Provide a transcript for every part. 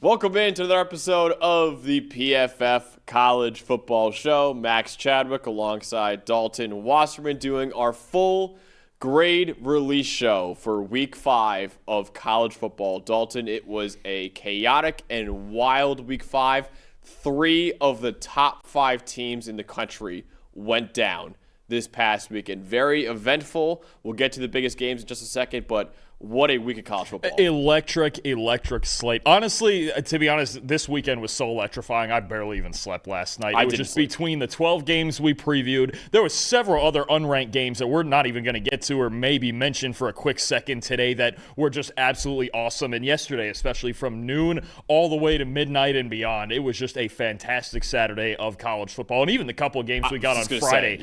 Welcome into another episode of the PFF College Football Show. Max Chadwick alongside Dalton Wasserman doing our full grade release show for week 5 of college football. Dalton, it was a chaotic and wild week 5. 3 of the top 5 teams in the country went down this past weekend. Very eventful. We'll get to the biggest games in just a second, but what a week of college football. Electric slate. Honestly, to be honest, this weekend was so electrifying, I barely even slept last night. It was just between the 12 games we previewed. There were several other unranked games that we're not even going to get to or maybe mention for a quick second today that were just absolutely awesome. And yesterday, especially from noon all the way to midnight and beyond, it was just a fantastic Saturday of college football. And even the couple of games we got on Friday.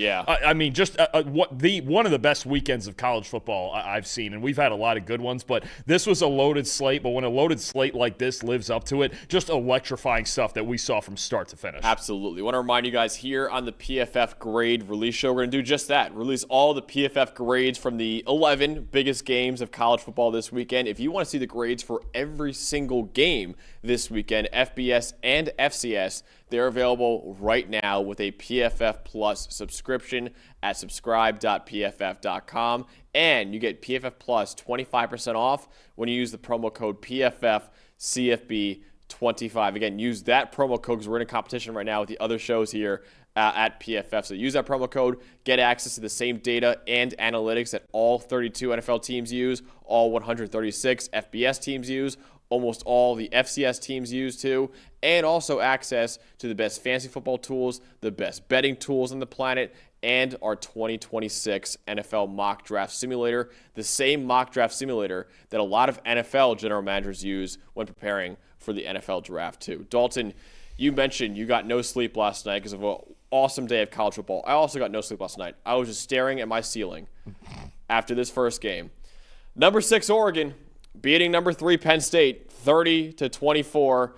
One of the best weekends of college football I've seen. And we've had a lot of good ones, but this was a loaded slate. But when a loaded slate like this lives up to it, just electrifying stuff that we saw from start to finish. Absolutely. I want to remind you guys here on the PFF grade release show, we're going to do just that. Release all the PFF grades from the 11 biggest games of college football this weekend. If you want to see the grades for every single game this weekend, FBS and FCS, they're available right now with a PFF Plus subscription at subscribe.pff.com. And you get PFF Plus 25% off when you use the promo code PFFCFB25. Again, use that promo code because we're in a competition right now with the other shows here at PFF. So use that promo code, get access to the same data and analytics that all 32 NFL teams use, all 136 FBS teams use, almost all the FCS teams use too, and also access to the best fantasy football tools, the best betting tools on the planet, and our 2026 NFL mock draft simulator, the same mock draft simulator that a lot of NFL general managers use when preparing for the NFL draft too. Dalton, you mentioned you got no sleep last night because of an awesome day of college football. I also got no sleep last night. I was just staring at my ceiling after this first game. Number 6 Oregon beating number 3 Penn State 30-24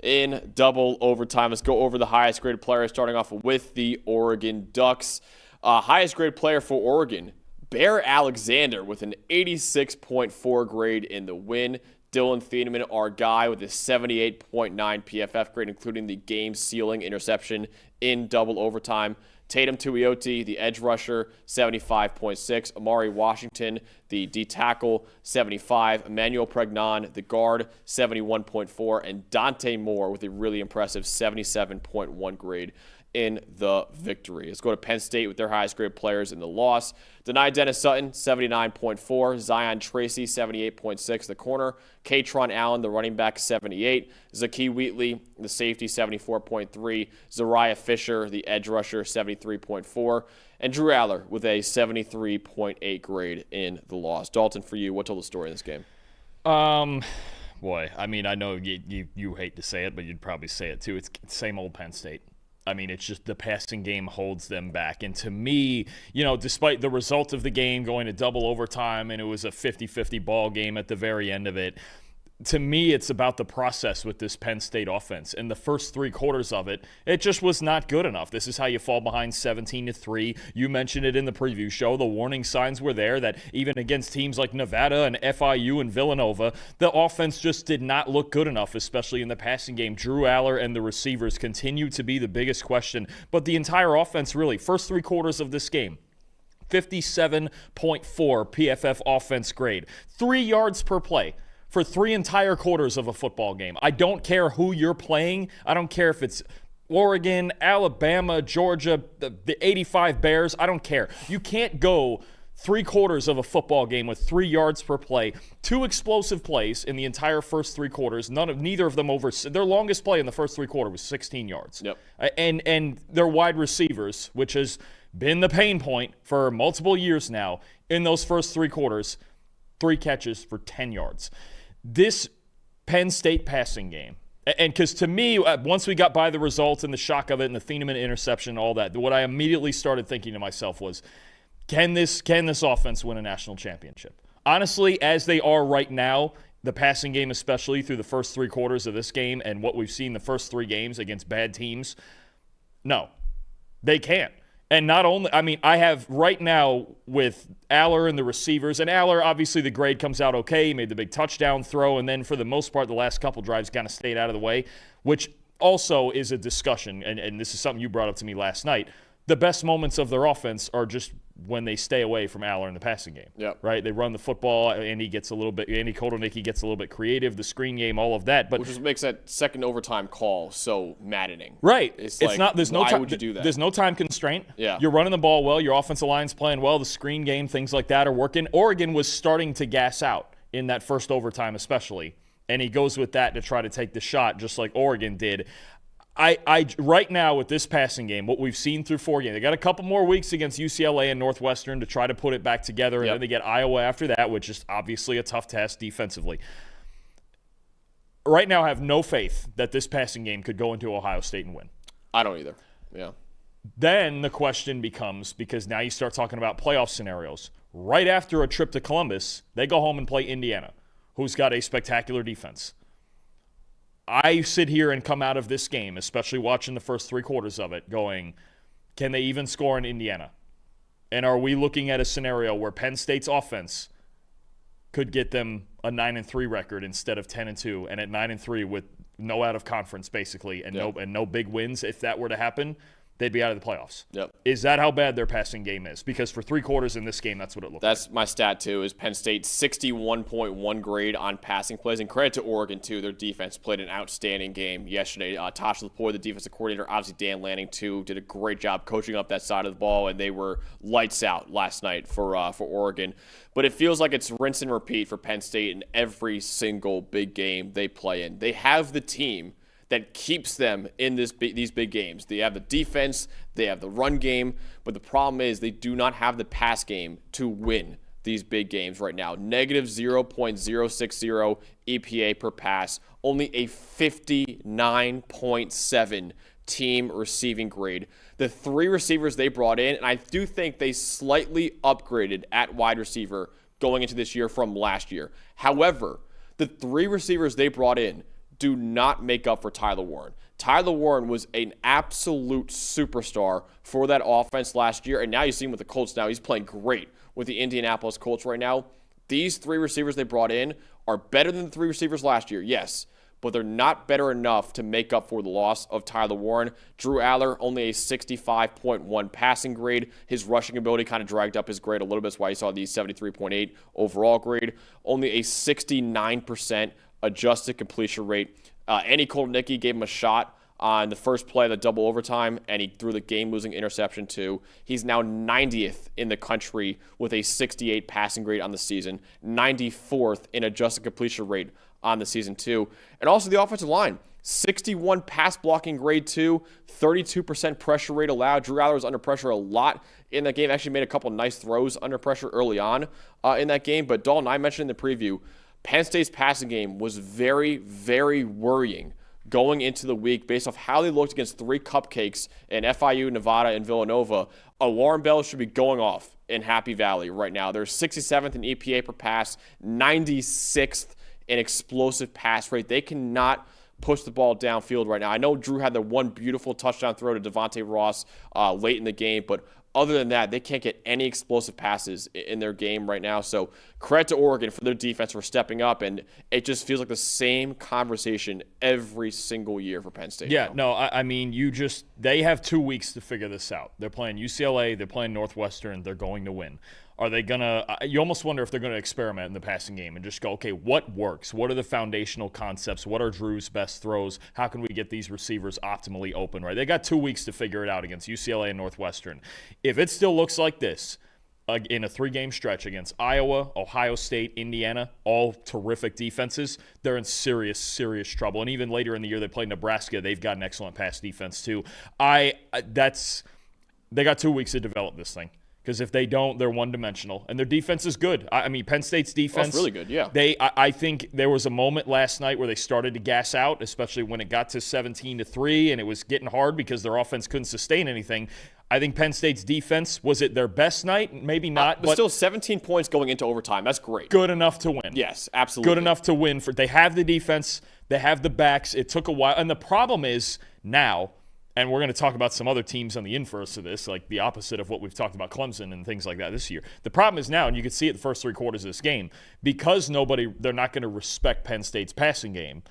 in double overtime. Let's go over the highest graded players, starting off with the Oregon Ducks. Highest graded player for Oregon, Bear Alexander, with an 86.4 grade in the win. Dylan Thieneman, our guy, with a 78.9 PFF grade, including the game-sealing interception in double overtime. Tatum Tuioti, the edge rusher, 75.6. Amari Washington, the D-tackle, 75. Emmanuel Pregnon, the guard, 71.4. And Dante Moore with a really impressive 77.1 grade in the victory. Let's go to Penn State with their highest grade players in the loss. Deni Dennis Sutton, 79.4. Zion Tracy, 78.6, the corner. Katron Allen, the running back, 78. Zakee Wheatley, the safety, 74.3. Zariah Fisher, the edge rusher, 73.4. And Drew Aller with a 73.8 grade in the loss. Dalton, for you, what told the story in this game? Boy, I mean, I know you hate to say it, but you'd probably say it too. It's same old Penn State. I mean, it's just the passing game holds them back. And to me, despite the result of the game going to double overtime and it was a 50-50 ball game at the very end of it, to me, it's about the process with this Penn State offense. And the first 3 quarters of it, it just was not good enough. This is how you fall behind 17-3. You mentioned it in the preview show. The warning signs were there that even against teams like Nevada and FIU and Villanova, the offense just did not look good enough, especially in the passing game. Drew Aller and the receivers continue to be the biggest question. But the entire offense, really, first 3 quarters of this game, 57.4 PFF offense grade, 3 yards per play for 3 entire quarters of a football game. I don't care who you're playing. I don't care if it's Oregon, Alabama, Georgia, the 85 Bears. I don't care. You can't go 3 quarters of a football game with 3 yards per play, 2 explosive plays in the entire first 3 quarters. Neither of them over. Their longest play in the first 3 quarters was 16 yards. Yep. And their wide receivers, which has been the pain point for multiple years now, in those first 3 quarters, 3 catches for 10 yards. This Penn State passing game, and because to me, once we got by the results and the shock of it and the Thieneman interception and all that, what I immediately started thinking to myself was, can this offense win a national championship? Honestly, as they are right now, the passing game especially through the first 3 quarters of this game and what we've seen the first 3 games against bad teams, no, they can't. And not only, I mean, I have right now with Aller and the receivers, and Aller, obviously the grade comes out okay. He made the big touchdown throw, and then for the most part, the last couple drives kind of stayed out of the way, which also is a discussion, and this is something you brought up to me last night. The best moments of their offense are just when they stay away from Aller in the passing game. Yep. Right? They run the football, and Andy Kotelnicki gets a little bit creative, the screen game, all of that. But which makes that second overtime call so maddening. Right. It's like, not. There's no why time, would you do that? There's no time constraint. Yeah. You're running the ball well. Your offensive line's playing well. The screen game, things like that are working. Oregon was starting to gas out in that first overtime, especially, and he goes with that to try to take the shot, just like Oregon did. I right now with this passing game, what we've seen through 4 games, they got a couple more weeks against UCLA and Northwestern to try to put it back together, and then they get Iowa after that, which is obviously a tough test defensively. Right now, I have no faith that this passing game could go into Ohio State and win. I don't either. Yeah. Then the question becomes, because now you start talking about playoff scenarios. Right after a trip to Columbus, they go home and play Indiana, who's got a spectacular defense. I sit here and come out of this game, especially watching the first 3 quarters of it, going, can they even score in Indiana? And are we looking at a scenario where Penn State's offense could get them a 9-3 record instead of 10-2, and at 9-3 with no out of conference basically, and no big wins? If that were to happen, they'd be out of the playoffs. Yep. Is that how bad their passing game is? Because for 3 quarters in this game, that's what it looked like. That's my stat, too, is Penn State 61.1 grade on passing plays. And credit to Oregon, too. Their defense played an outstanding game yesterday. Tosh Lepore, the defensive coordinator, obviously Dan Lanning, too, did a great job coaching up that side of the ball, and they were lights out last night for Oregon. But it feels like it's rinse and repeat for Penn State in every single big game they play in. They have the team that keeps them in these big games. They have the defense, they have the run game, but the problem is they do not have the pass game to win these big games right now. Negative 0.060 EPA per pass, only a 59.7 team receiving grade. The 3 receivers they brought in, and I do think they slightly upgraded at wide receiver going into this year from last year. However, the 3 receivers they brought in do not make up for Tyler Warren. Tyler Warren was an absolute superstar for that offense last year, and now you see him with the Colts now. He's playing great with the Indianapolis Colts right now. These 3 receivers they brought in are better than the 3 receivers last year, yes, but they're not better enough to make up for the loss of Tyler Warren. Drew Aller, only a 65.1 passing grade. His rushing ability kind of dragged up his grade a little bit. That's why you saw the 73.8 overall grade. Only a 69% adjusted completion rate. Andy Kotelnicki gave him a shot on the first play of the double overtime, and he threw the game-losing interception too. He's now 90th in the country with a 68 passing grade on the season, 94th in adjusted completion rate on the season too. And also the offensive line, 61 pass blocking grade 2, 32% pressure rate allowed. Drew Aller was under pressure a lot in that game. Actually made a couple nice throws under pressure early on in that game. But Dalton, I mentioned in the preview, Penn State's passing game was very, very worrying going into the week based off how they looked against 3 cupcakes in FIU, Nevada, and Villanova. Alarm bells should be going off in Happy Valley right now. They're 67th in EPA per pass, 96th in explosive pass rate. They cannot push the ball downfield right now. I know Drew had the one beautiful touchdown throw to Devontae Ross late in the game, but other than that, they can't get any explosive passes in their game right now. So credit to Oregon for their defense for stepping up, and it just feels like the same conversation every single year for Penn State. Yeah, no, I mean, they have 2 weeks to figure this out. They're playing UCLA, they're playing Northwestern, they're going to win. Are they going to – you almost wonder if they're going to experiment in the passing game and just go, okay, what works? What are the foundational concepts? What are Drew's best throws? How can we get these receivers optimally open, right? They got 2 weeks to figure it out against UCLA and Northwestern. If it still looks like this in a 3-game stretch against Iowa, Ohio State, Indiana, all terrific defenses, they're in serious, serious trouble. And even later in the year they played Nebraska, they've got an excellent pass defense too. They got 2 weeks to develop this thing. Because if they don't, they're one-dimensional. And their defense is good. I mean, Penn State's defense. That's really good, yeah. I think there was a moment last night where they started to gas out, especially when it got to 17-3, and it was getting hard because their offense couldn't sustain anything. I think Penn State's defense, was it their best night? Maybe not. But still 17 points going into overtime. That's great. Good enough to win. Yes, absolutely. Good enough to win. They have the defense. They have the backs. It took a while. And the problem is now, And we're going to talk about some other teams on the inverse of this, like the opposite of what we've talked about Clemson and things like that this year. The problem is now, and you can see it the first 3 quarters of this game, because they're not going to respect Penn State's passing game.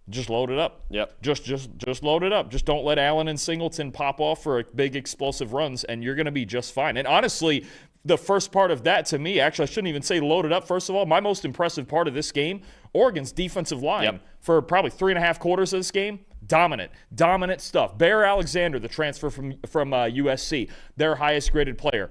Just load it up. Yep. Just load it up. Just don't let Allen and Singleton pop off for big explosive runs, and you're going to be just fine. And honestly, the first part of that to me, actually, I shouldn't even say load it up. First of all, my most impressive part of this game, Oregon's defensive line for probably 3.5 quarters of this game. Dominant stuff. Bear Alexander, the transfer from USC, their highest graded player.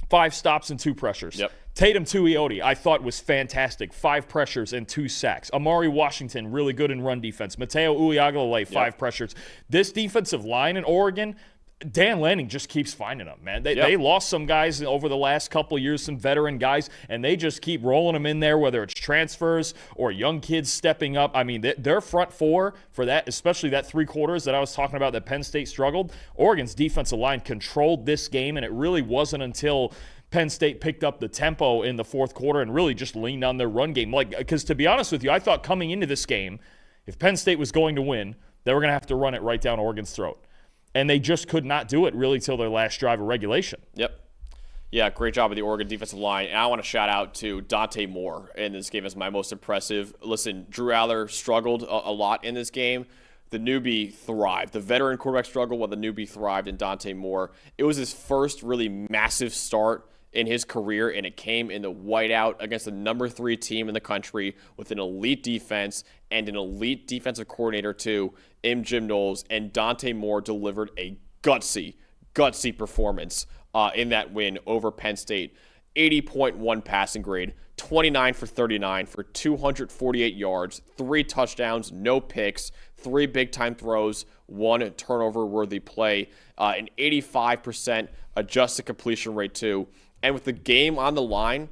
5 stops and 2 pressures. Yep. Tatum Tuioti, I thought was fantastic. 5 pressures and 2 sacks. Amari Washington, really good in run defense. Mateo Uiagalelei, 5 pressures. This defensive line in Oregon, Dan Lanning just keeps finding them, man. They lost some guys over the last couple of years, some veteran guys, and they just keep rolling them in there, whether it's transfers or young kids stepping up. I mean, their front 4 for that, especially that 3 quarters that I was talking about that Penn State struggled, Oregon's defensive line controlled this game, and it really wasn't until Penn State picked up the tempo in the 4th quarter and really just leaned on their run game. Because to be honest with you, I thought coming into this game, if Penn State was going to win, they were going to have to run it right down Oregon's throat. And they just could not do it really till their last drive of regulation. Yep. Yeah, great job with the Oregon defensive line. And I want to shout out to Dante Moore in this game as my most impressive. Listen, Drew Aller struggled a lot in this game. The newbie thrived. The veteran quarterback struggled while the newbie thrived in Dante Moore. It was his first really massive start in his career, and it came in the whiteout against the number 3 team in the country with an elite defense and an elite defensive coordinator too in Jim Knowles, and Dante Moore delivered a gutsy performance in that win over Penn State. 80.1 passing grade, 29 for 39 for 248 yards, 3 touchdowns, no picks, 3 big-time throws, 1 turnover-worthy play, an 85% adjusted completion rate too. And with the game on the line,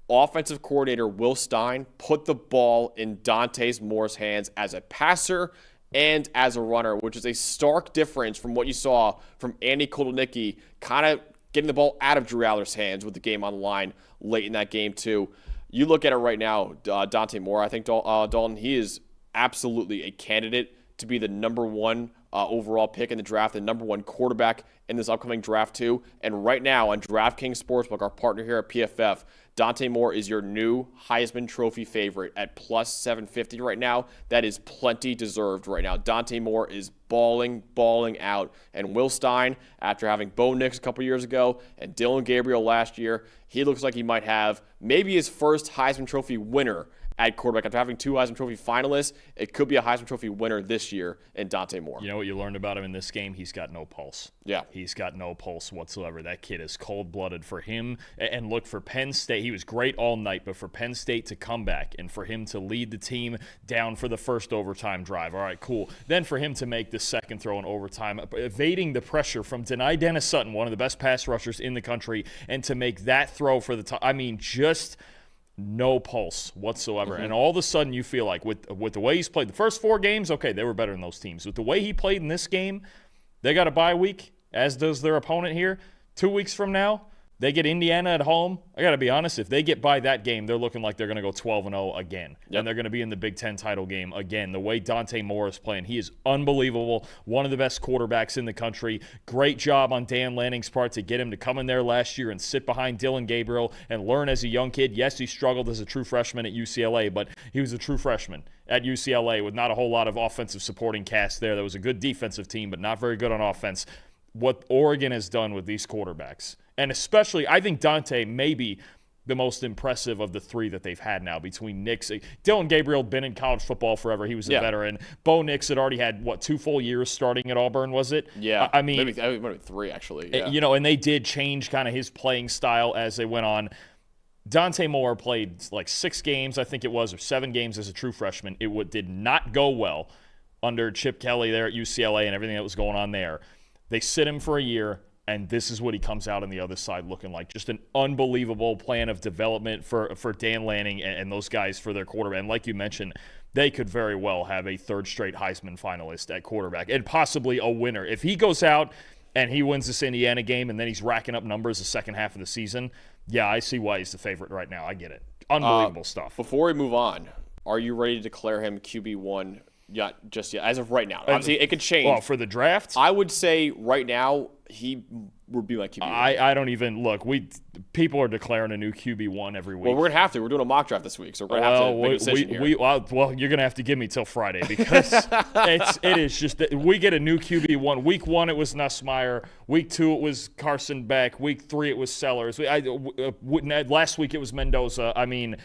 offensive coordinator Will Stein put the ball in Dante Moore's hands as a passer and as a runner, which is a stark difference from what you saw from Andy Kotelnicki kind of getting the ball out of Drew Aller's hands with the game on the line late in that game too. You look at it right now, Dante Moore, I think Dalton, he is absolutely a candidate to be the number 1 overall pick in the draft, the number 1 quarterback in this upcoming draft too. And right now on DraftKings Sportsbook, our partner here at PFF, Dante Moore is your new Heisman Trophy favorite at plus 750 right now. That is plenty deserved right now. Dante Moore is balling out. And Will Stein, after having Bo Nix a couple years ago and Dylan Gabriel last year, he looks like he might have maybe his first Heisman Trophy winner at quarterback. After having 2 Heisman Trophy finalists, it could be a Heisman Trophy winner this year in Dante Moore. You know what you learned about him in this game? He's got no pulse. Yeah. He's got no pulse whatsoever. That kid is cold-blooded. For him, and look, for Penn State, he was great all night, but for Penn State to come back and for him to lead the team down for the first overtime drive, all right, cool. Then for him to make the second throw in overtime, evading the pressure from Denai Dennis Sutton, one of the best pass rushers in the country, and to make that throw for the I mean, just no pulse whatsoever. And all of a sudden you feel like with the way he's played the first 4 games, okay, they were better than those teams. With the way he played in this game, they got a bye week, as does their opponent here. 2 weeks from now, they get Indiana at home. I got to be honest, if they get by that game, they're looking like they're going to go 12-0 again. Yep. And they're going to be in the Big Ten title game again. The way Dante Moore is playing, he is unbelievable. One of the best quarterbacks in the country. Great job on Dan Lanning's part to get him to come in there last year and sit behind Dylan Gabriel and learn as a young kid. Yes, he struggled as a true freshman at UCLA, but he was a true freshman at UCLA with not a whole lot of offensive supporting cast there. That was a good defensive team, but not very good on offense. What Oregon has done with these quarterbacks, and especially, I think Dante may be the most impressive of the 3 that they've had now between Nix. Dylan Gabriel had been in college football forever. He was a veteran. Bo Nix had already had, 2 full years starting at Auburn, was it? Yeah. I mean, maybe 3, actually. Yeah. You know, and they did change kind of his playing style as they went on. Dante Moore played 6 games, I think it was, or 7 games as a true freshman. It did not go well under Chip Kelly there at UCLA and everything that was going on there. They sit him for a year, and this is what he comes out on the other side looking like. Just an unbelievable plan of development for Dan Lanning and those guys for their quarterback. And like you mentioned, they could very well have a 3rd straight Heisman finalist at quarterback and possibly a winner. If he goes out and he wins this Indiana game and then he's racking up numbers the second half of the season, yeah, I see why he's the favorite right now. I get it. Unbelievable stuff. Before we move on, are you ready to declare him QB1 just yet, as of right now. Obviously, it could change. Well, for the draft, I would say right now he would be my QB1. I don't even look. People are declaring a new QB1 every week. Well, we're gonna have to. We're doing a mock draft this week, so we're gonna have to make a decision here. Well, you're gonna have to give me till Friday because it is just that we get a new QB1. Week 1 it was Nussmeier. Week 2 it was Carson Beck. Week 3 it was Sellers. Last week it was Mendoza. I mean,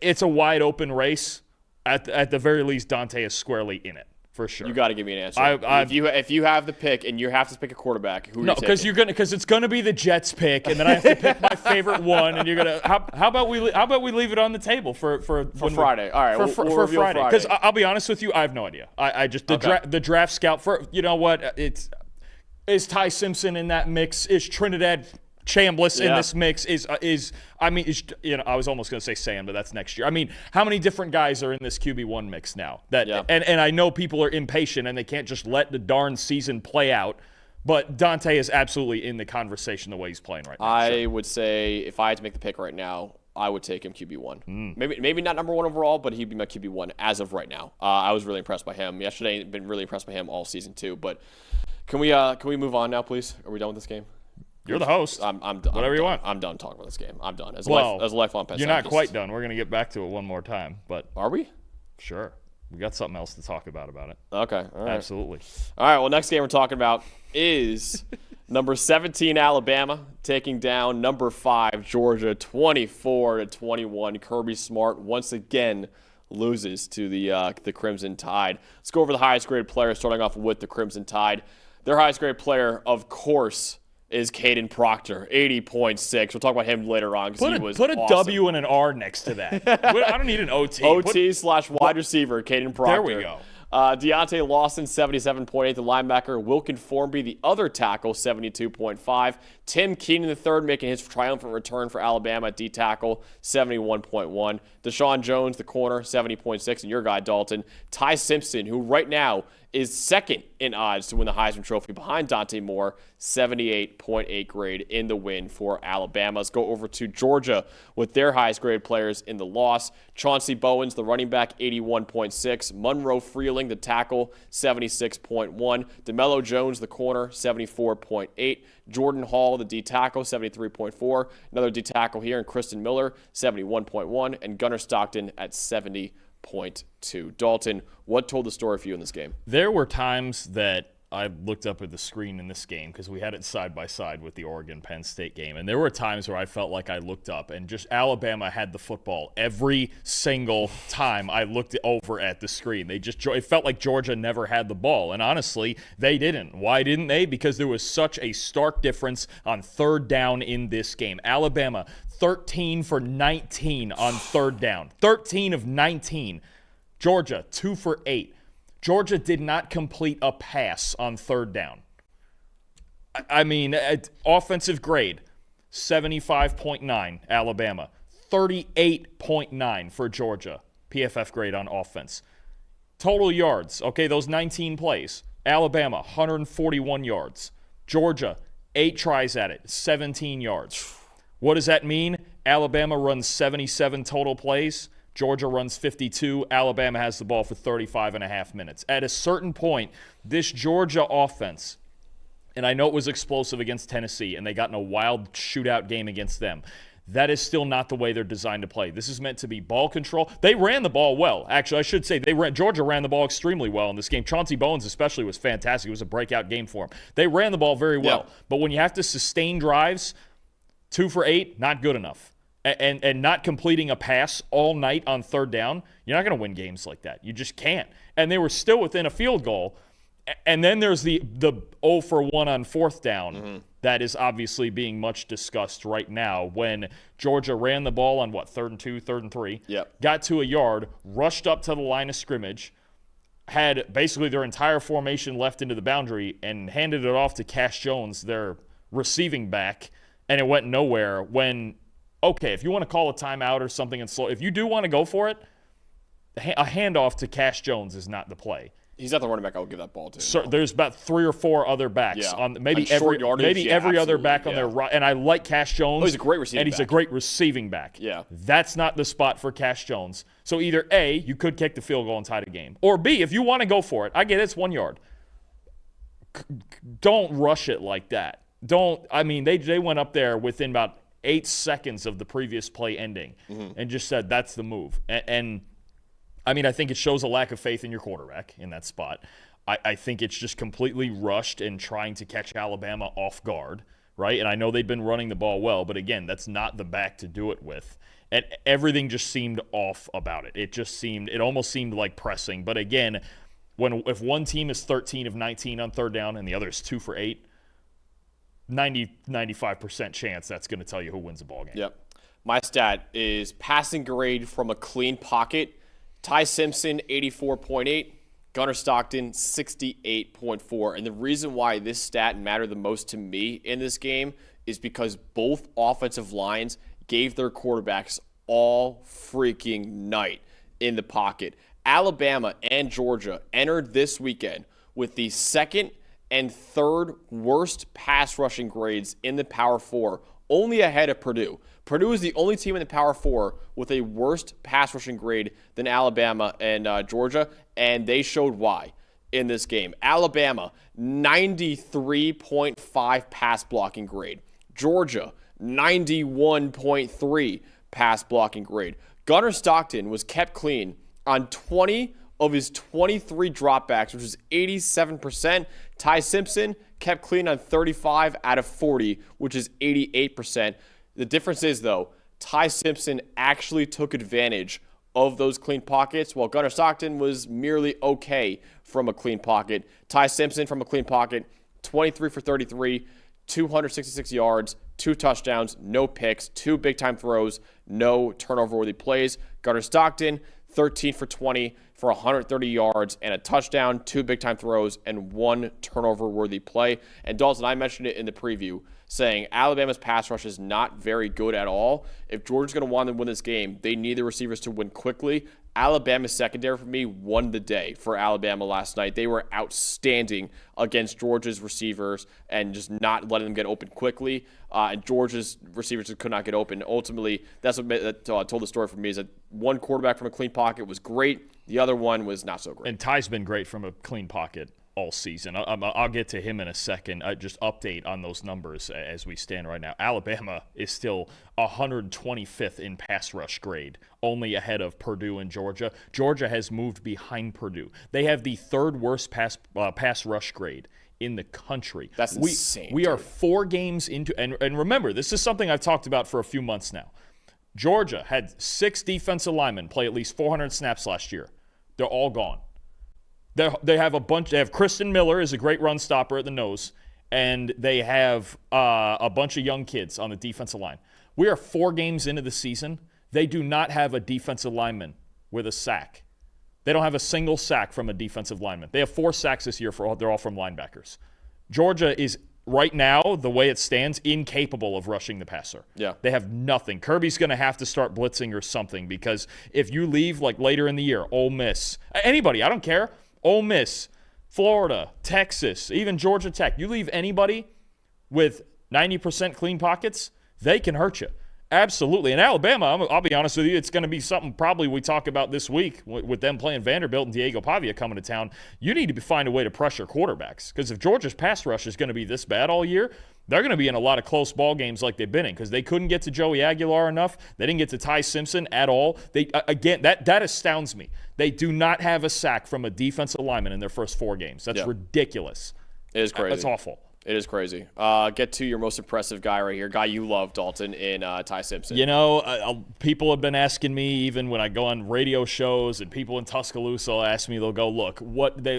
it's a wide open race. At the very least, Dante is squarely in it. For sure. You got to give me an answer. If you have the pick and you have to pick a quarterback, who are you taking? because it's gonna be the Jets pick, and then I have to pick my favorite one, and you're gonna. How about we leave it on the table for Friday? All right, for Friday. Because I'll be honest with you, I have no idea. I just the draft scout for is Ty Simpson in that mix? Is Trinidad Chambliss in this mix? I was almost going to say Sam, but that's next year. I mean, how many different guys are in this QB1 mix now? And I know people are impatient and they can't just let the darn season play out, but Dante is absolutely in the conversation the way he's playing right now. I would say if I had to make the pick right now, I would take him QB1. Maybe not number 1 overall, but he'd be my QB1 as of right now. I was really impressed by him yesterday. Been really impressed by him all season too. But can we move on now, please? Are we done with this game? You're the host. I'm done. Whatever you want. I'm done talking about this game. I'm done. As a lifelong Penn. You're not quite done. We're going to get back to it one more time. But are we? Sure. We got something else to talk about it. Okay. All right. Absolutely. All right. Well, next game we're talking about is number 17 Alabama taking down number 5 Georgia 24-21. Kirby Smart once again loses to the Crimson Tide. Let's go over the highest graded player, starting off with the Crimson Tide. Their highest graded player, of course, is Caden Proctor, 80.6. We'll talk about him later on because he was Put a awesome. W and an R next to that. I don't need an OT. OT/wide receiver, Caden Proctor. There we go. Deontay Lawson, 77.8, the linebacker. Wilkin Formby, the other tackle, 72.5. Tim Keenan III making his triumphant return for Alabama at D-tackle, 71.1. Deshaun Jones, the corner, 70.6. And your guy, Dalton. Ty Simpson, who right now is second in odds to win the Heisman Trophy behind Dante Moore, 78.8 grade in the win for Alabama. Let's go over to Georgia with their highest graded players in the loss. Chauncey Bowens, the running back, 81.6. Monroe Freeling, the tackle, 76.1. DeMello Jones, the corner, 74.8. Jordan Hall, the D-tackle, 73.4. Another D-tackle here, and Kristen Miller, 71.1. And Gunnar Stockton at 70.2. Dalton, what told the story for you in this game? There were times that I looked up at the screen in this game because we had it side by side with the Oregon-Penn State game. And there were times where I felt like I looked up and just Alabama had the football every single time I looked over at the screen. It felt like Georgia never had the ball. And honestly, they didn't. Why didn't they? Because there was such a stark difference on third down in this game. Alabama, 13 for 19 on third down. 13 of 19. Georgia, 2 for 8. Georgia did not complete a pass on third down. I mean, offensive grade, 75.9, Alabama. 38.9 for Georgia, PFF grade on offense. Total yards, okay, those 19 plays. Alabama, 141 yards. Georgia, 8 tries at it, 17 yards. What does that mean? Alabama runs 77 total plays. Georgia runs 52. Alabama has the ball for 35 and a half minutes. At a certain point, this Georgia offense, and I know it was explosive against Tennessee, and they got in a wild shootout game against them. That is still not the way they're designed to play. This is meant to be ball control. They ran the ball well. Actually, I should say Georgia ran the ball extremely well in this game. Chauncey Bowens especially was fantastic. It was a breakout game for him. They ran the ball very well. Yeah. But when you have to sustain drives, 2 for 8, not good enough. And not completing a pass all night on third down, you're not going to win games like that. You just can't. And they were still within a field goal. And then there's the 0 for 1 on fourth down that is obviously being much discussed right now when Georgia ran the ball on, 3rd and 2, 3rd and 3, got to a yard, rushed up to the line of scrimmage, had basically their entire formation left into the boundary, and handed it off to Cash Jones, their receiving back, and it went nowhere when – okay, if you want to call a timeout or something and slow, if you do want to go for it, a handoff to Cash Jones is not the play. He's not the running back I would give that ball to. So there's about 3 or 4 other backs on maybe every other back on their right. And I like Cash Jones. He's a great receiving and he's a great receiving back. Yeah. That's not the spot for Cash Jones. So either A, you could kick the field goal and tie the game, or B, if you want to go for it, I get it's 1 yard. Don't rush it like that. They went up there within about 8 seconds of the previous play ending and just said that's the move. And I think it shows a lack of faith in your quarterback in that spot. I think it's just completely rushed and trying to catch Alabama off guard, right? And I know they've been running the ball well, but again, that's not the back to do it with. And everything just seemed off about it. It almost seemed like pressing. But again, if one team is 13 of 19 on third down and the other is 2 for 8, 95% chance that's going to tell you who wins the ball game. Yep. My stat is passing grade from a clean pocket. Ty Simpson, 84.8. Gunnar Stockton, 68.4. And the reason why this stat mattered the most to me in this game is because both offensive lines gave their quarterbacks all freaking night in the pocket. Alabama and Georgia entered this weekend with the second and third worst pass rushing grades in the Power 4, only ahead of Purdue. Purdue is the only team in the Power 4 with a worse pass rushing grade than Alabama and Georgia, and they showed why in this game. Alabama, 93.5 pass blocking grade. Georgia, 91.3 pass blocking grade. Gunnar Stockton was kept clean on 20 of his 23 dropbacks, which is 87%. Ty Simpson kept clean on 35 out of 40, which is 88%. The difference is, though, Ty Simpson actually took advantage of those clean pockets, while Gunnar Stockton was merely okay from a clean pocket. Ty Simpson from a clean pocket, 23 for 33, 266 yards, 2 touchdowns, no picks, 2 big-time throws, no turnover-worthy plays. Gunnar Stockton, 13 for 20 for 130 yards and a touchdown, 2 big-time throws, and 1 turnover-worthy play. And Dalton, I mentioned it in the preview, saying Alabama's pass rush is not very good at all. If Georgia's going to want to win this game, they need the receivers to win quickly. Alabama's secondary, for me, won the day for Alabama last night. They were outstanding against Georgia's receivers and just not letting them get open quickly. And Georgia's receivers just could not get open. Ultimately, that's what told the story for me, is that one quarterback from a clean pocket was great. The other one was not so great. And Ty's been great from a clean pocket all season. I'll get to him in a second. Just update on those numbers as we stand right now. Alabama is still 125th in pass rush grade, only ahead of Purdue and Georgia. Georgia has moved behind Purdue. They have the 3rd worst pass rush grade in the country. That's insane. We are 4 games into, and remember, this is something I've talked about for a few months now. Georgia had 6 defensive linemen play at least 400 snaps last year. They're all gone. They have a bunch. They have Kristen Miller is a great run stopper at the nose, and they have a bunch of young kids on the defensive line. We are 4 games into the season. They do not have a defensive lineman with a sack. They don't have a single sack from a defensive lineman. They have 4 sacks this year. They're all from linebackers. Georgia is right now, the way it stands, incapable of rushing the passer. Yeah. They have nothing. Kirby's going to have to start blitzing or something, because if you leave like later in the year, Ole Miss, anybody, I don't care. Ole Miss, Florida, Texas, even Georgia Tech. You leave anybody with 90% clean pockets, they can hurt you. Absolutely. And Alabama, I'll be honest with you, it's going to be something probably we talk about this week with them playing Vanderbilt and Diego Pavia coming to town. You need to find a way to pressure quarterbacks, because if Georgia's pass rush is going to be this bad all year, they're going to be in a lot of close ball games like they've been in, because they couldn't get to Joey Aguilar enough. They didn't get to Ty Simpson at all. Again, that astounds me. They do not have a sack from a defensive lineman in their first 4 games. That's ridiculous. It is crazy. That's awful. It is crazy. Get to your most impressive guy right here, guy you love, Dalton, in Ty Simpson. You know, people have been asking me, even when I go on radio shows, and people in Tuscaloosa will ask me, they'll go, look,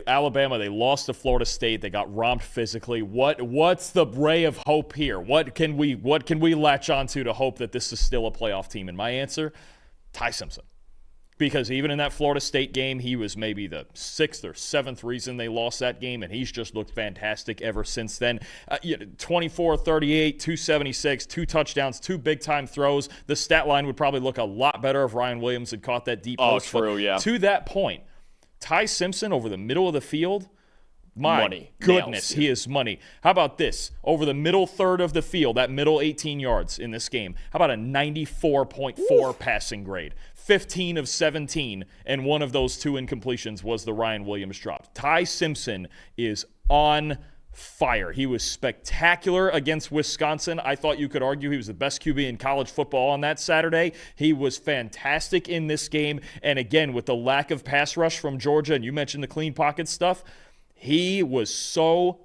Alabama, they lost to Florida State. They got romped physically. What's the ray of hope here? What can we latch onto to hope that this is still a playoff team? And my answer, Ty Simpson. Because even in that Florida State game, he was maybe the 6th or 7th reason they lost that game, and he's just looked fantastic ever since then. 24, 38, 276, 2 touchdowns, 2 big-time throws. The stat line would probably look a lot better if Ryan Williams had caught that deep post. Oh, true, yeah. To that point, Ty Simpson over the middle of the field, my money. goodness, Nails, he is money. How about this? Over the middle third of the field, that middle 18 yards in this game, how about a 94.4 passing grade? 15 of 17, and one of those 2 incompletions was the Ryan Williams drop. Ty Simpson is on fire. He was spectacular against Wisconsin. I thought you could argue he was the best QB in college football on that Saturday. He was fantastic in this game. And again, with the lack of pass rush from Georgia, and you mentioned the clean pocket stuff, he was so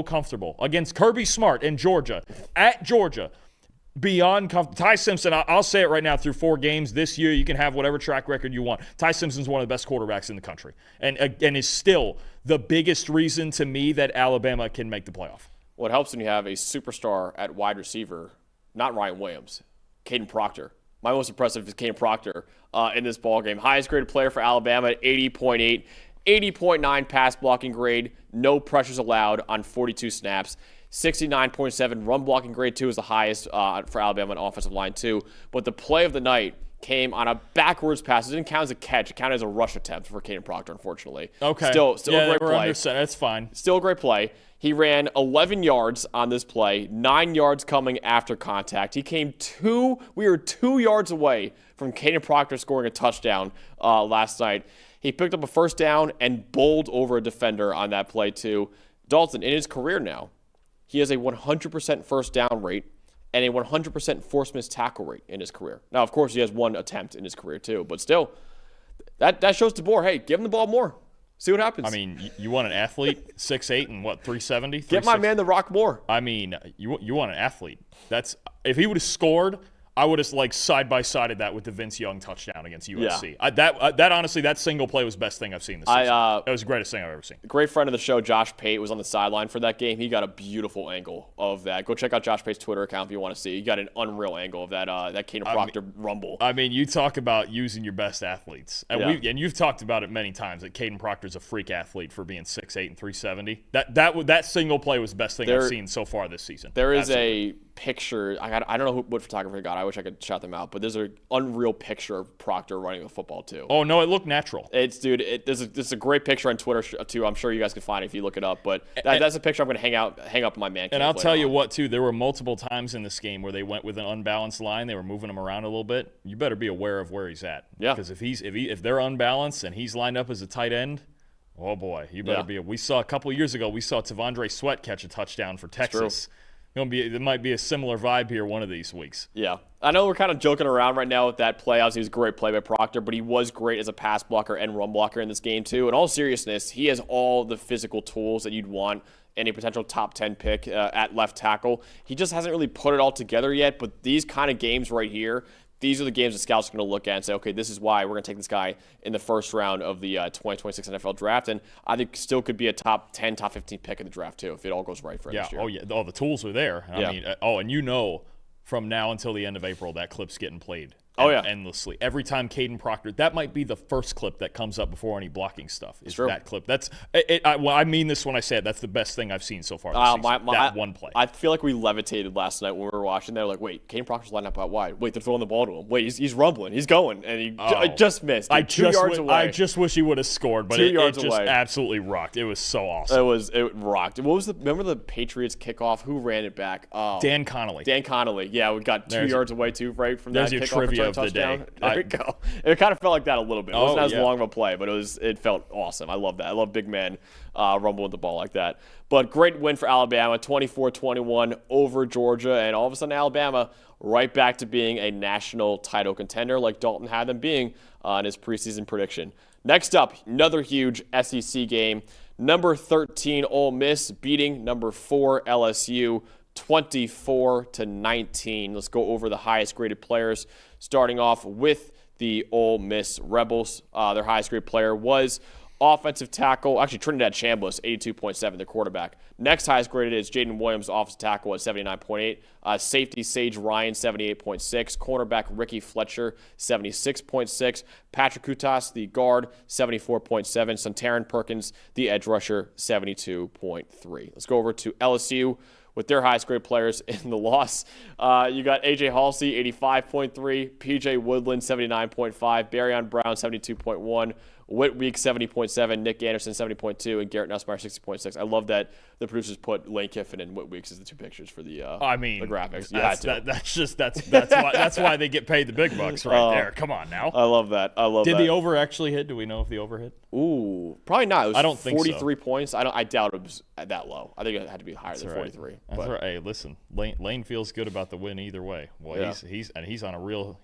comfortable against Kirby Smart in Georgia, at Georgia. Beyond comfortable. Ty Simpson, I'll say it right now, through 4 games this year, you can have whatever track record you want. Ty Simpson's one of the best quarterbacks in the country and is still the biggest reason to me that Alabama can make the playoff. What helps when you have a superstar at wide receiver, not Ryan Williams, Caden Proctor. My most impressive is Caden Proctor in this ballgame. Highest graded player for Alabama at 80.8, 80.9 pass blocking grade, no pressures allowed on 42 snaps. 69.7 run blocking grade, 2 is the highest for Alabama on offensive line, too. But the play of the night came on a backwards pass. It didn't count as a catch. It counted as a rush attempt for Caden Proctor, unfortunately. Okay. Still a great play. That's fine. Still a great play. He ran 11 yards on this play, 9 yards coming after contact. We were 2 yards away from Caden Proctor scoring a touchdown last night. He picked up a first down and bowled over a defender on that play, too. Dalton, in his career now, he has a 100% first down rate and a 100% forced missed tackle rate in his career. Now, of course, he has 1 attempt in his career, too. But still, that shows DeBoer, hey, give him the ball more. See what happens. I mean, you want an athlete, 6'8" and 370? Get my man the rock more. I mean, you want an athlete. If he would have scored, I would have side-by-sided that with the Vince Young touchdown against USC. Yeah. That honestly, that single play was the best thing I've seen this season. That was the greatest thing I've ever seen. A great friend of the show, Josh Pate, was on the sideline for that game. He got a beautiful angle of that. Go check out Josh Pate's Twitter account if you want to see. He got an unreal angle of that Caden Proctor rumble. I mean, you talk about using your best athletes. And you've talked about it many times that Caden Proctor's a freak athlete for being 6'8" and 370. That single play was the best thing I've seen so far this season. There is a picture. I don't know what photographer got. I wish I could shout them out, but there's an unreal picture of Proctor running the football too. Oh no, it looked natural. There's a great picture on Twitter too. I'm sure you guys can find it if you look it up. But that's a picture I'm going to hang up in my man cave. And I'll tell you what too, there were multiple times in this game where they went with an unbalanced line. They were moving him around a little bit. You better be aware of where he's at. Yeah. Because if they're unbalanced and he's lined up as a tight end, oh boy, you better be. We saw a couple of years ago, Tavondre Sweat catch a touchdown for Texas. There might be a similar vibe here one of these weeks. Yeah. I know we're kind of joking around right now with that play. Obviously, it was a great play by Proctor, but he was great as a pass blocker and run blocker in this game, too. In all seriousness, he has all the physical tools that you'd want in a potential top 10 pick at left tackle. He just hasn't really put it all together yet, but these kind of games right here, these are the games the scouts are going to look at and say, okay, this is why we're going to take this guy in the first round of the 2026 NFL draft. And I think still could be a top 10, top 15 pick in the draft, too, if it all goes right for him this year. Oh, yeah. All the tools are there. I mean, and you know from now until the end of April, that clip's getting played. Endlessly. Every time Caden Proctor, that might be the first clip that comes up before any blocking stuff. Is that clip? I mean this when I say it. That's the best thing I've seen so far this season. That one play. I feel like we levitated last night when we were watching. They're like, wait, Caden Proctor's lined up out wide. Wait, they're throwing the ball to him. Wait, he's rumbling. He's going. And he just missed. 2 yards away. I just wish he would have scored, but it just absolutely rocked. It was so awesome. It rocked. Remember the Patriots kickoff? Who ran it back? Dan Connolly. Yeah, we got 2 yards away, too, right, from that kickoff. There's your trivia of the day. There we go. It kind of felt like that a little bit. It wasn't as long of a play, but it felt awesome. I love that. I love big men rumbling the ball like that. But great win for Alabama, 24-21 over Georgia, and all of a sudden Alabama right back to being a national title contender like Dalton had them being in his preseason prediction. Next up, another huge SEC game. Number 13 Ole Miss beating number 4 LSU 24-19. Let's go over the highest graded players, starting off with the Ole Miss Rebels. Their highest graded player was offensive tackle. Actually, Trinidad Chambliss, 82.7, their quarterback. Next highest graded is Jaden Williams, offensive tackle at 79.8. Safety Sage Ryan, 78.6. Cornerback Ricky Fletcher, 76.6. Patrick Kutas, the guard, 74.7. Suntaran Perkins, the edge rusher, 72.3. Let's go over to LSU with their highest grade players in the loss. You got A.J. Halsey, 85.3, P.J. Woodland, 79.5, Barryon Brown, 72.1, Whit Week 70.7, Nick Anderson 70.2, and Garrett Nussmeier 60.6. I love that the producers put Lane Kiffin and Whit Weeks as the two pictures for the graphics. That's why they get paid the big bucks there. Come on now. I love that. Did the over actually hit? Do we know if the over hit? Ooh, probably not. It was I don't think 43 points. I doubt it was that low. I think it had to be higher than 43. That's right. Hey, listen, Lane feels good about the win either way. Well, yeah. he's on a real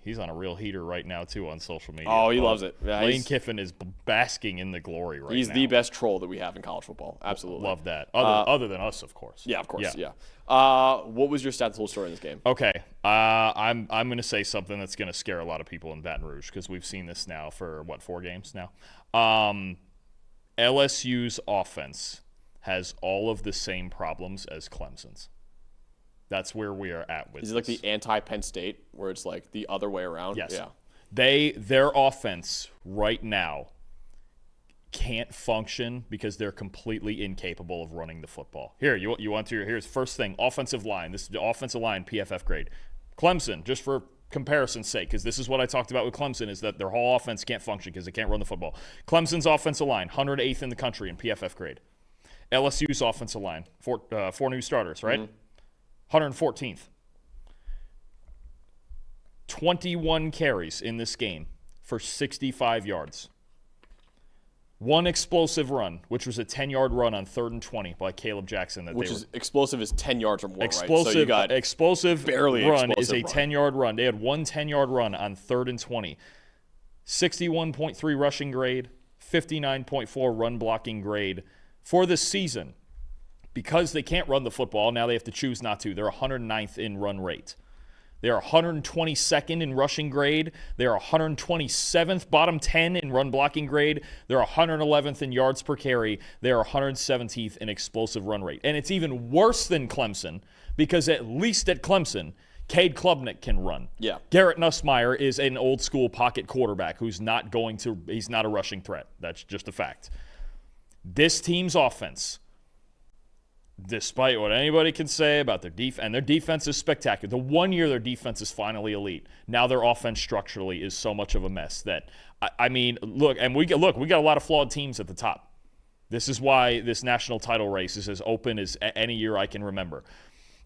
heater right now too on social media. Oh, he loves it. Yeah, Lane Kiffin is basking in the glory right now. He's the best troll that we have in college football. Absolutely. Love that. Other than us, of course. Yeah, of course. Yeah. What was your stats whole story in this game? Okay. I'm going to say something that's going to scare a lot of people in Baton Rouge because we've seen this now for 4 games now. LSU's offense has all of the same problems as Clemson's. That's where we are at with. Is it like the anti-Penn State where it's like the other way around? Yes. Yeah. Their offense right now can't function because they're completely incapable of running the football. Here, you want to here's first thing, offensive line. This is the offensive line PFF grade. Clemson, just for comparison's sake, because this is what I talked about with Clemson, is that their whole offense can't function because they can't run the football. Clemson's offensive line, 108th in the country in PFF grade. LSU's offensive line, 4 new starters, right? 114th. 21 carries in this game for 65 yards. One explosive run, which was a 10-yard run on 3rd and 20 by Caleb Jackson. Explosive is 10 yards or more, explosive, right? So you got explosive barely run explosive is a 10-yard run. They had one 10-yard run on 3rd and 20. 61.3 rushing grade, 59.4 run blocking grade for the season. Because they can't run the football, now they have to choose not to. They're 109th in run rate. They are 122nd in rushing grade. They are 127th, bottom 10 in run blocking grade. They're 111th in yards per carry. They are 117th in explosive run rate. And it's even worse than Clemson because at least at Clemson, Cade Klubnik can run. Yeah. Garrett Nussmeier is an old school pocket quarterback who's not he's not a rushing threat. That's just a fact. This team's offense, despite what anybody can say about their defense, and their defense is spectacular. The one year their defense is finally elite. Now their offense structurally is so much of a mess that, I mean, look, we got a lot of flawed teams at the top. This is why this national title race is as open as any year I can remember.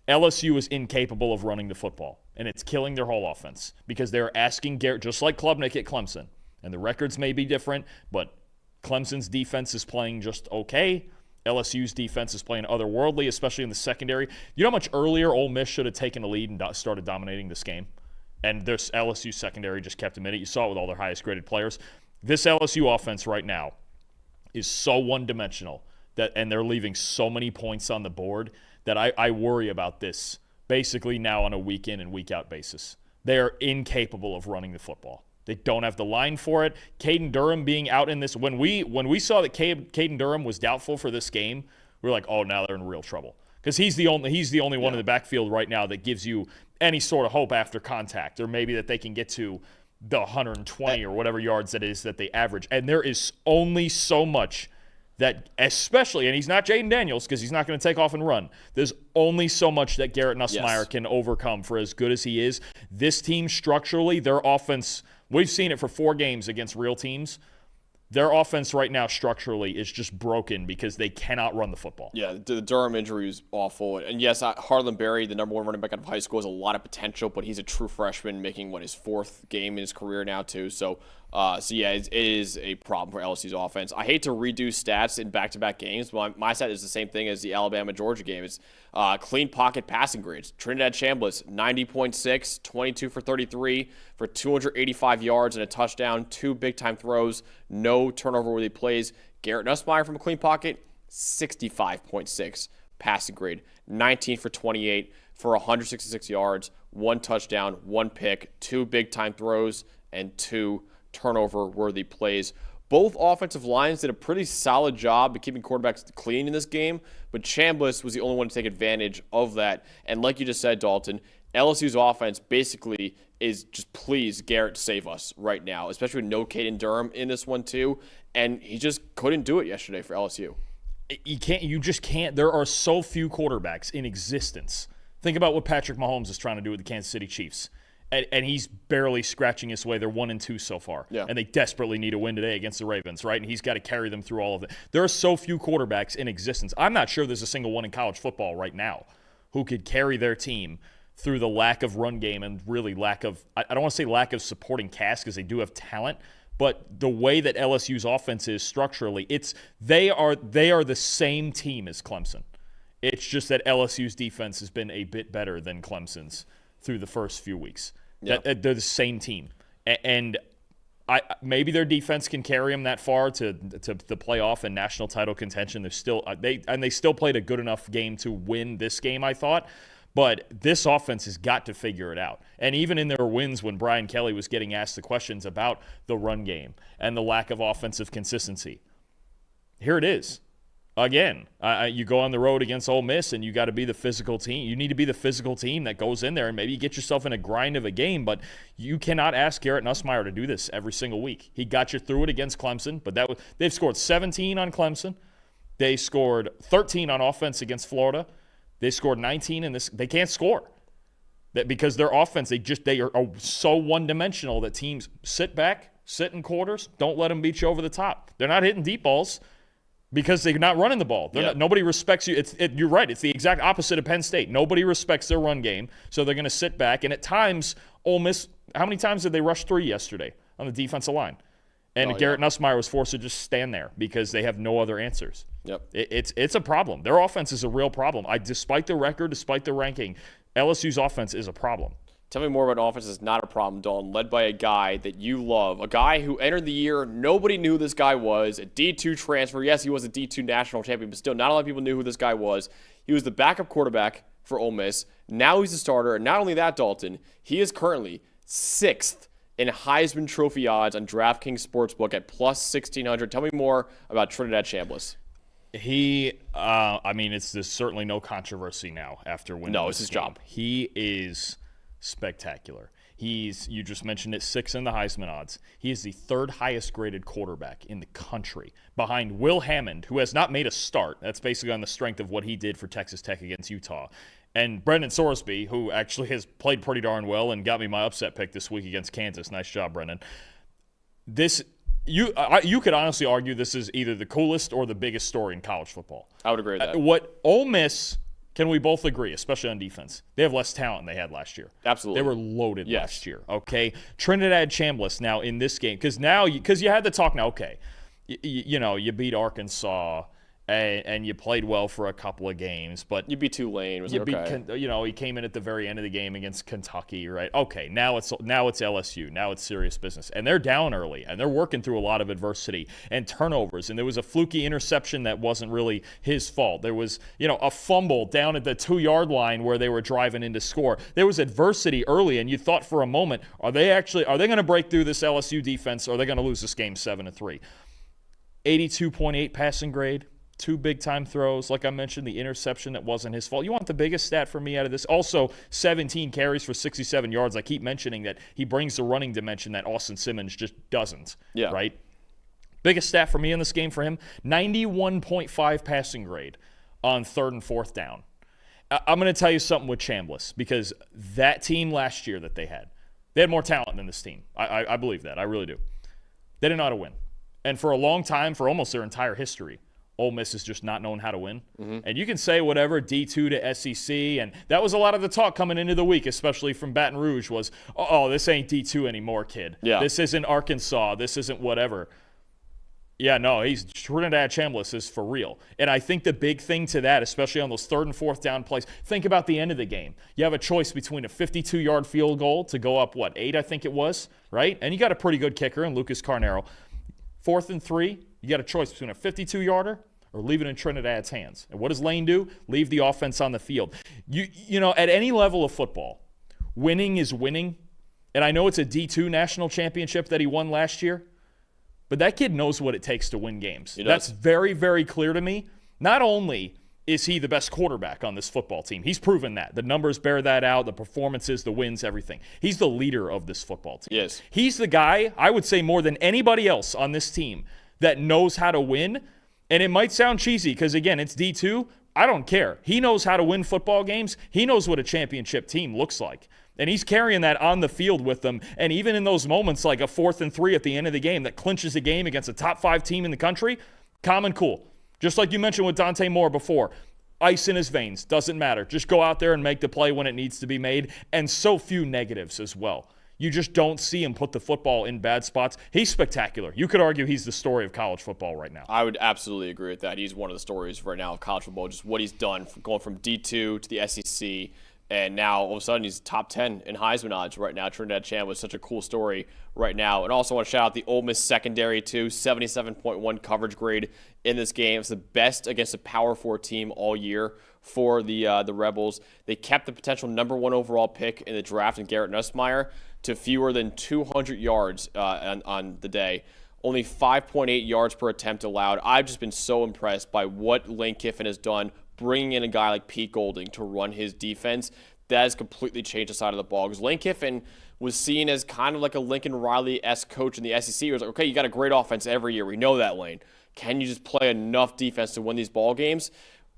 LSU is incapable of running the football, and it's killing their whole offense because they're asking Garrett, just like Klubnik at Clemson, and the records may be different, but Clemson's defense is playing just okay. LSU's defense is playing otherworldly, especially in the secondary. You know how much earlier Ole Miss should have taken the lead and started dominating this game? And this LSU secondary just kept them in it. You saw it with all their highest-graded players. This LSU offense right now is so one-dimensional, and they're leaving so many points on the board that I worry about this basically now on a week-in and week-out basis. They are incapable of running the football. They don't have the line for it. Caden Durham being out in this, when we saw that Caden Durham was doubtful for this game, we were like, oh, now they're in real trouble because he's the only one in the backfield right now that gives you any sort of hope after contact, or maybe that they can get to the 120 or whatever yards that is that they average. And there is only so much that, especially, and he's not Jaden Daniels because he's not going to take off and run. There's only so much that Garrett Nussmeier can overcome for as good as he is. This team structurally, their offense. We've seen it for 4 games against real teams. Their offense right now structurally is just broken because they cannot run the football. Yeah, the Durham injury is awful. And yes, Harlan Berry, the number 1 running back out of high school, has a lot of potential, but he's a true freshman making, his 4th game in his career now too. So yeah, it is a problem for LSU's offense. I hate to redo stats in back-to-back games, but my stat is the same thing as the Alabama-Georgia game. It's clean pocket passing grades. Trinidad Chambliss, 90.6, 22 for 33 for 285 yards and a touchdown, 2 big-time throws, no turnover-worthy plays. Garrett Nussmeier from a clean pocket, 65.6 passing grade, 19 for 28 for 166 yards, 1 touchdown, 1 pick, 2 big-time throws, and 2 turnover-worthy plays. Both offensive lines did a pretty solid job of keeping quarterbacks clean in this game, but Chambliss was the only one to take advantage of that. And like you just said, Dalton, LSU's offense basically is just, please, Garrett, save us right now, especially with no Caden Durham in this one too, and he just couldn't do it yesterday for LSU. You just can't. There are so few quarterbacks in existence. Think about what Patrick Mahomes is trying to do with the Kansas City Chiefs. And he's barely scratching his way. They're 1-2 so far. Yeah. And they desperately need a win today against the Ravens, right? And he's got to carry them through all of it. There are so few quarterbacks in existence. I'm not sure there's a single one in college football right now who could carry their team through the lack of run game and really lack of, I don't want to say lack of supporting cast because they do have talent, but the way that LSU's offense is structurally, they are the same team as Clemson. It's just that LSU's defense has been a bit better than Clemson's through the first few weeks. Yeah. They're the same team. And maybe their defense can carry them that far to the playoff and national title contention. They're still they still played a good enough game to win this game, I thought. But this offense has got to figure it out. And even in their wins when Brian Kelly was getting asked the questions about the run game and the lack of offensive consistency, here it is. Again, you go on the road against Ole Miss, and you got to be the physical team. You need to be the physical team that goes in there and maybe get yourself in a grind of a game, but you cannot ask Garrett Nussmeier to do this every single week. He got you through it against Clemson, but they've scored 17 on Clemson. They scored 13 on offense against Florida. They scored 19 in this. They can't score because their offense, they are so one-dimensional that teams sit back, sit in quarters, don't let them beat you over the top. They're not hitting deep balls. Because they're not running the ball. Nobody respects you. You're right. It's the exact opposite of Penn State. Nobody respects their run game, so they're going to sit back. And at times, Ole Miss, how many times did they rush 3 yesterday on the defensive line? And Garrett Nussmeier was forced to just stand there because they have no other answers. Yep. It's a problem. Their offense is a real problem. Despite the record, despite the ranking, LSU's offense is a problem. Tell me more about an offense that's not a problem, Dalton, led by a guy that you love, a guy who entered the year, nobody knew who this guy was, a D2 transfer. Yes, he was a D2 national champion, but still not a lot of people knew who this guy was. He was the backup quarterback for Ole Miss. Now he's a starter. And not only that, Dalton, he is currently 6th in Heisman Trophy odds on DraftKings Sportsbook at plus 1,600. Tell me more about Trinidad Chambliss. There's certainly no controversy now after winning. No, it's his job. He is spectacular. You just mentioned it, 6th in the Heisman odds. He is the 3rd highest graded quarterback in the country, behind Will Hammond, who has not made a start. That's basically on the strength of what he did for Texas Tech against Utah. And Brendan Sorsby, who actually has played pretty darn well and got me my upset pick this week against Kansas. Nice job, Brendan. You could honestly argue this is either the coolest or the biggest story in college football. I would agree with that. What Ole Miss, can we both agree, especially on defense, they have less talent than they had last year. Absolutely. They were loaded last year, okay? Trinidad Chambliss now in this game, because you had the talk now, okay, you beat Arkansas, and you played well for a couple of games, but you beat Tulane. He came in at the very end of the game against Kentucky, right? Okay, now it's LSU. Now it's serious business, and they're down early, and they're working through a lot of adversity and turnovers. And there was a fluky interception that wasn't really his fault. There was a fumble down at the 2-yard line where they were driving in to score. There was adversity early, and you thought for a moment, are they going to break through this LSU defense, or are they going to lose this game 7-3? 82.8 passing grade. 2 big-time throws. Like I mentioned, the interception that wasn't his fault. You want the biggest stat for me out of this? Also, 17 carries for 67 yards. I keep mentioning that he brings the running dimension that Austin Simmons just doesn't. Yeah. Right? Biggest stat for me in this game for him, 91.5 passing grade on 3rd and 4th down. I'm going to tell you something with Chambliss, because that team last year that they had more talent than this team. I believe that. I really do. They didn't know how to win. And for a long time, for almost their entire history, Ole Miss has just not known how to win. Mm-hmm. And you can say whatever, D2 to SEC, and that was a lot of the talk coming into the week, especially from Baton Rouge, was, this ain't D2 anymore, kid. Yeah. This isn't Arkansas. This isn't whatever. Yeah, no, Trinidad Chambliss is for real. And I think the big thing to that, especially on those 3rd and 4th down plays, think about the end of the game. You have a choice between a 52-yard field goal to go up, 8, I think it was, right? And you got a pretty good kicker in Lucas Carnero. 4th and 3, you got a choice between a 52-yarder or leave it in Trinidad's hands. And what does Lane do? Leave the offense on the field. At any level of football, winning is winning. And I know it's a D2 national championship that he won last year, but that kid knows what it takes to win games. That's very, very clear to me. Not only is he the best quarterback on this football team, he's proven that. The numbers bear that out, the performances, the wins, everything. He's the leader of this football team. Yes. He's the guy, I would say more than anybody else on this team, that knows how to win. And it might sound cheesy because, again, it's D2, I don't care. He knows how to win football games. He knows what a championship team looks like. And he's carrying that on the field with them. And even in those moments like a 4th and 3 at the end of the game that clinches a game against a top 5 team in the country, calm and cool. Just like you mentioned with Dante Moore before. Ice in his veins. Doesn't matter. Just go out there and make the play when it needs to be made. And so few negatives as well. You just don't see him put the football in bad spots. He's spectacular. You could argue he's the story of college football right now. I would absolutely agree with that. He's one of the stories right now of college football, just what he's done from going from D2 to the SEC. And now, all of a sudden, he's top 10 in Heisman odds right now. Trinidad Chan was such a cool story right now. And also want to shout out the Ole Miss secondary, too. 77.1 coverage grade in this game. It's the best against a Power 4 team all year for the Rebels. They kept the potential number 1 overall pick in the draft in Garrett Nussmeier to fewer than 200 yards on the day. Only 5.8 yards per attempt allowed. I've just been so impressed by what Lane Kiffin has done, bringing in a guy like Pete Golding to run his defense. That has completely changed the side of the ball. Because Lane Kiffin was seen as kind of like a Lincoln Riley-esque coach in the SEC. It was like, okay, you got a great offense every year. We know that, Lane. Can you just play enough defense to win these ball games?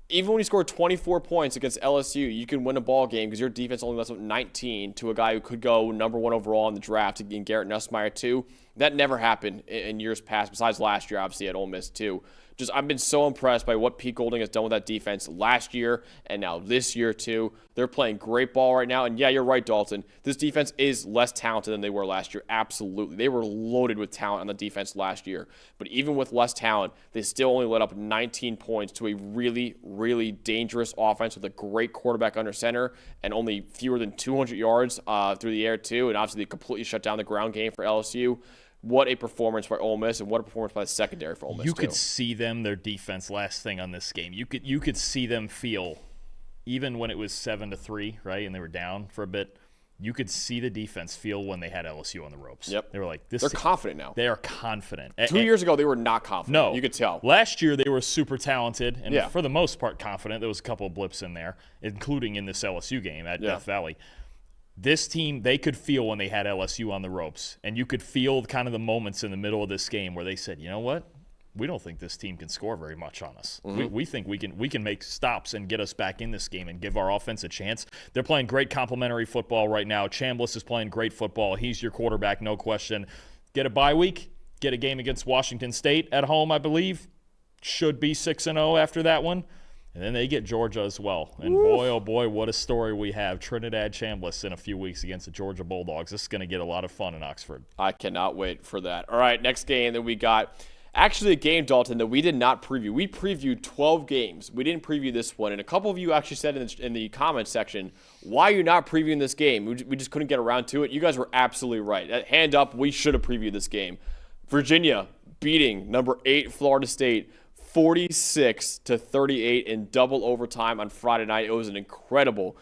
Even when you score 24 points against LSU, you can win a ball game because your defense only lets up 19 to a guy who could go number 1 overall in the draft, in Garrett Nussmeier, too. That never happened in years past, besides last year, obviously, at Ole Miss, too. I've been so impressed by what Pete Golding has done with that defense last year and now this year, too. They're playing great ball right now. And, yeah, you're right, Dalton. This defense is less talented than they were last year. Absolutely. They were loaded with talent on the defense last year. But even with less talent, they still only let up 19 points to a really, really dangerous offense with a great quarterback under center and only fewer than 200 yards through the air, too. And, obviously, they completely shut down the ground game for LSU. What a performance by Ole Miss, and what a performance by the secondary for Ole Miss. You could see them, their defense, last thing on this game. You could see them feel, even when it was 7-3, right, and they were down for a bit, you could see the defense feel when they had LSU on the ropes. Yep. They were like, they're confident now. They are confident. 2 years ago, they were not confident. No. You could tell. Last year, they were super talented, and for the most part confident. There was a couple of blips in there, including in this LSU game at Death Valley. This team, they could feel when they had LSU on the ropes, and you could feel kind of the moments in the middle of this game where they said, you know what? We don't think this team can score very much on us. Mm-hmm. We think we can make stops and get us back in this game and give our offense a chance. They're playing great complementary football right now. Chambliss is playing great football. He's your quarterback, no question. Get a bye week. Get a game against Washington State at home, I believe. Should be 6-0 after that one. And then they get Georgia as well. And boy, oh boy, what a story we have. Trinidad Chambliss in a few weeks against the Georgia Bulldogs. This is going to get a lot of fun in Oxford. I cannot wait for that. All right, next game that we got. Actually, a game, Dalton, that we did not preview. We previewed 12 games. We didn't preview this one. And a couple of you actually said in the comments section, why are you not previewing this game? We just couldn't get around to it. You guys were absolutely right. Hand up, we should have previewed this game. Virginia beating number 8 Florida State 46-38 in double overtime on Friday night. It was an incredible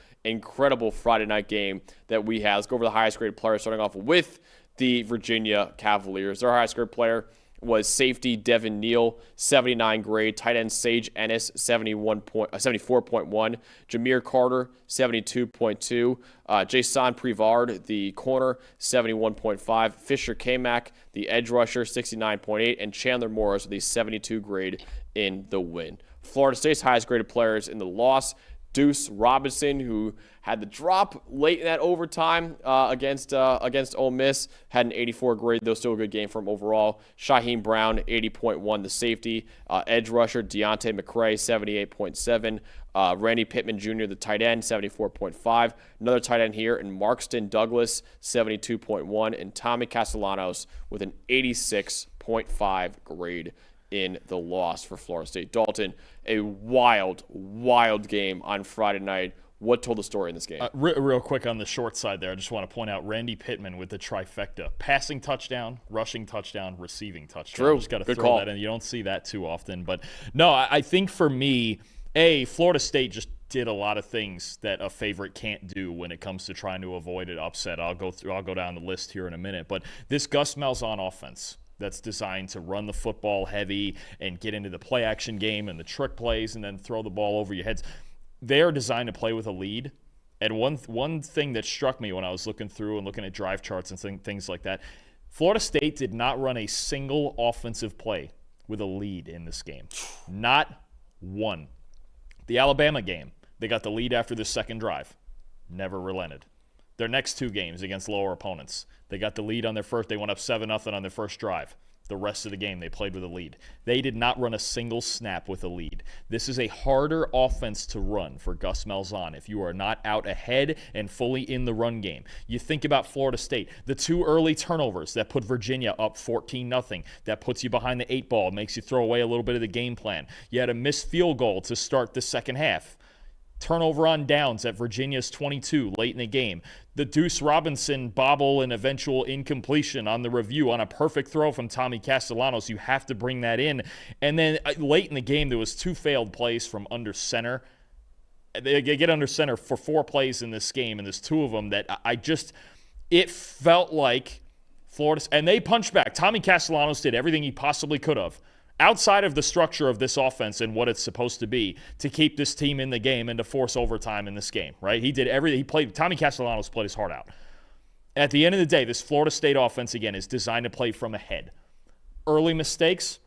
Friday night game that we had. Let's go over the highest graded player, starting off with the Virginia Cavaliers. Their highest graded player was safety Devin Neal, 79 grade. Tight end Sage Ennis, 74.1. Jameer Carter, 72.2. Jason Privard, the corner, 71.5. Fisher K-Mac, the edge rusher, 69.8. And Chandler Morris, the 72 grade in the win. Florida State's highest graded players in the loss, Deuce Robinson, who had the drop late in that overtime against Ole Miss, had an 84 grade, though still a good game for him overall. Shaheem Brown, 80.1, the safety. Edge rusher Deontay McCray, 78.7. Randy Pittman Jr., the tight end, 74.5. Another tight end here in Markston Douglas, 72.1. And Tommy Castellanos with an 86.5 grade in the loss for Florida State. Dalton, a wild game on Friday night. What told the story in this game? Real quick on the short side there, I just want to point out Randy Pittman with the trifecta. Passing touchdown, rushing touchdown, receiving touchdown. True. Just got to Good throw call. that in. You don't see that too often. But, no, I think for me, Florida State just did a lot of things that a favorite can't do when it comes to trying to avoid an upset. I'll go down the list here in a minute. But this Gus Malzahn offense that's designed to run the football heavy and get into the play-action game and the trick plays and then throw the ball over your heads. They are designed to play with a lead. And one thing that struck me when I was looking through and looking at drive charts and things like that, Florida State did not run a single offensive play with a lead in this game. Not one. The Alabama game, they got the lead after the second drive. Never relented. Their next 2 games against lower opponents, they got the lead on their first. They went up 7-0 on their first drive. The rest of the game, they played with a lead. They did not run a single snap with a lead. This is a harder offense to run for Gus Malzahn if you are not out ahead and fully in the run game. You think about Florida State, the 2 early turnovers that put Virginia up 14-0. That puts you behind the 8 ball, makes you throw away a little bit of the game plan. You had a missed field goal to start the second half. Turnover on downs at Virginia's 22 late in the game. The Deuce Robinson bobble and eventual incompletion on the review on a perfect throw from Tommy Castellanos. You have to bring that in. And then late in the game, there was 2 failed plays from under center. They get under center for 4 plays in this game, and there's 2 of them that it felt like Florida, and they punched back. Tommy Castellanos did everything he possibly could have outside of the structure of this offense and what it's supposed to be to keep this team in the game and to force overtime in this game, right? He did everything. Tommy Castellanos played his heart out. At the end of the day, this Florida State offense, again, is designed to play from ahead. Early mistakes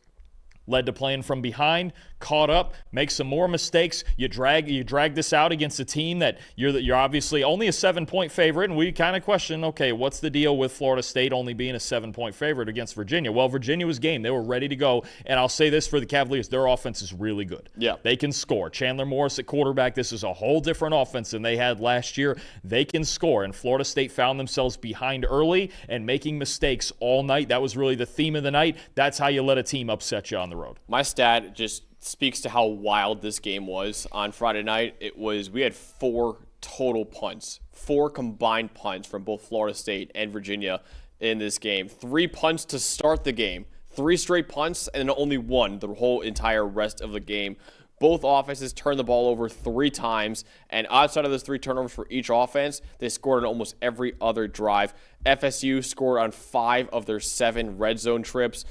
led to playing from behind, caught up, make some more mistakes. You drag this out against a team that you're obviously only a 7-point favorite, and we kind of question, okay, what's the deal with Florida State only being a 7-point favorite against Virginia? Well, Virginia was game. They were ready to go, and I'll say this for the Cavaliers, their offense is really good. Yeah. They can score. Chandler Morris at quarterback, this is a whole different offense than they had last year. They can score, and Florida State found themselves behind early and making mistakes all night. That was really the theme of the night. That's how you let a team upset you on the road. My stat just speaks to how wild this game was on Friday night. We had 4 total punts, 4 combined punts from both Florida State and Virginia in this game. 3 punts to start the game, 3 straight punts, and then only 1 the whole entire rest of the game. Both offenses turned the ball over 3 times, and outside of those 3 turnovers for each offense, they scored on almost every other drive. FSU scored on 5 of their 7 red zone trips.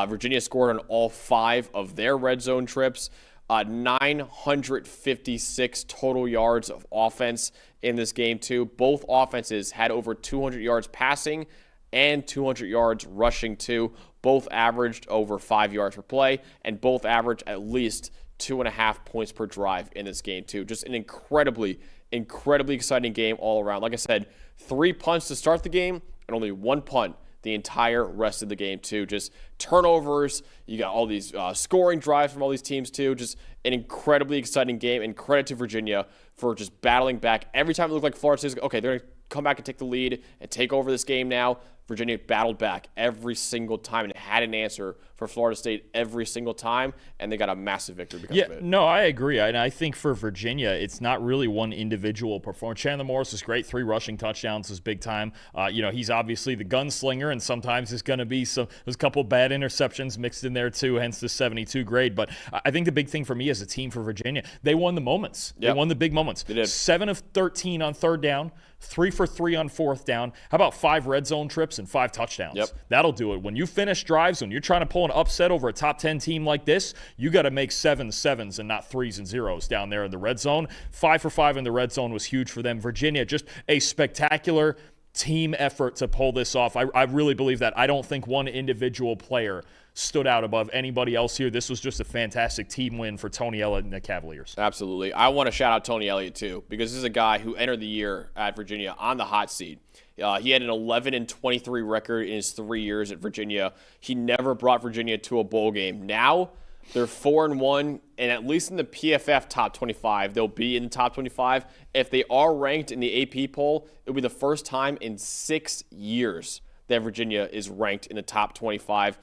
Virginia scored on all 5 of their red zone trips. 956 total yards of offense in this game, too. Both offenses had over 200 yards passing and 200 yards rushing, too. Both averaged over 5 yards per play, and both averaged at least 2.5 points per drive in this game, too. Just an incredibly exciting game all around. Like I said, 3 punts to start the game and only 1 punt the entire rest of the game, too. Just turnovers. You got all these scoring drives from all these teams, too. Just an incredibly exciting game, and credit to Virginia for just battling back. Every time it looked like Florida State's, okay, they're going to come back and take the lead and take over this game now. Virginia battled back every single time and had an answer for Florida State every single time, and they got a massive victory because of it. No, I agree. And I think for Virginia, it's not really one individual performance. Chandler Morris is great. 3 rushing touchdowns is big time. He's obviously the gunslinger, and sometimes there's going to be there's a couple bad interceptions mixed in there too, hence the 72 grade. But I think the big thing for me as a team for Virginia, they won the moments. Yep. They won the big moments. They did. 7 of 13 on third down. 3 for 3 on fourth down. How about 5 red zone trips and 5 touchdowns? Yep. That'll do it. When you finish drives, when you're trying to pull an upset over a top 10 team like this, you got to make 7s and not 3s and 0s down there in the red zone. 5 for 5 in the red zone was huge for them. Virginia, just a spectacular team effort to pull this off. I really believe that. I don't think one individual player stood out above anybody else here. This was just a fantastic team win for Tony Elliott and the Cavaliers. Absolutely. I want to shout out Tony Elliott, too, because this is a guy who entered the year at Virginia on the hot seat. He had an 11-23 record in his 3 years at Virginia. He never brought Virginia to a bowl game. Now they're 4-1, and at least in the PFF top 25, they'll be in the top 25. If they are ranked in the AP poll, it'll be the first time in 6 years that Virginia is ranked in the top 25.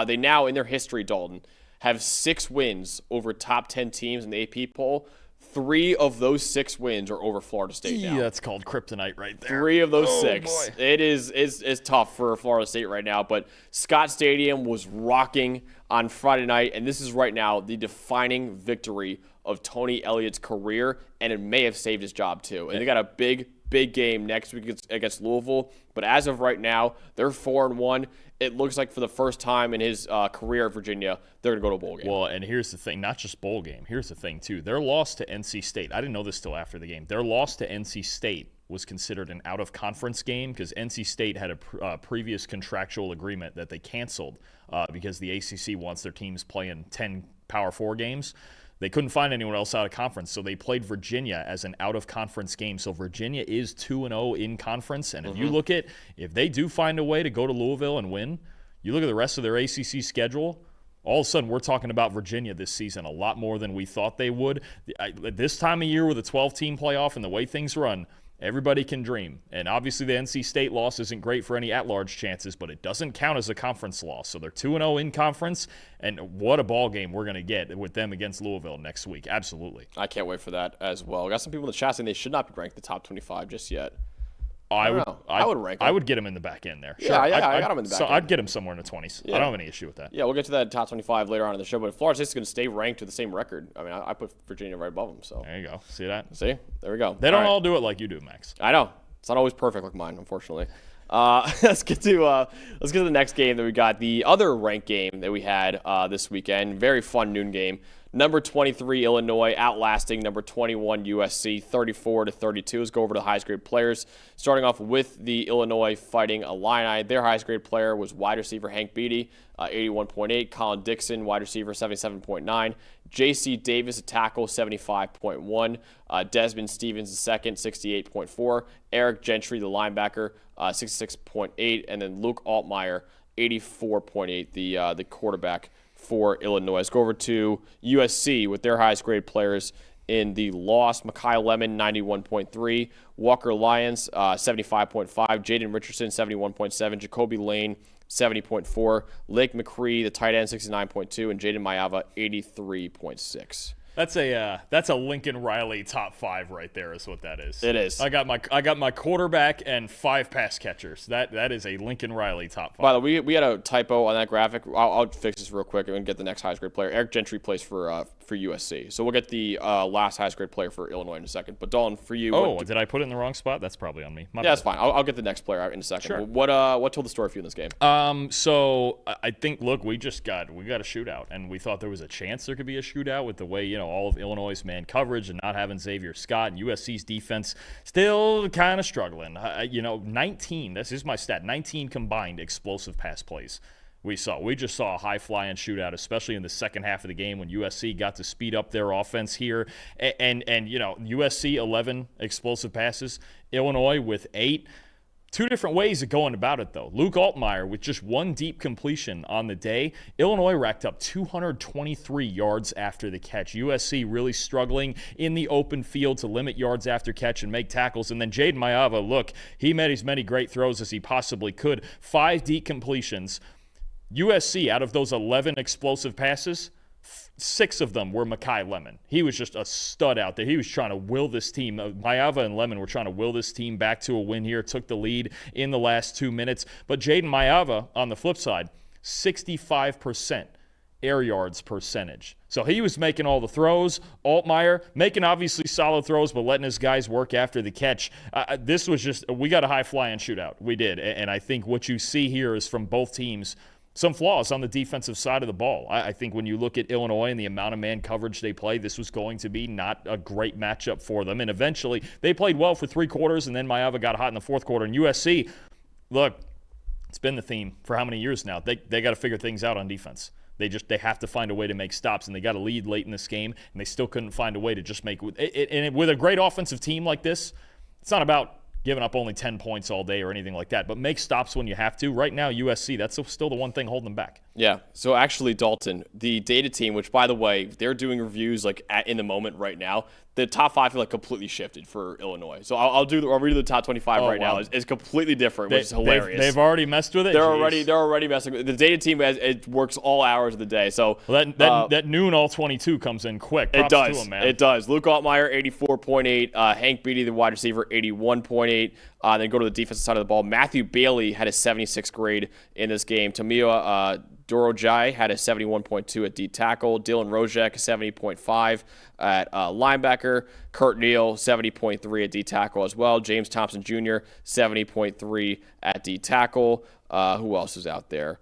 They now, in their history, Dalton, have 6 wins over top 10 teams in the AP poll. 3 of those 6 wins are over Florida State now. Yeah, that's called kryptonite right there. 3 of those 6. Boy. It is tough for Florida State right now, but Scott Stadium was rocking on Friday night, and this is right now the defining victory of Tony Elliott's career, and it may have saved his job too. And they got a big game next week against Louisville, but as of right now, they're 4-1. It looks like for the first time in his career at Virginia, they're going to go to a bowl game. Well, and here's the thing, not just bowl game. Here's the thing, too. Their loss to NC State, I didn't know this till after the game. Their loss to NC State was considered an out-of-conference game because NC State had a previous contractual agreement that they canceled because the ACC wants their teams playing 10 Power 4 games. They couldn't find anyone else out of conference, so they played Virginia as an out-of-conference game. So Virginia is 2-0 in conference, and if they do find a way to go to Louisville and win, you look at the rest of their ACC schedule, all of a sudden we're talking about Virginia this season a lot more than we thought they would. At this time of year with a 12-team playoff and the way things run, everybody can dream. And obviously the NC State loss isn't great for any at-large chances, but it doesn't count as a conference loss. So they're 2-0 in conference, and what a ball game we're going to get with them against Louisville next week. Absolutely. I can't wait for that as well. Got some people in the chat saying they should not be ranked in the top 25 just yet. I would rank them. I would get him in the back end there. Sure. Yeah, I got him in the back end. I'd get him somewhere in the 20s. Yeah. I don't have any issue with that. Yeah, we'll get to that top 25 later on in the show, but if Florida State's going to stay ranked with the same record, I mean, I put Virginia right above them. So there you go. See that? See? There we go. They don't all do it like you do, Max. I know. It's not always perfect like mine, unfortunately. Let's get to the next game that we got. The other ranked game that we had this weekend. Very fun noon game. Number 23 Illinois outlasting number 21 USC 34-32. Let's go over to the highest grade players. Starting off with the Illinois Fighting Illini. Their highest grade player was wide receiver Hank Beatty, 81.8. Colin Dixon, wide receiver, 77.9. J.C. Davis, a tackle, 75.1. Desmond Stevens, the second, 68.4. Eric Gentry, the linebacker, 66.8. And then Luke Altmaier, 84.8, the quarterback for Illinois. Let's go over to USC with their highest grade players in the loss. Mekhi Lemon, 91.3. Walker Lyons, 75.5. Jaden Richardson, 71.7. Jacoby Lane, 70.4. Lake McCree, the tight end, 69.2. And Jaden Mayava, 83.6. That's a Lincoln Riley top 5 right there is what that is. It is. I got my quarterback and 5 pass catchers. That is a Lincoln Riley top 5. By the way, we had a typo on that graphic. I'll fix this real quick and get the next highest grade player. Eric Gentry plays for USC. So we'll get the last highest grade player for Illinois in a second. But Dalton, for you. Did I put it in the wrong spot? That's probably on me. That's fine. I'll get the next player out in a second. Sure. What told the story for you in this game? So I think, look, we got a shootout, and we thought there was a chance there could be a shootout with the way, all of Illinois' man coverage and not having Xavier Scott, and USC's defense still kind of struggling. 19, this is my stat, 19 combined explosive pass plays we just saw a high-flying shootout, especially in the second half of the game when USC got to speed up their offense here. And USC 11 explosive passes, Illinois with 8. Two different ways of going about it, though. Luke Altmaier with just 1 deep completion on the day. Illinois racked up 223 yards after the catch. USC really struggling in the open field to limit yards after catch and make tackles. And then Jaden Mayava, look, he made as many great throws as he possibly could. 5 deep completions. USC, out of those 11 explosive passes, 6 of them were Mekhi Lemon. He was just a stud out there. He was trying to will this team. Mayava and Lemon were trying to will this team back to a win here, took the lead in the last 2 minutes. But Jaden Mayava, on the flip side, 65% air yards percentage. So he was making all the throws. Altmaier making obviously solid throws, but letting his guys work after the catch. This was we got a high-flying shootout. We did. And I think what you see here is from both teams some flaws on the defensive side of the ball. I think when you look at Illinois and the amount of man coverage they play, this was going to be not a great matchup for them. And eventually, they played well for 3 quarters, and then Mayava got hot in the 4th quarter. And USC, look, it's been the theme for how many years now? They got to figure things out on defense. They have to find a way to make stops, and they got a lead late in this game, and they still couldn't find a way to just make it. And with a great offensive team like this, it's not about giving up only 10 points all day or anything like that, but make stops when you have to. Right now, USC, that's still the one thing holding them back. Yeah, so actually, Dalton, the data team, which, by the way, they're doing reviews in the moment right now, the top 5 feel completely shifted for Illinois. So I'll read the top 25 now. It's completely different, which is hilarious. They've already messed with it? They're already messing with it. The data team, it works all hours of the day. So that noon all 22 comes in quick. Props it does. to him, man. It does. Luke Altmaier, 84.8. Hank Beatty, the wide receiver, 81.8. Then go to the defensive side of the ball. Matthew Bailey had a 76 grade in this game. Tamio Dorojai had a 71.2 at D tackle. Dylan Rojek, 70.5 at linebacker. Kurt Neal, 70.3 at D tackle as well. James Thompson Jr., 70.3 at D tackle. Who else is out there?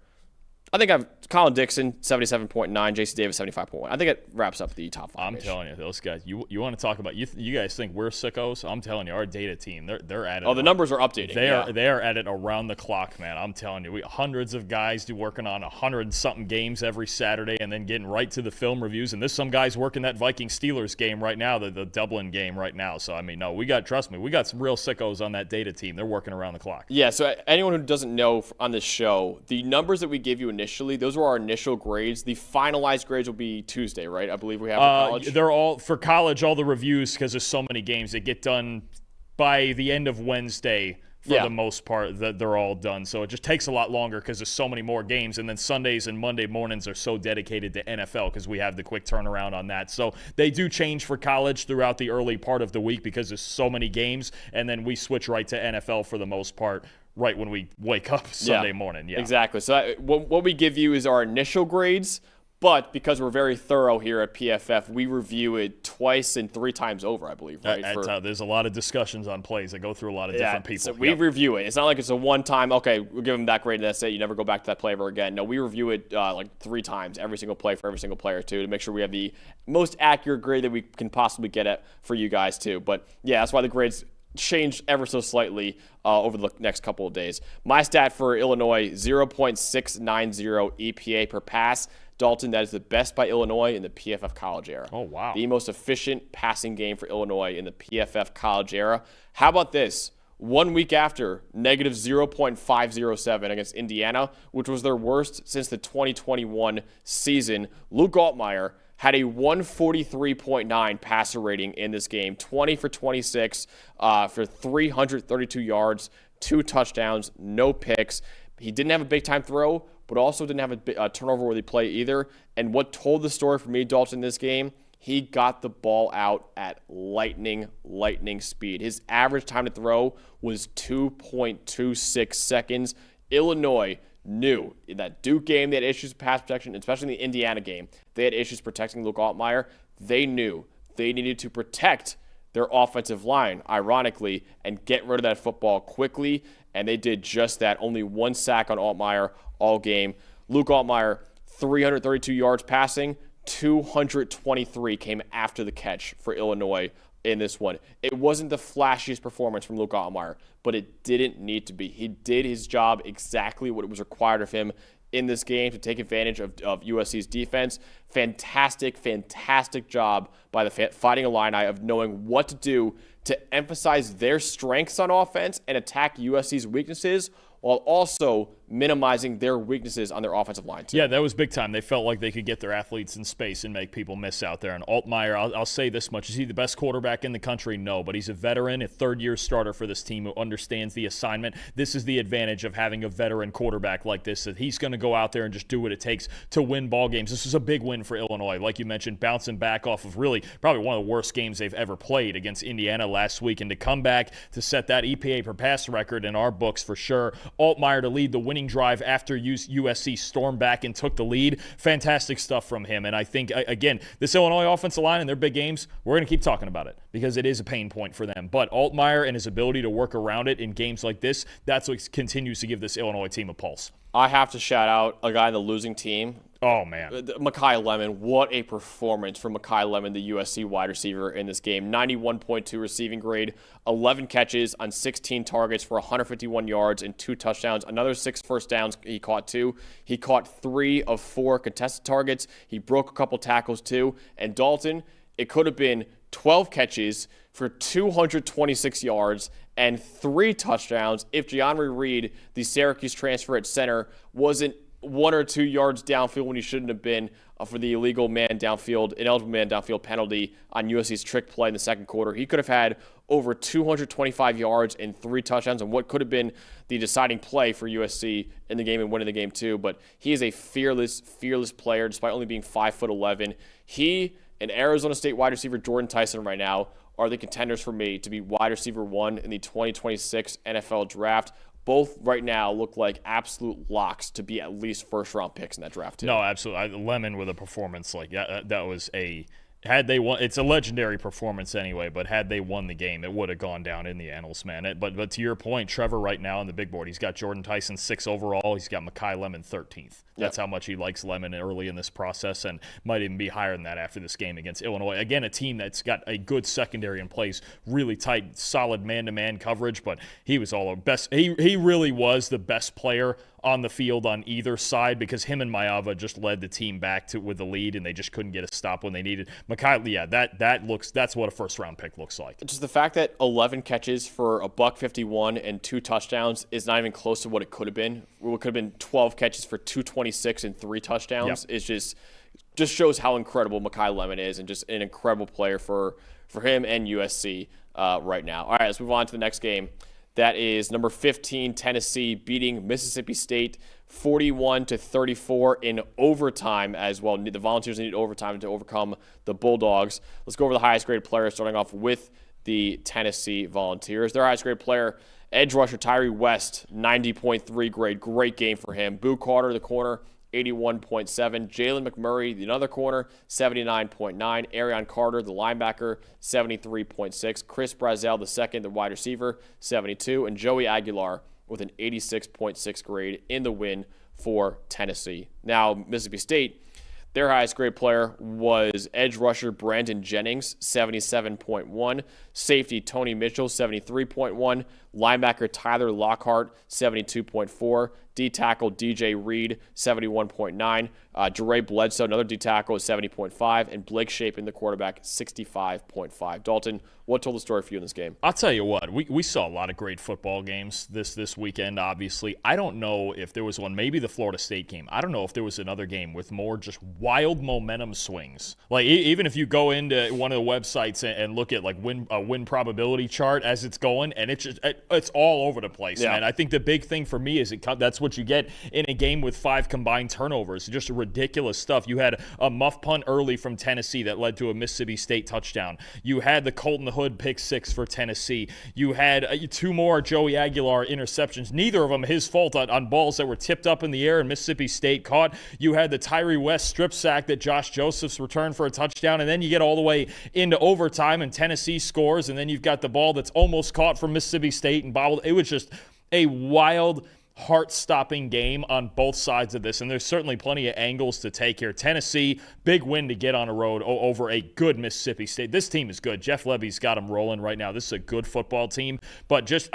I think I've Colin Dixon, 77.9, J.C. Davis, 75.1. I think it wraps up the top 5. I'm telling you, those guys, you want to talk about, you guys think we're sickos? I'm telling you, our data team, they're at it. Oh, the numbers are updating. They are at it around the clock, man. I'm telling you, hundreds of guys working on 100-something games every Saturday and then getting right to the film reviews. And there's some guys working that Viking-Steelers game right now, the Dublin game right now. So, I mean, no, trust me, we got some real sickos on that data team. They're working around the clock. Yeah, so anyone who doesn't know on this show, the numbers that we give you initially, those were our initial grades. The finalized grades will be Tuesday, right? I believe we have for college. They're all for college. All the reviews, because there's so many games, they get done by the end of Wednesday. For the most part, they're all done. So it just takes a lot longer because there's so many more games. And then Sundays and Monday mornings are so dedicated to NFL because we have the quick turnaround on that. So they do change for college throughout the early part of the week because there's so many games. And then we switch right to NFL for the most part right when we wake up Sunday morning. Yeah, exactly. So what we give you is our initial grades. But because we're very thorough here at PFF, we review it twice and 3 times over, I believe. Right? There's a lot of discussions on plays that go through a lot of different people. So we review it. It's not like it's a one-time, okay, we'll give them that grade and that's it. You never go back to that play ever again. No, we review it like 3 times, every single play for every single player, too, to make sure we have the most accurate grade that we can possibly get at for you guys, too. But, yeah, that's why the grades changed ever so slightly over the next couple of days. My stat for Illinois, 0.690 EPA per pass. Dalton, that is the best by Illinois in the PFF college era. Oh, wow. The most efficient passing game for Illinois in the PFF college era. How about this? 1 week after, negative 0.507 against Indiana, which was their worst since the 2021 season. Luke Altmaier had a 143.9 passer rating in this game, 20 for 26 for 332 yards, 2 touchdowns, no picks. He didn't have a big-time throw, but also didn't have a turnover-worthy play either. And what told the story for me, Dalton, in this game, he got the ball out at lightning speed. His average time to throw was 2.26 seconds. Illinois knew in that Duke game they had issues with pass protection, especially in the Indiana game. They had issues protecting Luke Altmaier. They knew they needed to protect their offensive line, ironically, and get rid of that football quickly, and they did just that. Only 1 sack on Altmaier all game. Luke Altmaier, 332 yards passing, 223 came after the catch for Illinois in this one. It wasn't the flashiest performance from Luke Altmaier, but it didn't need to be. He did his job exactly what was required of him in this game to take advantage of USC's defense. Fantastic job by the Fighting Illini of knowing what to do to emphasize their strengths on offense and attack USC's weaknesses while also minimizing their weaknesses on their offensive line, too. Yeah, that was big time. They felt like they could get their athletes in space and make people miss out there. And Altmaier, I'll say this much. Is he the best quarterback in the country? No, but he's a veteran, a third-year starter for this team who understands the assignment. This is the advantage of having a veteran quarterback like this, that he's going to go out there and just do what it takes to win ball games. This was a big win for Illinois. Like you mentioned, bouncing back off of really probably one of the worst games they've ever played against Indiana last week. And to come back to set that EPA per pass record in our books for sure. Altmaier to lead the winning drive after USC stormed back and took the lead. Fantastic stuff from him. And I think, again, this Illinois offensive line and their big games, we're going to keep talking about it because it is a pain point for them. But Altmaier and his ability to work around it in games like this, that's what continues to give this Illinois team a pulse. I have to shout out a guy on the losing team. Oh, man. Mekhi Lemon. What a performance from Mekhi Lemon, the USC wide receiver in this game. 91.2 receiving grade, 11 catches on 16 targets for 151 yards and 2 touchdowns. Another 6 first downs he caught, too. He caught 3 of 4 contested targets. He broke a couple tackles, too. And Dalton, it could have been 12 catches for 226 yards and 3 touchdowns if Gianri Reed, the Syracuse transfer at center, wasn't 1 or 2 yards downfield when he shouldn't have been for the ineligible man downfield penalty on USC's trick play in the second quarter. He could have had over 225 yards and 3 touchdowns and what could have been the deciding play for USC in the game and winning the game too. But he is a fearless player despite only being 5'11". He and Arizona State wide receiver Jordan Tyson right now are the contenders for me to be wide receiver 1 in the 2026 NFL draft. Both right now look like absolute locks to be at least first-round picks in that draft, too. No, absolutely. Lemon with a performance like that was a Had they won, it's a legendary performance anyway, but had they won the game, it would have gone down in the annals, man. But to your point, Trevor right now on the big board, he's got Jordan Tyson 6 overall. He's got Mekhi Lemon 13th. That's how much he likes Lemon early in this process, and might even be higher than that after this game against Illinois. Again, a team that's got a good secondary in place, really tight, solid man-to-man coverage, but he was all over best. He really was the best player on the field on either side, because him and Maeva just led the team back with the lead, and they just couldn't get a stop when they needed. Mekhi, yeah, that's what a first-round pick looks like. Just the fact that 11 catches for $151 and 2 touchdowns is not even close to what it could have been. It could have been 12 catches for $226 and 3 touchdowns. Yep. It's just shows how incredible Mekhi Lemon is, and just an incredible player for him and USC right now. All right, let's move on to the next game. That is number 15, Tennessee, beating Mississippi State 41-34 in overtime as well. The Volunteers needed overtime to overcome the Bulldogs. Let's go over the highest graded player, starting off with the Tennessee Volunteers. Their highest graded player, edge rusher Tyree West, 90.3 grade. Great game for him. Boo Carter, the corner, 81.7. Jalen McMurray, the other corner, 79.9. Arion Carter, the linebacker, 73.6. Chris Brazel, the second, the wide receiver, 72. And Joey Aguilar with an 86.6 grade in the win for Tennessee. Now, Mississippi State, their highest grade player was edge rusher Brandon Jennings, 77.1. Safety Tony Mitchell, 73.1. Linebacker Tyler Lockhart, 72.4. D-tackle DJ Reed, 71.9. Jeray Bledsoe, another D-tackle, is 70.5. And Blake Shapen, the quarterback, 65.5. Dalton, what told the story for you in this game? I'll tell you what, we saw a lot of great football games this weekend, obviously. I don't know if there was one, maybe the Florida State game. I don't know if there was another game with more just wild momentum swings. Like, even if you go into one of the websites and look at, like, win probability chart as it's going, and it's all over the place, man. I think the big thing for me is that's what you get in a game with 5 combined turnovers. Just ridiculous stuff. You had a muff punt early from Tennessee that led to a Mississippi State touchdown. You had the Colton Hood pick 6 for Tennessee. You had 2 more Joey Aguilar interceptions, neither of them his fault, on balls that were tipped up in the air and Mississippi State caught. You had the Tyree West strip sack that Josh Josephs returned for a touchdown, and then you get all the way into overtime and Tennessee scores, and then you've got the ball that's almost caught from Mississippi State and bobbled. It was just a wild, heart-stopping game on both sides of this, and there's certainly plenty of angles to take here. Tennessee, big win to get on the road over a good Mississippi State. This team is good. Jeff Levy's got them rolling right now. This is a good football team, but just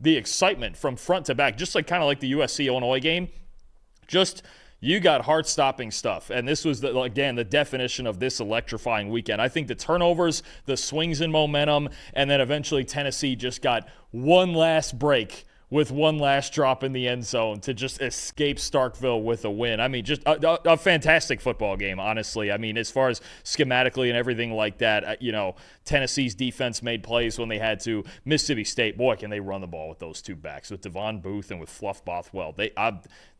the excitement from front to back, just like kind of like the USC-Illinois game, just you got heart-stopping stuff, and this was, again, the definition of this electrifying weekend. I think the turnovers, the swings in momentum, and then eventually Tennessee just got one last break with one last drop in the end zone to just escape Starkville with a win. I mean, just a fantastic football game, honestly. I mean, as far as schematically and everything like that, Tennessee's defense made plays when they had to. Mississippi State, boy, can they run the ball with those 2 backs, with Devon Booth and with Fluff Bothwell.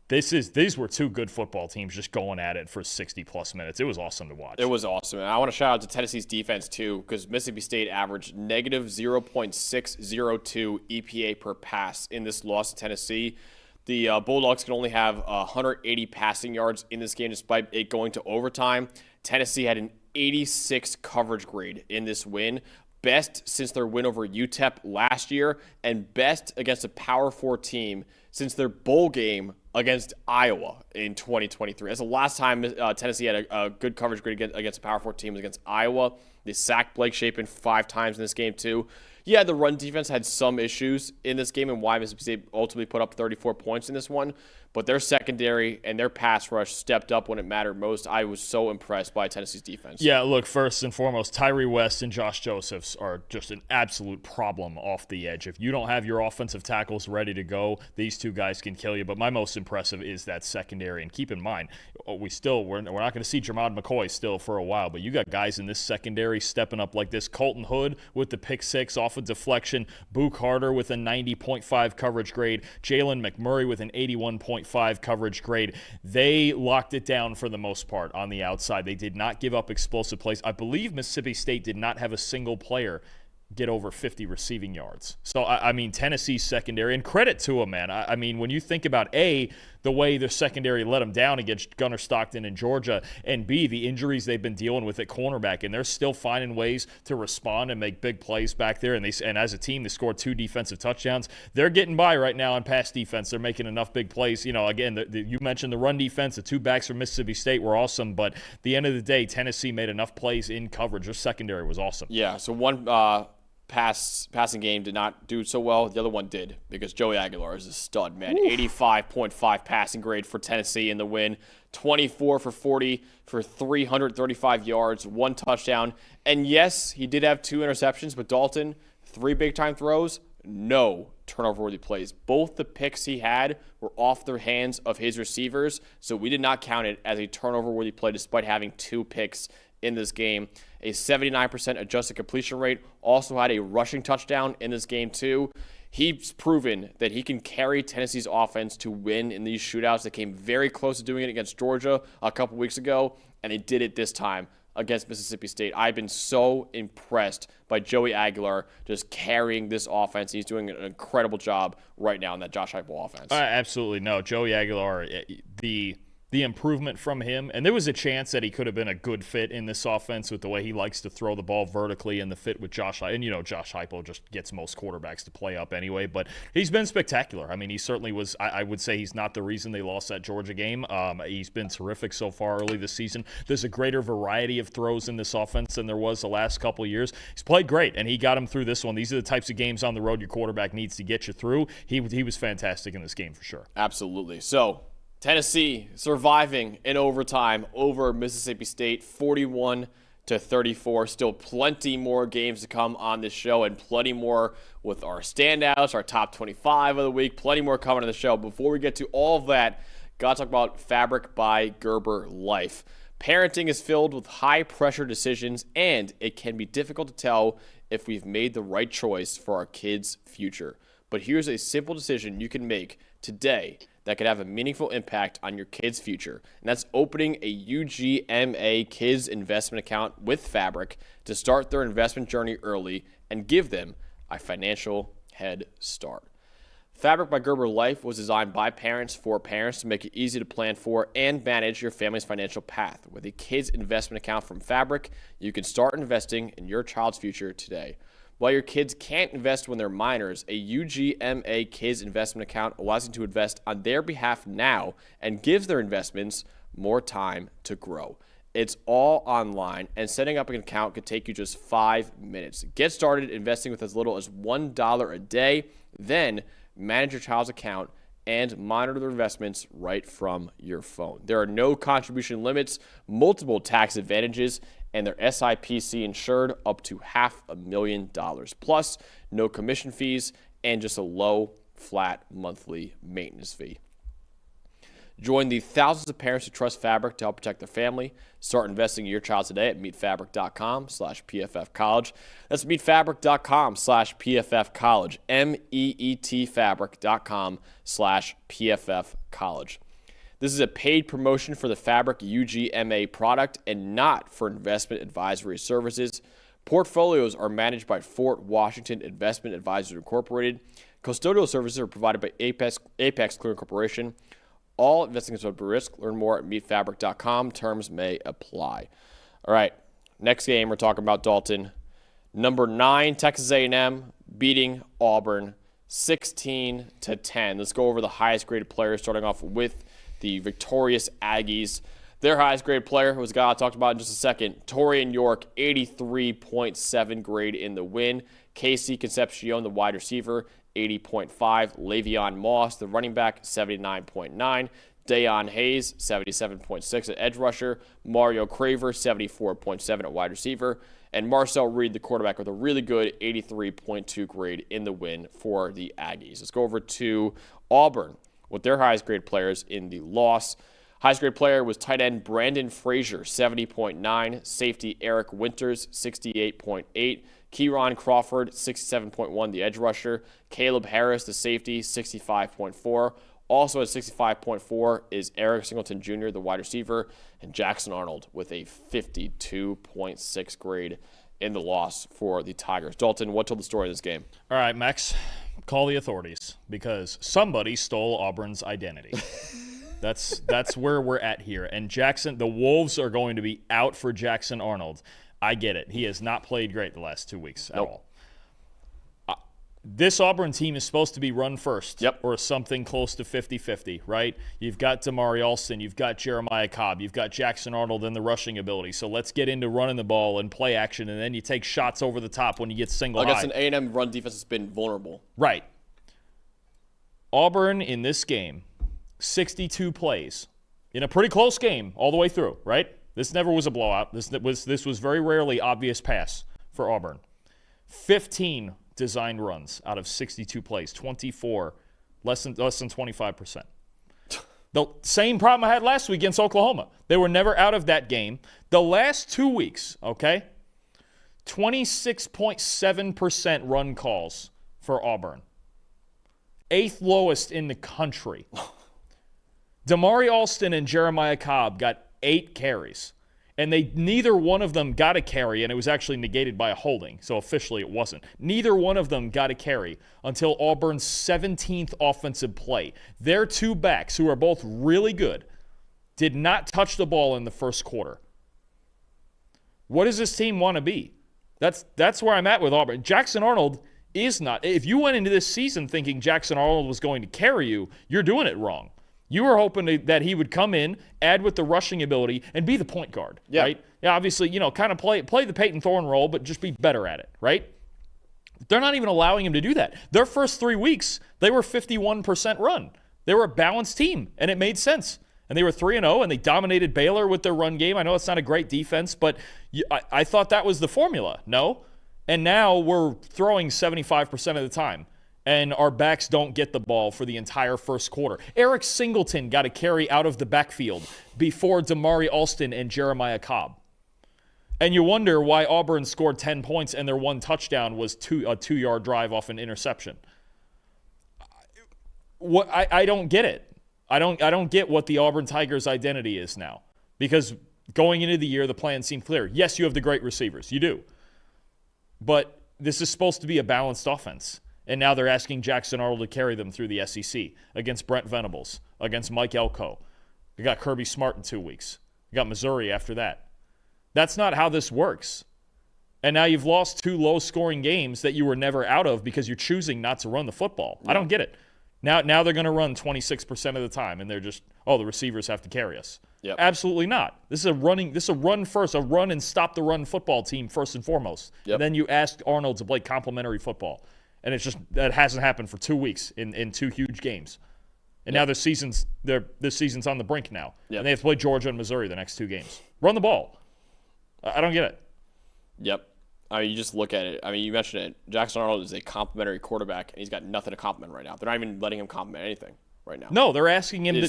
These were 2 good football teams just going at it for 60-plus minutes. It was awesome to watch. It was awesome. And I want to shout out to Tennessee's defense, too, because Mississippi State averaged negative 0.602 EPA per pass in this loss to Tennessee. The Bulldogs can only have 180 passing yards in this game despite it going to overtime. Tennessee had an 86 coverage grade in this win. Best since their win over UTEP last year, and best against a Power 4 team since their bowl game against Iowa in 2023. That's the last time Tennessee had a good coverage grade against a Power 4 team was against Iowa. They sacked Blake Shapen 5 times in this game, too. Yeah, the run defense had some issues in this game, and why Mississippi State ultimately put up 34 points in this one. But their secondary and their pass rush stepped up when it mattered most. I was so impressed by Tennessee's defense. Yeah, look, first and foremost, Tyree West and Josh Josephs are just an absolute problem off the edge. If you don't have your offensive tackles ready to go, these 2 guys can kill you. But my most impressive is that secondary. And keep in mind, we're not going to see Jermod McCoy still for a while, but you got guys in this secondary stepping up like this. Colton Hood with the pick 6 off a deflection. Boo Carter with a 90.5 coverage grade. Jalen McMurray with an 81.5 coverage grade. They locked it down for the most part on the outside. They did not give up explosive plays. I believe Mississippi State did not have a single player get over 50 receiving yards. So, I mean, Tennessee's secondary, and credit to them, man. I mean, when you think about, the the way their secondary let them down against Gunnar Stockton in Georgia, and B, the injuries they've been dealing with at cornerback, and they're still finding ways to respond and make big plays back there. And as a team, they scored 2 defensive touchdowns. They're getting by right now on pass defense. They're making enough big plays. Again, you mentioned the run defense. The 2 backs from Mississippi State were awesome, but at the end of the day, Tennessee made enough plays in coverage. Their secondary was awesome. Yeah, so one passing game did not do so well. The other one did, because Joey Aguilar is a stud, man. 85.5 passing grade for Tennessee in the win. 24 for 40 for 335 yards, 1 touchdown. And yes, he did have 2 interceptions, but Dalton, 3 big-time throws, no turnover-worthy plays. Both the picks he had were off the hands of his receivers, so we did not count it as a turnover-worthy play despite having 2 picks in this game. A 79% adjusted completion rate, also had a rushing touchdown in this game too. He's proven that he can carry Tennessee's offense to win in these shootouts. They came very close to doing it against Georgia a couple weeks ago, and they did it this time against Mississippi State. I've been so impressed by Joey Aguilar just carrying this offense. He's doing an incredible job right now in that Josh Heupel offense. Absolutely. No, Joey Aguilar, the improvement from him, and there was a chance that he could have been a good fit in this offense with the way he likes to throw the ball vertically and the fit with Josh. And, Josh Heupel just gets most quarterbacks to play up anyway, but he's been spectacular. I mean, he certainly was. I would say he's not the reason they lost that Georgia game. He's been terrific so far early this season. There's a greater variety of throws in this offense than there was the last couple of years. He's played great, and he got him through this one. These are the types of games on the road your quarterback needs to get you through. He was fantastic in this game for sure. Absolutely. So, Tennessee surviving in overtime over Mississippi State, 41-34. Still plenty more games to come on this show, and plenty more with our standouts, our top 25 of the week. Plenty more coming on the show. Before we get to all of that, got to talk about Fabric by Gerber Life. Parenting is filled with high-pressure decisions, and it can be difficult to tell if we've made the right choice for our kids' future. But here's a simple decision you can make today that could have a meaningful impact on your kid's future. And that's opening a UGMA Kids Investment Account with Fabric to start their investment journey early and give them a financial head start. Fabric by Gerber Life was designed by parents for parents to make it easy to plan for and manage your family's financial path. With a kids investment account from Fabric, you can start investing in your child's future today. While your kids can't invest when they're minors, a UGMA Kids Investment Account allows you to invest on their behalf now and gives their investments more time to grow. It's all online, and setting up an account could take you just 5 minutes. Get started investing with as little as $1 a day, then manage your child's account and monitor their investments right from your phone. There are no contribution limits, multiple tax advantages, and they're SIPC insured up to $500,000. Plus, no commission fees and just a low, flat monthly maintenance fee. Join the thousands of parents who trust Fabric to help protect their family. Start investing in your child today at meetfabric.com/PFFcollege. That's meetfabric.com/PFFcollege. meetfabric.com/PFFcollege. This is a paid promotion for the Fabric UGMA product and not for investment advisory services. Portfolios are managed by Fort Washington Investment Advisors Incorporated. Custodial services are provided by Apex Clearing Corporation. All investing is subject to risk. Learn more at meetfabric.com. Terms may apply. All right, next game we're talking about Dalton. Number 9, Texas A&M beating Auburn 16-10. Let's go over the highest graded players, starting off with the victorious Aggies. Their highest graded player was a guy I talked about in just a second. Torian York, 83.7 grade in the win. Casey Concepcion, the wide receiver, 80.5. Le'Veon Moss, the running back, 79.9. Dayon Hayes, 77.6 at edge rusher. Mario Craver, 74.7 at wide receiver. And Marcel Reed, the quarterback, with a really good 83.2 grade in the win for the Aggies. Let's go over to Auburn with their highest grade players in the loss. Highest grade player was tight end Brandon Frazier, 70.9. Safety Eric Winters, 68.8. Kieron Crawford, 67.1, the edge rusher. Caleb Harris, the safety, 65.4. Also at 65.4 is Eric Singleton Jr., the wide receiver, and Jackson Arnold with a 52.6 grade in the loss for the Tigers. Dalton, what told the story of this game? All right, Max, call the authorities because somebody stole Auburn's identity. That's where we're at here. And the Wolves are going to be out for Jackson Arnold. I get it. He has not played great the last 2 weeks at all. This Auburn team is supposed to be run first, or something close to 50-50, right? You've got Damari Alston, you've got Jeremiah Cobb, you've got Jackson Arnold and the rushing ability. So let's get into running the ball and play action, and then you take shots over the top when you get single high. Against an A&M run defense has been vulnerable. Right. Auburn in this game, 62 plays in a pretty close game all the way through, right? This never was a blowout. This was very rarely obvious pass for Auburn. 15 designed runs out of 62 plays, 24, less than 25%. The same problem I had last week against Oklahoma. They were never out of that game. The last 2 weeks, 26.7% run calls for Auburn. 8th lowest in the country. Damari Alston and Jeremiah Cobb got 8 carries. And neither one of them got a carry, and it was actually negated by a holding, so officially it wasn't. Neither one of them got a carry until Auburn's 17th offensive play. Their 2 backs, who are both really good, did not touch the ball in the first quarter. What does this team want to be? That's where I'm at with Auburn. Jackson Arnold is not. If you went into this season thinking Jackson Arnold was going to carry you, you're doing it wrong. You were hoping that he would come in, add with the rushing ability, and be the point guard, right? Yeah, obviously, kind of play the Peyton Thorne role, but just be better at it, right? They're not even allowing him to do that. Their first 3 weeks, they were 51% run. They were a balanced team, and it made sense. And they were 3-0, and they dominated Baylor with their run game. I know it's not a great defense, but I thought that was the formula. No? And now we're throwing 75% of the time. And our backs don't get the ball for the entire first quarter. Eric Singleton got a carry out of the backfield before Damari Alston and Jeremiah Cobb. And you wonder why Auburn scored 10 points and their one touchdown was a 2-yard drive off an interception. I don't get it. I don't get what the Auburn Tigers' identity is now. Because going into the year, the plan seemed clear. Yes, you have the great receivers. You do. But this is supposed to be a balanced offense. And now they're asking Jackson Arnold to carry them through the SEC against Brent Venables, against Mike Elko. We got Kirby Smart in 2 weeks. We got Missouri after that. That's not how this works. And now you've lost 2 low-scoring games that you were never out of because you're choosing not to run the football. I don't get it. Now they're going to run 26% of the time, and they're just, the receivers have to carry us. Yep. Absolutely not. This is a run and stop the run football team first and foremost. Yep. And then you ask Arnold to play complementary football. And it's just that hasn't happened for 2 weeks in 2 huge games. And now this season's on the brink now. Yep. And they have to play Georgia and Missouri the next 2 games. Run the ball. I don't get it. Yep. I mean, you just look at it. I mean, you mentioned it. Jackson Arnold is a complimentary quarterback, and he's got nothing to compliment right now. They're not even letting him compliment anything right now. No, they're asking him to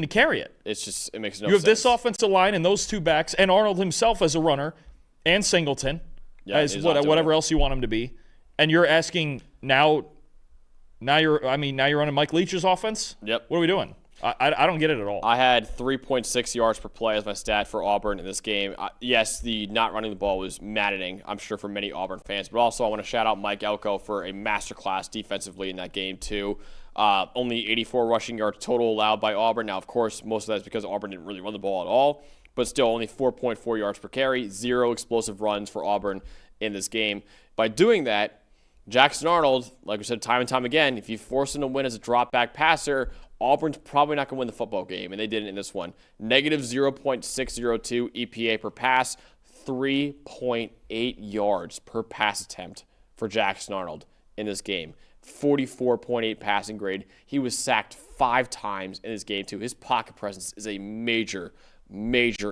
carry it. It makes no sense. You have this offensive line and those 2 backs, and Arnold himself as a runner, and Singleton as whatever else you want him to be. And you're asking now you're running Mike Leach's offense? Yep. What are we doing? I don't get it at all. I had 3.6 yards per play as my stat for Auburn in this game. Yes, the not running the ball was maddening, I'm sure, for many Auburn fans. But also I want to shout out Mike Elko for a masterclass defensively in that game too. Only 84 rushing yards total allowed by Auburn. Now, of course, most of that is because Auburn didn't really run the ball at all. But still, only 4.4 yards per carry, 0 explosive runs for Auburn in this game. By doing that, Jackson Arnold, like we said time and time again, if you force him to win as a drop-back passer, Auburn's probably not going to win the football game, and they didn't in this one. Negative 0.602 EPA per pass, 3.8 yards per pass attempt for Jackson Arnold in this game. 44.8 passing grade. He was sacked 5 times in this game, too. His pocket presence is a major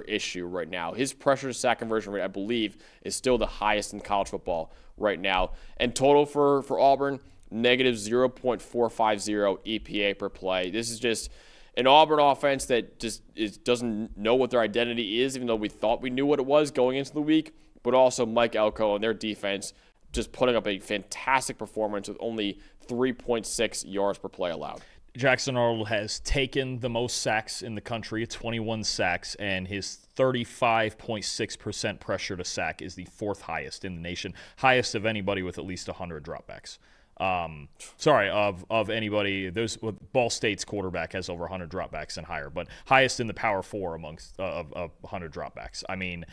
issue right now. His pressure to sack conversion rate, I believe, is still the highest in college football right now. And total for Auburn, negative 0.450 EPA per play. This is just an Auburn offense that just doesn't know what their identity is, even though we thought we knew what it was going into the week. But also Mike Elko and their defense just putting up a fantastic performance with only 3.6 yards per play allowed. Jackson Arnold has taken the most sacks in the country, 21 sacks, and his 35.6% pressure to sack is the 4th highest in the nation, highest of anybody with at least 100 dropbacks. Of anybody. Ball State's quarterback has over 100 dropbacks and higher, but highest in the Power 4 amongst of 100 dropbacks. I mean,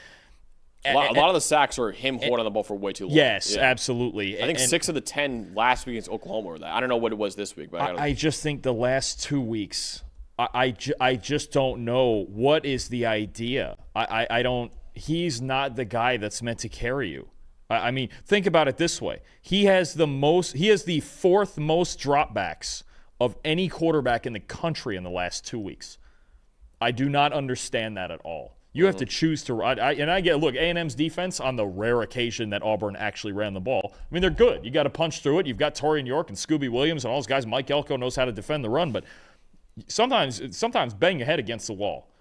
a lot of the sacks are him holding the ball for way too long. Yes, absolutely. I think 6 of the 10 last week against Oklahoma were that. I don't know what it was this week, but I just think the last 2 weeks, I just don't know what is the idea. I don't. He's not the guy that's meant to carry you. I mean, think about it this way. He has the 4th most dropbacks of any quarterback in the country in the last 2 weeks. I do not understand that at all. You have to choose to run. Look, A&M's defense, on the rare occasion that Auburn actually ran the ball, I mean, they're good. You got to punch through it. You've got Torian York and Scooby Williams and all those guys. Mike Elko knows how to defend the run, but sometimes bang your head against the wall.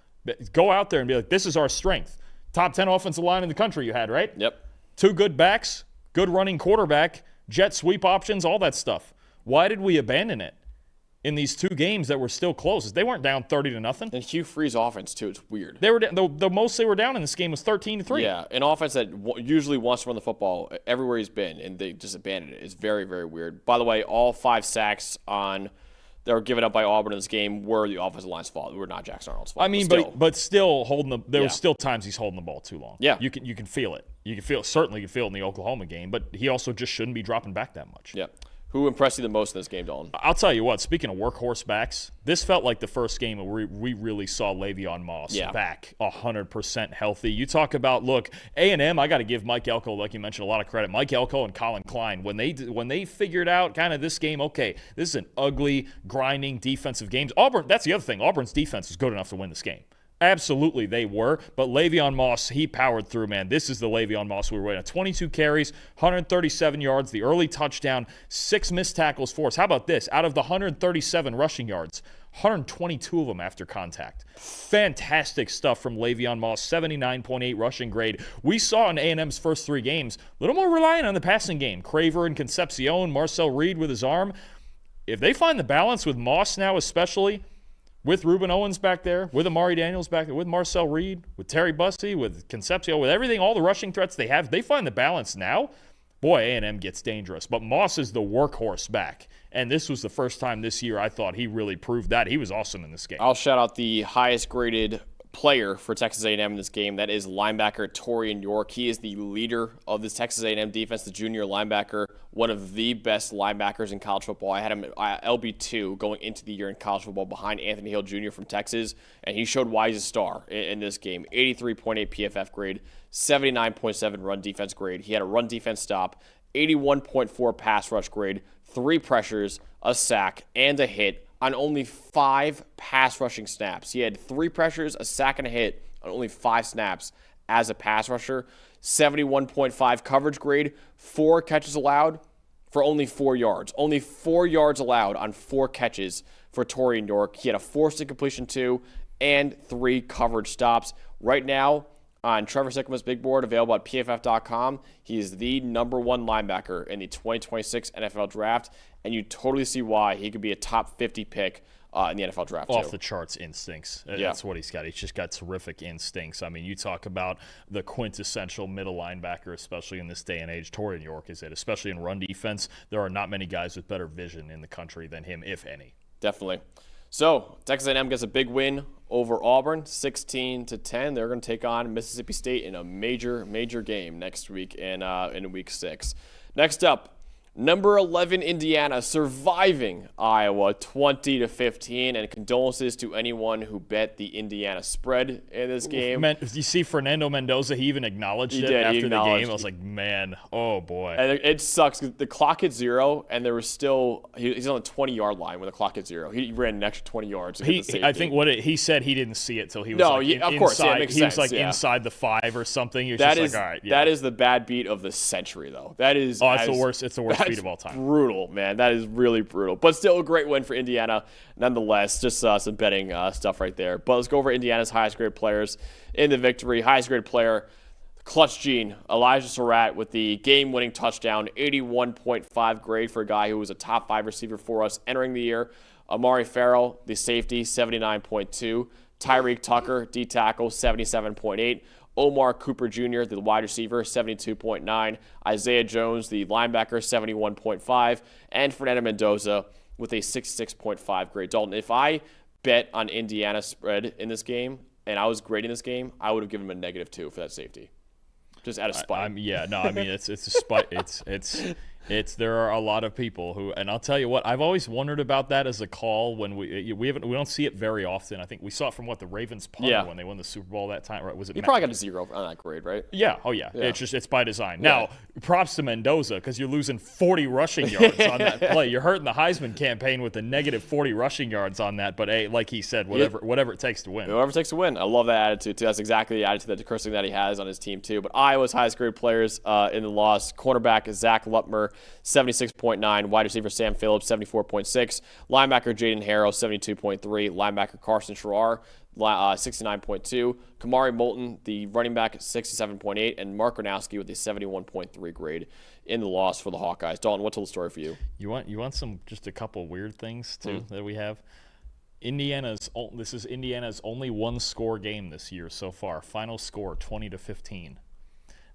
Go out there and be like, this is our strength. Top 10 offensive line in the country you had, right? Yep. 2 good backs, good running quarterback, jet sweep options, all that stuff. Why did we abandon it in these 2 games that were still close? They weren't down 30-0. And Hugh Free's offense, too. It's weird. They were the most they were down in this game was 13-3. Yeah, an offense that usually wants to run the football everywhere he's been, and they just abandoned it. It's very, very weird. By the way, all 5 sacks that were given up by Auburn in this game were the offensive line's fault. They were not Jackson Arnold's fault. I mean, but still holding there were still times he's holding the ball too long. Yeah. You can feel it. Certainly you can feel it in the Oklahoma game, but he also just shouldn't be dropping back that much. Yeah. Who impressed you the most in this game, Dalton? I'll tell you what, speaking of workhorse backs, this felt like the first game where we really saw Le'Veon Moss back 100% healthy. You talk about, look, A&M, I got to give Mike Elko, like you mentioned, a lot of credit. Mike Elko and Colin Klein, when they figured out kind of this game, okay, this is an ugly, grinding defensive game. Auburn, that's the other thing. Auburn's defense is good enough to win this game. Absolutely, they were. But Le'Veon Moss, he powered through, man. This is the Le'Veon Moss we were waiting. 22 carries, 137 yards, the early touchdown, 6 missed tackles for us. How about this? Out of the 137 rushing yards, 122 of them after contact. Fantastic stuff from Le'Veon Moss, 79.8 rushing grade. We saw in A&M's first 3 games, a little more reliant on the passing game. Craver and Concepcion, Marcel Reed with his arm. If they find the balance with Moss now especially, with Reuben Owens back there, with Amari Daniels back there, with Marcel Reed, with Terry Bussey, with Concepcion, with everything, all the rushing threats they have, they find the balance now, boy, A&M gets dangerous. But Moss is the workhorse back. And this was the first time this year I thought he really proved that. He was awesome in this game. I'll shout out the highest graded player for Texas A&M in this game. That is linebacker Torian York. He is the leader of this Texas A&M defense, the junior linebacker, one of the best linebackers in college football. I had him at LB2 going into the year in college football behind Anthony Hill Jr. from Texas, and he showed why he's a star in this game. 83.8 PFF grade, 79.7 run defense grade. He had a run defense stop, 81.4 pass rush grade, 3 pressures, a sack, and a hit on only 5 pass rushing snaps. He had 3 pressures, a sack, and a hit on only 5 snaps as a pass rusher. 71.5 coverage grade, 4 catches allowed for only 4 yards. Only 4 yards allowed on 4 catches for Torian York. He had a forced incompletion 2 and 3 coverage stops. Right now, on Trevor Sikkema's big board, available at PFF.com, he is the number 1 linebacker in the 2026 NFL Draft, and you totally see why he could be a top 50 pick in the NFL Draft, Off too. the charts instincts. That's what he's got. He's just got terrific instincts. I mean, you talk about the quintessential middle linebacker, especially in this day and age. Torian York is it, especially in run defense. There are not many guys with better vision in the country than him, if any. Definitely. So, Texas A&M gets a big win over Auburn, 16-10. They're going to take on Mississippi State in a major, major game next week in Week 6. Next up, number 11 Indiana surviving Iowa 20-15, and condolences to anyone who bet the Indiana spread in this game. You see Fernando Mendoza, he even acknowledged it after the game. I was like, man, oh boy. And it sucks because the clock hit 0, and there was still he's on the 20-yard line when the clock hit 0. He ran an extra 20 yards. To get the safety. I think he said he didn't see it till he was of course, inside. Makes he sense, was inside the 5 or something. You're that just is, like, all right. That is the bad beat of the century, though. That is. It's the worst. It's the worst beat of all time. Brutal, man. That is really brutal. But still a great win for Indiana, nonetheless. Just some betting stuff right there. But let's go over Indiana's highest graded players in the victory. Highest graded player, clutch gene, Elijah Surratt with the game-winning touchdown, 81.5 grade for a guy who was a top 5 receiver for us entering the year. Amari Farrell, the safety, 79.2. Tyreek Tucker, D-tackle, 77.8. Omar Cooper Jr., the wide receiver, 72.9. Isaiah Jones, the linebacker, 71.5. And Fernando Mendoza with a 66.5 grade. Dalton, if I bet on Indiana spread in this game and I was grading this game, I would have given him a -2 for that safety. Just out of spite. It's a spite. It's there are a lot of people who, and I'll tell you what, I've always wondered about that as a call when we don't see it very often. I think we saw it from the Ravens punter when they won the Super Bowl that time, right? Was it? He probably got a 0 on that grade, right? Yeah. Oh yeah. It's by design. Now, props to Mendoza because you're losing 40 rushing yards on that play. You're hurting the Heisman campaign with the -40 rushing yards on that. But hey, like he said, whatever it takes to win. Whatever it takes to win. I love that attitude too. That's exactly the attitude the cursing that he has on his team too. But Iowa's highest graded players in the loss: cornerback Zach Lutmer, 76.9, wide receiver Sam Phillips, 74.6, linebacker Jaden Harrow, 72.3, linebacker Carson Schrar, 69.2, Kamari Moulton, the running back, 67.8, and Mark Gronowski with a 71.3 grade in the loss for the Hawkeyes. Dalton, what told the story for you? You want just a couple weird things too that we have? This is Indiana's only one-score game this year so far. Final score 20-15.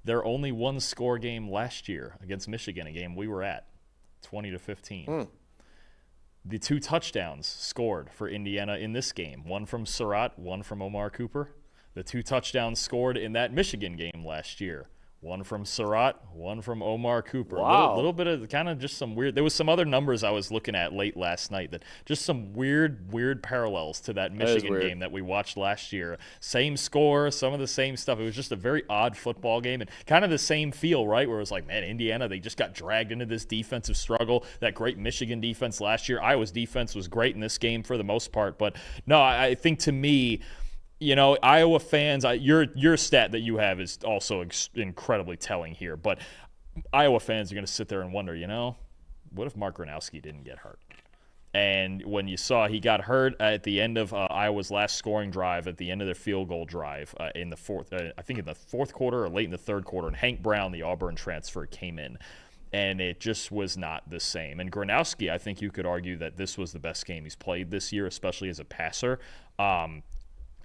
Their only one-score game last year against Michigan, a game we were at, 20-15. The 2 touchdowns scored for Indiana in this game, one from Surratt, one from Omar Cooper. The 2 touchdowns scored in that Michigan game last year, one from Surratt, one from Omar Cooper. Wow. A little bit of kind of just some weird – there was some other numbers I was looking at late last night that just some weird parallels to that Michigan game that we watched last year. Same score, some of the same stuff. It was just a very odd football game and kind of the same feel, right, where it was like, man, Indiana, they just got dragged into this defensive struggle. That great Michigan defense last year. Iowa's defense was great in this game for the most part. But, no, I think to me – Iowa fans, your stat that you have is also incredibly telling here. But Iowa fans are going to sit there and wonder, what if Mark Gronowski didn't get hurt? And when you saw he got hurt at the end of Iowa's last scoring drive, at the end of their field goal drive in the fourth, I think in the fourth quarter or late in the third quarter, and Hank Brown, the Auburn transfer, came in. And it just was not the same. And Gronowski, I think you could argue that this was the best game he's played this year, especially as a passer.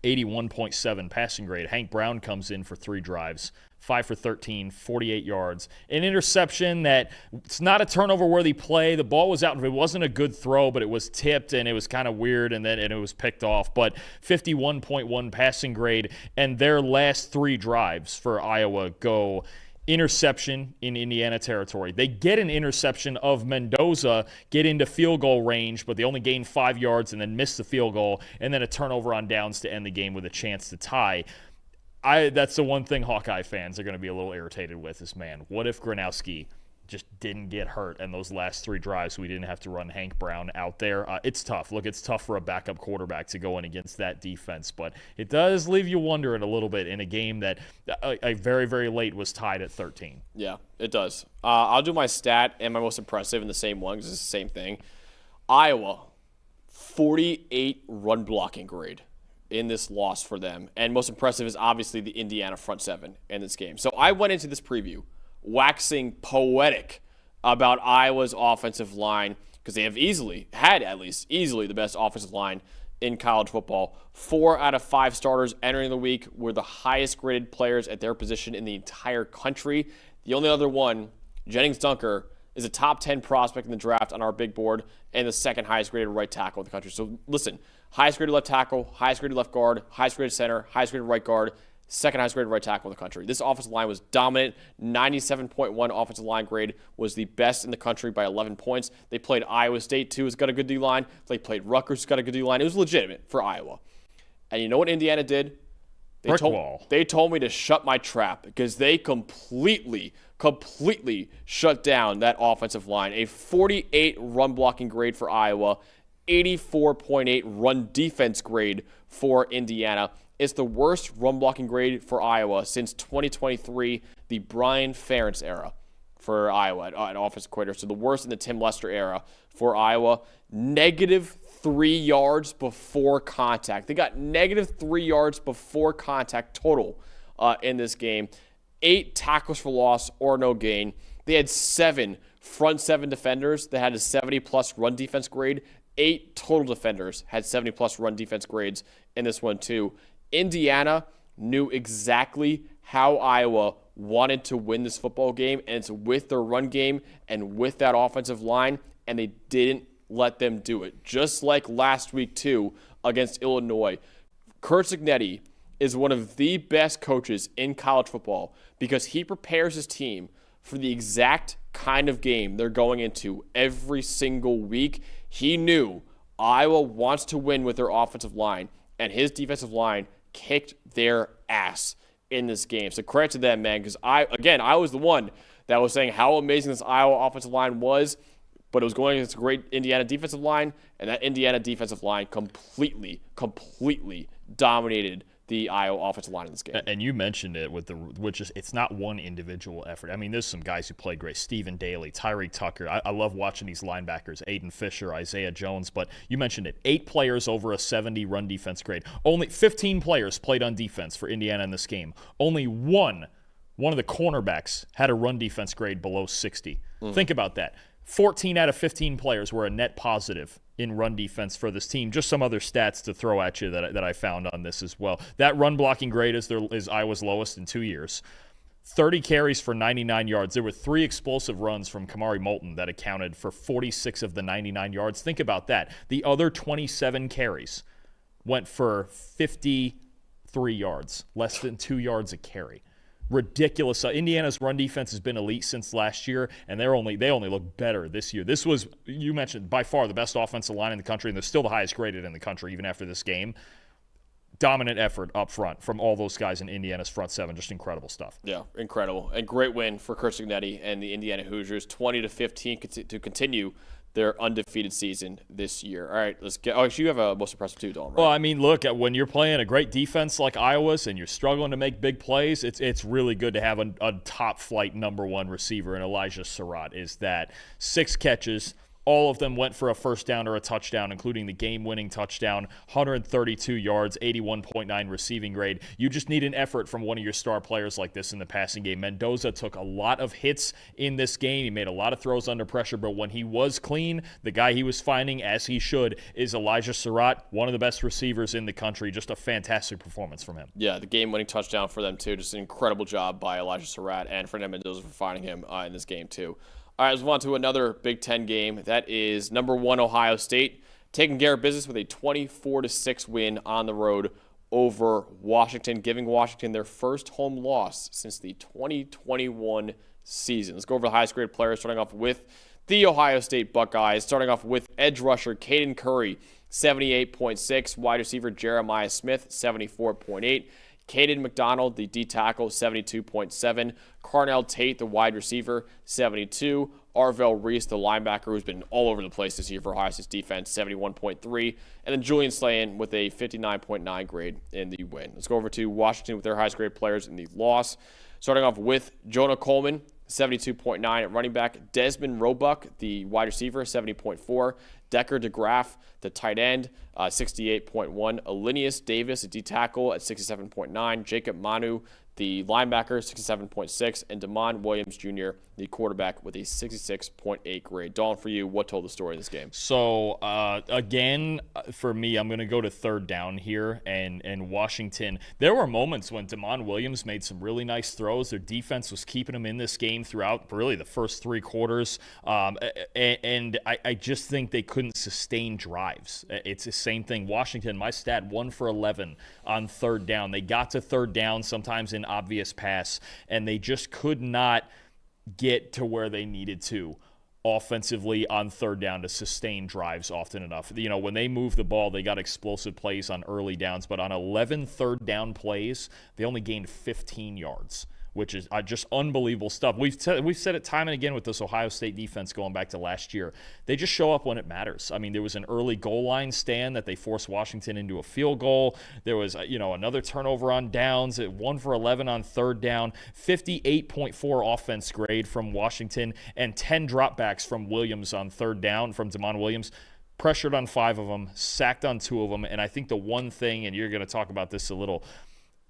81.7 passing grade. Hank Brown comes in for 3 drives, 5 for 13, 48 yards. An interception that it's not a turnover-worthy play. The ball was out. It wasn't a good throw, but it was tipped, and it was kind of weird, and it was picked off. But 51.1 passing grade, and their last 3 drives for Iowa go interception in Indiana territory. They get an interception of Mendoza, get into field goal range, but they only gain 5 yards and then miss the field goal, and then a turnover on downs to end the game with a chance to tie. That's the one thing Hawkeye fans are going to be a little irritated with is, man, what if Gronowski just didn't get hurt and those last 3 drives we didn't have to run Hank Brown out there? It's tough. Look, it's tough for a backup quarterback to go in against that defense, but it does leave you wondering a little bit in a game that very, very late was tied at 13. Yeah, it does. I'll do my stat and my most impressive in the same one because it's the same thing. Iowa, 48 run blocking grade in this loss for them, and most impressive is obviously the Indiana front 7 in this game. So I went into this preview waxing poetic about Iowa's offensive line because they have easily the best offensive line in college football. 4 out of 5 starters entering the week were the highest graded players at their position in the entire country. The only other one, Jennings Dunker, is a top 10 prospect in the draft on our big board and the second highest graded right tackle in the country. So listen, highest graded left tackle, highest graded left guard, highest graded center, highest graded right guard, second highest graded right tackle in the country. This offensive line was dominant. 97.1 offensive line grade was the best in the country by 11 points. They played Iowa State, too, who's got a good D-line. They played Rutgers, who's got a good D-line. It was legitimate for Iowa. And you know what Indiana did? They told me to shut my trap because they completely shut down that offensive line. A 48 run blocking grade for Iowa, 84.8 run defense grade for Indiana. It's the worst run blocking grade for Iowa since 2023, the Brian Ferentz era for Iowa at offensive coordinator. So the worst in the Tim Lester era for Iowa. -3 yards before contact. They got -3 yards before contact total in this game. 8 tackles for loss or no gain. They had 7 front 7 defenders that had a 70-plus run defense grade. 8 total defenders had 70-plus run defense grades in this one, too. Indiana knew exactly how Iowa wanted to win this football game, and it's with their run game and with that offensive line, and they didn't let them do it. Just like last week, too, against Illinois. Curt Cignetti is one of the best coaches in college football because he prepares his team for the exact kind of game they're going into every single week. He knew Iowa wants to win with their offensive line, and his defensive line kicked their ass in this game. So credit to them, man, because I was the one that was saying how amazing this Iowa offensive line was, but it was going against a great Indiana defensive line, and that Indiana defensive line completely dominated the Iowa offensive line in this game. And you mentioned it it's not one individual effort. I mean, there's some guys who played great. Stephen Daly, Tyreek Tucker. I love watching these linebackers, Aiden Fisher, Isaiah Jones. But you mentioned it. 8 players over a 70 run defense grade. Only 15 players played on defense for Indiana in this game. Only one of the cornerbacks had a run defense grade below 60. Think about that. 14 out of 15 players were a net positive in run defense for this team. Just some other stats to throw at you that I found on this as well. That run blocking grade is Iowa's lowest in 2 years. 30 carries for 99 yards. There were 3 explosive runs from Kamari Moulton that accounted for 46 of the 99 yards. Think about that. The other 27 carries went for 53 yards, less than 2 yards a carry. Ridiculous. Indiana's run defense has been elite since last year, and they only look better this year. This was, you mentioned, by far the best offensive line in the country, and they're still the highest graded in the country even after this game. Dominant effort up front from all those guys in Indiana's front seven. Just incredible stuff. Yeah, incredible. And great win for Curt Cignetti and the Indiana Hoosiers, 20-15 to continue their undefeated season this year. All right, let's get – actually, you have a most impressive too, Dalton, right? Well, I mean, look, when you're playing a great defense like Iowa's and you're struggling to make big plays, it's really good to have a top-flight number one receiver, and Elijah Surratt is that. 6 catches. All of them went for a first down or a touchdown, including the game-winning touchdown, 132 yards, 81.9 receiving grade. You just need an effort from one of your star players like this in the passing game. Mendoza took a lot of hits in this game. He made a lot of throws under pressure, but when he was clean, the guy he was finding, as he should, is Elijah Surratt, one of the best receivers in the country. Just a fantastic performance from him. Yeah, the game-winning touchdown for them, too. Just an incredible job by Elijah Surratt and Fernando Mendoza for finding him in this game, too. All right, let's move on to another Big Ten game. That is number 1 Ohio State taking care of business with a 24-6 win on the road over Washington, giving Washington their first home loss since the 2021 season. Let's go over the highest graded players, starting off with the Ohio State Buckeyes, starting off with edge rusher Caden Curry, 78.6, wide receiver Jeremiah Smith, 74.8, Caden McDonald, the D tackle, 72.7. Carnell Tate, the wide receiver, 72. Arvell Reese, the linebacker, who's been all over the place this year for Ohio State's defense, 71.3. And then Julian Slayan with a 59.9 grade in the win. Let's go over to Washington with their highest grade players in the loss. Starting off with Jonah Coleman, 72.9 at running back. Desmond Roebuck, the wide receiver, 70.4. Decker DeGraff, the tight end, 68.1. Alinius Davis, a D tackle, at 67.9. Jacob Manu, the linebacker, 67.6. And Damon Williams Jr., the quarterback, with a 66.8 grade. Dawn, for you, what told the story in this game? So, again, for me, I'm going to go to third down here. And Washington, there were moments when Damon Williams made some really nice throws. Their defense was keeping him in this game throughout really the first 3 quarters. And I just think they couldn't sustain drives. It's the same thing. Washington, my stat, 1 for 11 on third down. They got to third down, sometimes in obvious pass, and they just could not get to where they needed to offensively on third down to sustain drives often enough. You know, when they move the ball, they got explosive plays on early downs, but on 11 third down plays, they only gained 15 yards, which is just unbelievable stuff. We've said it time and again with this Ohio State defense going back to last year. They just show up when it matters. I mean, there was an early goal line stand that they forced Washington into a field goal. There was, another turnover on downs, 1 for 11 on third down, 58.4 offense grade from Washington, and 10 dropbacks from Williams on third down, from Damon Williams. Pressured on 5 of them, sacked on 2 of them, and I think the one thing, and you're going to talk about this a little,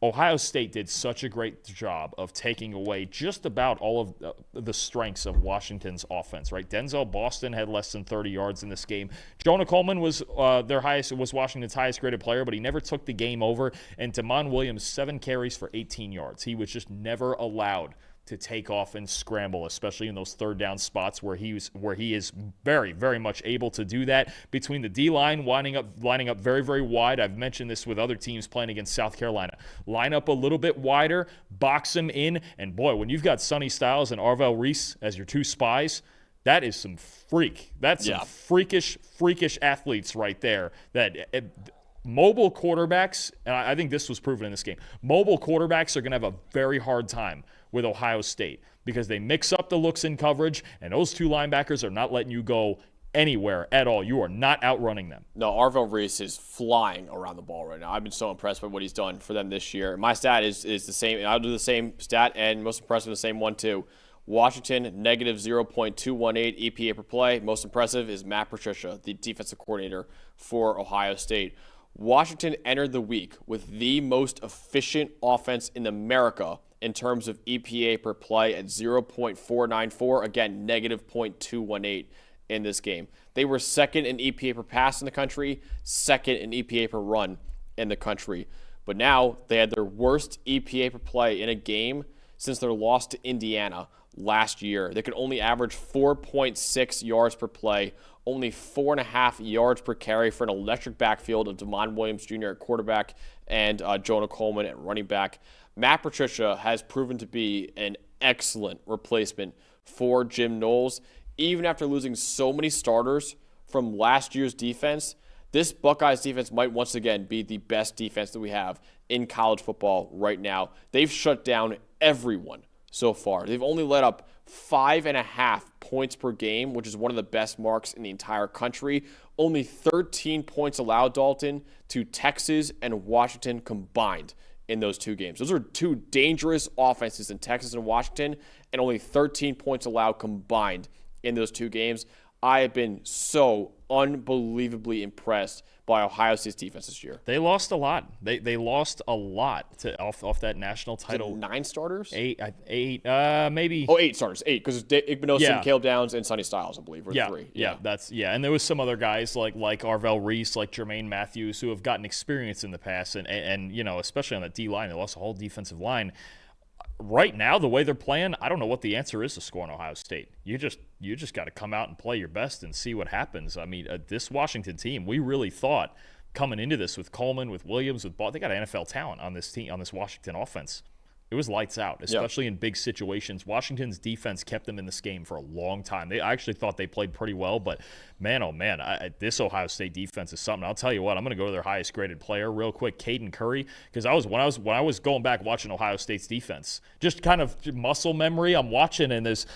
Ohio State did such a great job of taking away just about all of the strengths of Washington's offense, right? Denzel Boston had less than 30 yards in this game. Jonah Coleman was Washington's highest graded player, but he never took the game over. And Damon Williams, 7 carries for 18 yards. He was just never allowed to take off and scramble, especially in those third down spots where he is very, very much able to do that. Between the D-line lining up very, very wide. I've mentioned this with other teams playing against South Carolina. Line up a little bit wider, box him in, and boy, when you've got Sonny Styles and Arvell Reese as your 2 spies, that is some freak. That's some freakish athletes right there. Mobile quarterbacks, and I think this was proven in this game, mobile quarterbacks are going to have a very hard time with Ohio State because they mix up the looks in coverage, and those 2 linebackers are not letting you go anywhere at all. You are not outrunning them. No, Arvell Reese is flying around the ball right now. I've been so impressed by what he's done for them this year. My stat is the same, and I'll do the same stat, and most impressive, the same one too. Washington, negative 0.218 EPA per play. Most impressive is Matt Patricia, the defensive coordinator for Ohio State. Washington entered the week with the most efficient offense in America in terms of EPA per play at 0.494. Again, negative 0.218 in this game. They were second in EPA per pass in the country, second in EPA per run in the country. But now they had their worst EPA per play in a game since their loss to Indiana last year. They could only average 4.6 yards per play, only 4.5 yards per carry for an electric backfield of Damon Williams Jr. at quarterback and Jonah Coleman at running back. Matt Patricia has proven to be an excellent replacement for Jim Knowles. Even after losing so many starters from last year's defense, this Buckeyes defense might once again be the best defense that we have in college football right now. They've shut down everyone so far. They've only let up 5.5 points per game, which is one of the best marks in the entire country. Only 13 points allowed, Dalton, to Texas and Washington combined in those 2 games. Those are 2 dangerous offenses in Texas and Washington, and only 13 points allowed combined in those 2 games. I have been so unbelievably impressed by Ohio State's defense this year. They lost a lot. They lost a lot off that national title. 9 starters? 8, maybe. Oh, 8 starters. 8, because Igbenogson, Yeah. Caleb Downs, and Sonny Styles, I believe, were 3. Yeah, and there was some other guys like Arvell Reese, like Jermaine Matthews, who have gotten experience in the past, and you know, especially on that D line, they lost a whole defensive line. Right now, the way they're playing, I don't know what the answer is to score in Ohio State. You just got to come out and play your best and see what happens. I mean, this Washington team, we really thought coming into this with Coleman, with Williams, with Ball, they got NFL talent on this team, on this Washington offense. It was lights out, especially in big situations. Washington's defense kept them in this game for a long time. I actually thought they played pretty well, but man, oh man, this Ohio State defense is something. I'll tell you what, I'm going to go to their highest graded player real quick, Caden Curry, because when I was going back watching Ohio State's defense, just kind of muscle memory. I'm watching and this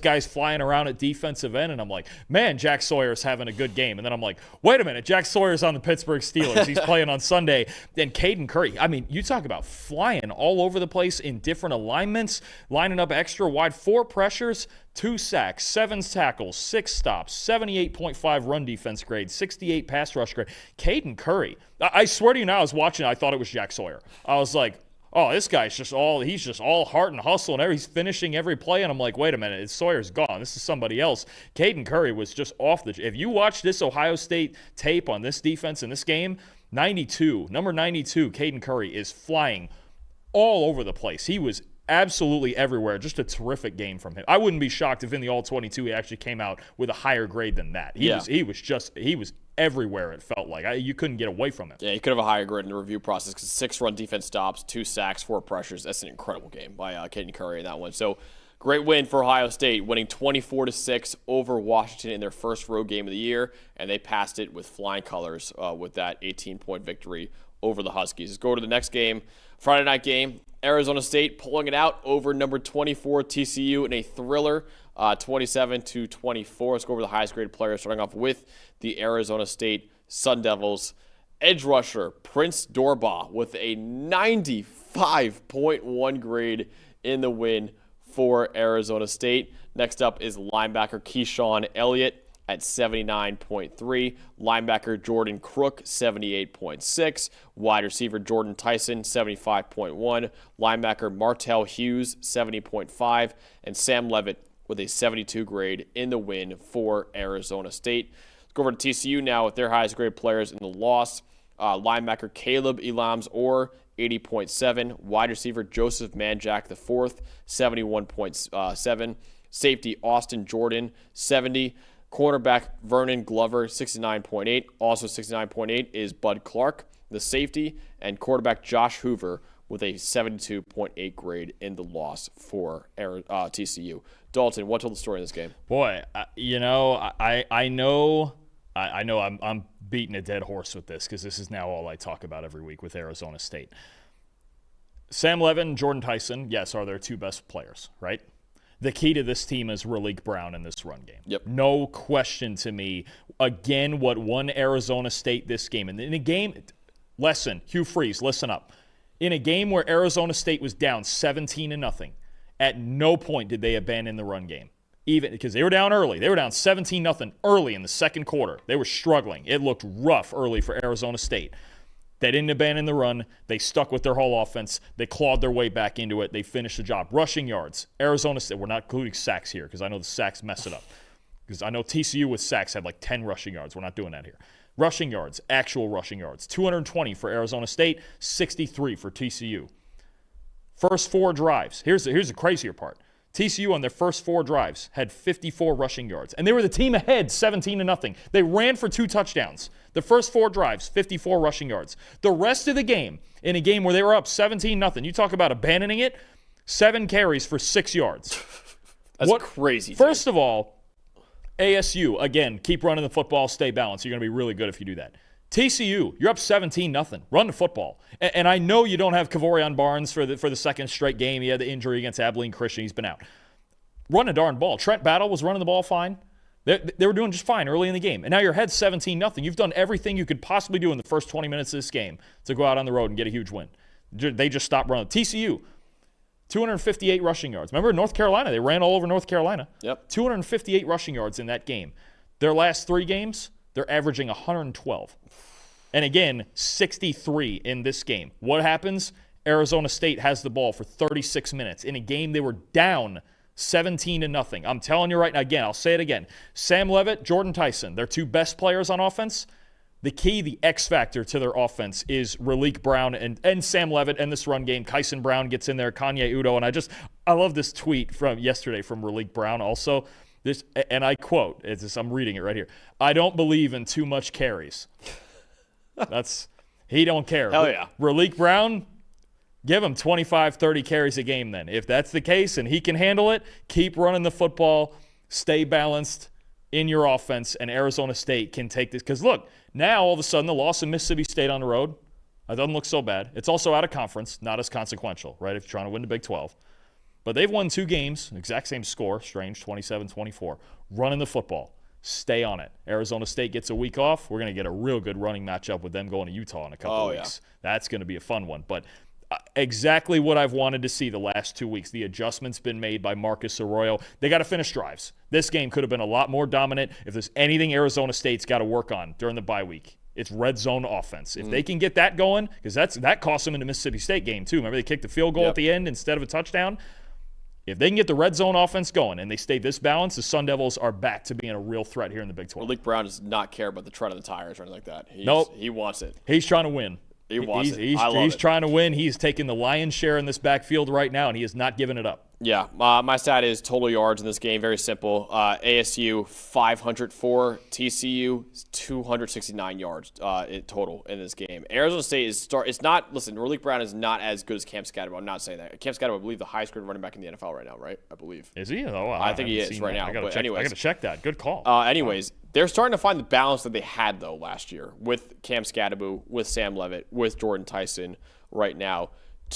guy's flying around at defensive end, and I'm like, man, Jack Sawyer's having a good game. And then I'm like, wait a minute, Jack Sawyer's on the Pittsburgh Steelers. He's playing on Sunday. Then Caden Curry, I mean, you talk about flying all over the place in different alignments, lining up extra wide, 4 pressures, 2 sacks, 7 tackles, 6 stops, 78.5 run defense grade, 68 pass rush grade. Caden Curry, I swear to you now, I was watching, I thought it was Jack Sawyer. I was like, oh, this guy's just all heart and hustle, and he's finishing every play, and I'm like, wait a minute, Sawyer's gone. This is somebody else. Caden Curry was just off the – if you watch this Ohio State tape on this defense in this game, number 92, Caden Curry is flying all over the place. He was absolutely everywhere. Just a terrific game from him. I wouldn't be shocked if in the All-22 he actually came out with a higher grade than that. He was everywhere, it felt like. You couldn't get away from him. Yeah, he could have a higher grade in the review process because 6 run defense stops, 2 sacks, 4 pressures. That's an incredible game by Caden Curry in that one. So great win for Ohio State, winning 24-6 over Washington in their first road game of the year, and they passed it with flying colors with that 18-point victory over the Huskies. Let's go to the next game. Friday night game, Arizona State pulling it out over number 24 TCU in a thriller, 27-24. Let's go over the highest graded players, starting off with the Arizona State Sun Devils. Edge rusher Prince Dorbah with a 95.1 grade in the win for Arizona State. Next up is linebacker Keyshawn Elliott. at 79.3. Linebacker Jordan Crook, 78.6. Wide receiver Jordan Tyson, 75.1. Linebacker Martell Hughes, 70.5. And Sam Levitt with a 72 grade in the win for Arizona State. Let's go over to TCU now with their highest grade players in the loss. Linebacker Caleb Elams-Orr, 80.7. Wide receiver Joseph Manjack IV, 71.7. Safety Austin Jordan, 70. Cornerback Vernon Glover, 69.8. Also 69.8 is Bud Clark, the safety. And quarterback Josh Hoover with a 72.8 grade in the loss for TCU. Dalton, what told the story in this game? Boy, I know I'm beating a dead horse with this because this is now all I talk about every week with Arizona State. Sam Levitt and Jordan Tyson, yes, are their two best players, right? The key to this team is Raleek Brown in this run game. Yep. No question to me. Again, what won Arizona State this game. And in a game, Hugh Freeze, listen up. In a game where Arizona State was down 17-0, at no point did they abandon the run game. Even because they were down early. They were down 17-0 early in the second quarter. They were struggling. It looked rough early for Arizona State. They didn't abandon the run. They stuck with their whole offense. They clawed their way back into it. They finished the job. Rushing yards. Arizona State, we're not including sacks here because I know the sacks mess it up. Because I know TCU with sacks had like 10 rushing yards. We're not doing that here. Rushing yards, actual rushing yards. 220 for Arizona State, 63 for TCU. First four drives. Here's the crazier part. TCU on their first four drives had 54 rushing yards. And they were the team ahead 17-0. They ran for 2 touchdowns. The first 4 drives, 54 rushing yards. The rest of the game, in a game where they were up 17-0, you talk about abandoning it, 7 carries for 6 yards. That's crazy. First of all, ASU, again, keep running the football, stay balanced. You're going to be really good if you do that. TCU, you're up 17-0. Run the football. And I know you don't have Kavorian Barnes for the second straight game. He had the injury against Abilene Christian. He's been out. Run the darn ball. Trent Battle was running the ball fine. They were doing just fine early in the game. And now your head's 17-0. You've done everything you could possibly do in the first 20 minutes of this game to go out on the road and get a huge win. They just stopped running. TCU, 258 rushing yards. Remember North Carolina? They ran all over North Carolina. Yep. 258 rushing yards in that game. Their last 3 games, they're averaging 112. And again, 63 in this game. What happens? Arizona State has the ball for 36 minutes. In a game they were down 17-0. I'm telling you right now, again, I'll say it again. Sam Levitt, Jordan Tyson, their 2 best players on offense. The key, the X factor to their offense is Raleek Brown and Sam Levitt and this run game. Kyson Brown gets in there, Kanye Udo. And I love this tweet from yesterday from Raleek Brown also. And I quote, I'm reading it right here. I don't believe in too much carries. He don't care. Hell yeah. Raleek Brown, give him 25, 30 carries a game then. If that's the case and he can handle it, keep running the football, stay balanced in your offense, and Arizona State can take this. Because look, now all of a sudden the loss of Mississippi State on the road, it doesn't look so bad. It's also out of conference, not as consequential, right, if you're trying to win the Big 12. But they've won 2 games, exact same score, strange, 27-24, running the football. Stay on it. Arizona State gets a week off. We're going to get a real good running matchup with them going to Utah in a couple of weeks. Yeah. That's going to be a fun one. But exactly what I've wanted to see the last 2 weeks. The adjustments been made by Marcus Arroyo. They got to finish drives. This game could have been a lot more dominant. If there's anything Arizona State's got to work on during the bye week, it's red zone offense. If they can get that going, because that cost them in the Mississippi State game too. Remember they kicked the field goal at the end instead of a touchdown? If they can get the red zone offense going and they stay this balanced, the Sun Devils are back to being a real threat here in the Big 12. Malik Brown does not care about the tread of the tires or anything like that. Nope. He wants it. He's trying to win. He wants it. He's trying to win. He's taking the lion's share in this backfield right now, and he is not giving it up. Yeah, my stat is total yards in this game. Very simple. ASU 504, TCU 269 yards in total in this game. Arizona State it's not. Listen, Raleek Brown is not as good as Cam Scatterbo. I'm not saying that. Cam Scatterbo, I believe, the highest graded running back in the NFL right now, right? I believe. Is he? Oh, I think he is right now. I got to check that. Good call. Anyways, they're starting to find the balance that they had though last year with Cam Scatterbo, with Sam Levitt, with Jordan Tyson right now.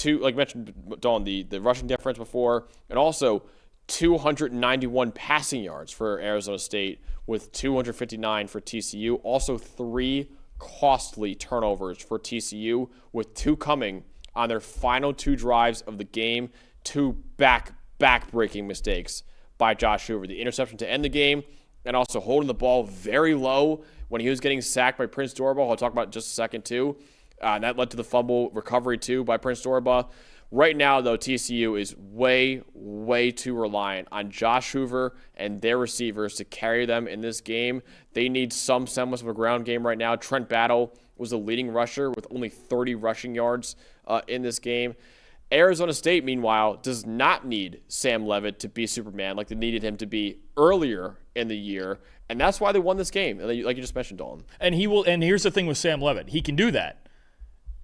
Like mentioned, Dawn, the rushing difference before, and also 291 passing yards for Arizona State with 259 for TCU. Also 3 costly turnovers for TCU, with 2 coming on their final 2 drives of the game. 2 back-breaking mistakes by Josh Hoover. The interception to end the game and also holding the ball very low when he was getting sacked by Prince Dorbah. I'll talk about it in just a second, too. And that led to the fumble recovery, too, by Prince Dorbah. Right now, though, TCU is way, way too reliant on Josh Hoover and their receivers to carry them in this game. They need some semblance of a ground game right now. Trent Battle was the leading rusher with only 30 rushing yards in this game. Arizona State, meanwhile, does not need Sam Leavitt to be Superman like they needed him to be earlier in the year, and that's why they won this game, like you just mentioned, Dalton. And he will. And here's the thing with Sam Leavitt: he can do that.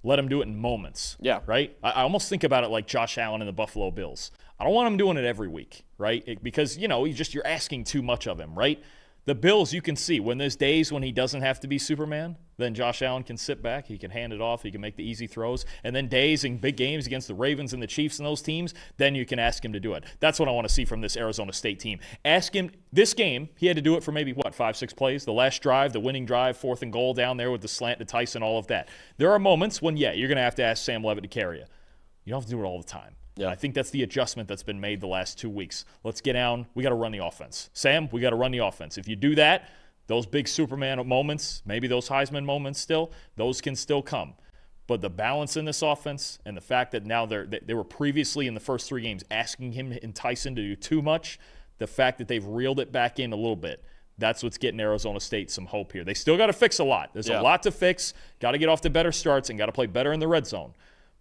Let him do it in moments. Yeah. Right? I almost think about it like Josh Allen and the Buffalo Bills. I don't want him doing it every week, right? Because, you're asking too much of him, right? The Bills, you can see, when there's days when he doesn't have to be Superman, then Josh Allen can sit back, he can hand it off, he can make the easy throws. And then days in big games against the Ravens and the Chiefs and those teams, then you can ask him to do it. That's what I want to see from this Arizona State team. Ask him, this game, he had to do it for maybe, 5-6 plays? The last drive, the winning drive, 4th and goal down there with the slant to Tyson, all of that. There are moments when, you're going to have to ask Sam Leavitt to carry you. You don't have to do it all the time. Yeah. And I think that's the adjustment that's been made the last 2 weeks. Let's get down. We got to run the offense. Sam, we got to run the offense. If you do that, those big Superman moments, maybe those Heisman moments still, those can still come. But the balance in this offense and the fact that now they were previously in the first 3 games asking him and Tyson to do too much, the fact that they've reeled it back in a little bit, that's what's getting Arizona State some hope here. They still got to fix a lot. There's a lot to fix. Got to get off to better starts and got to play better in the red zone.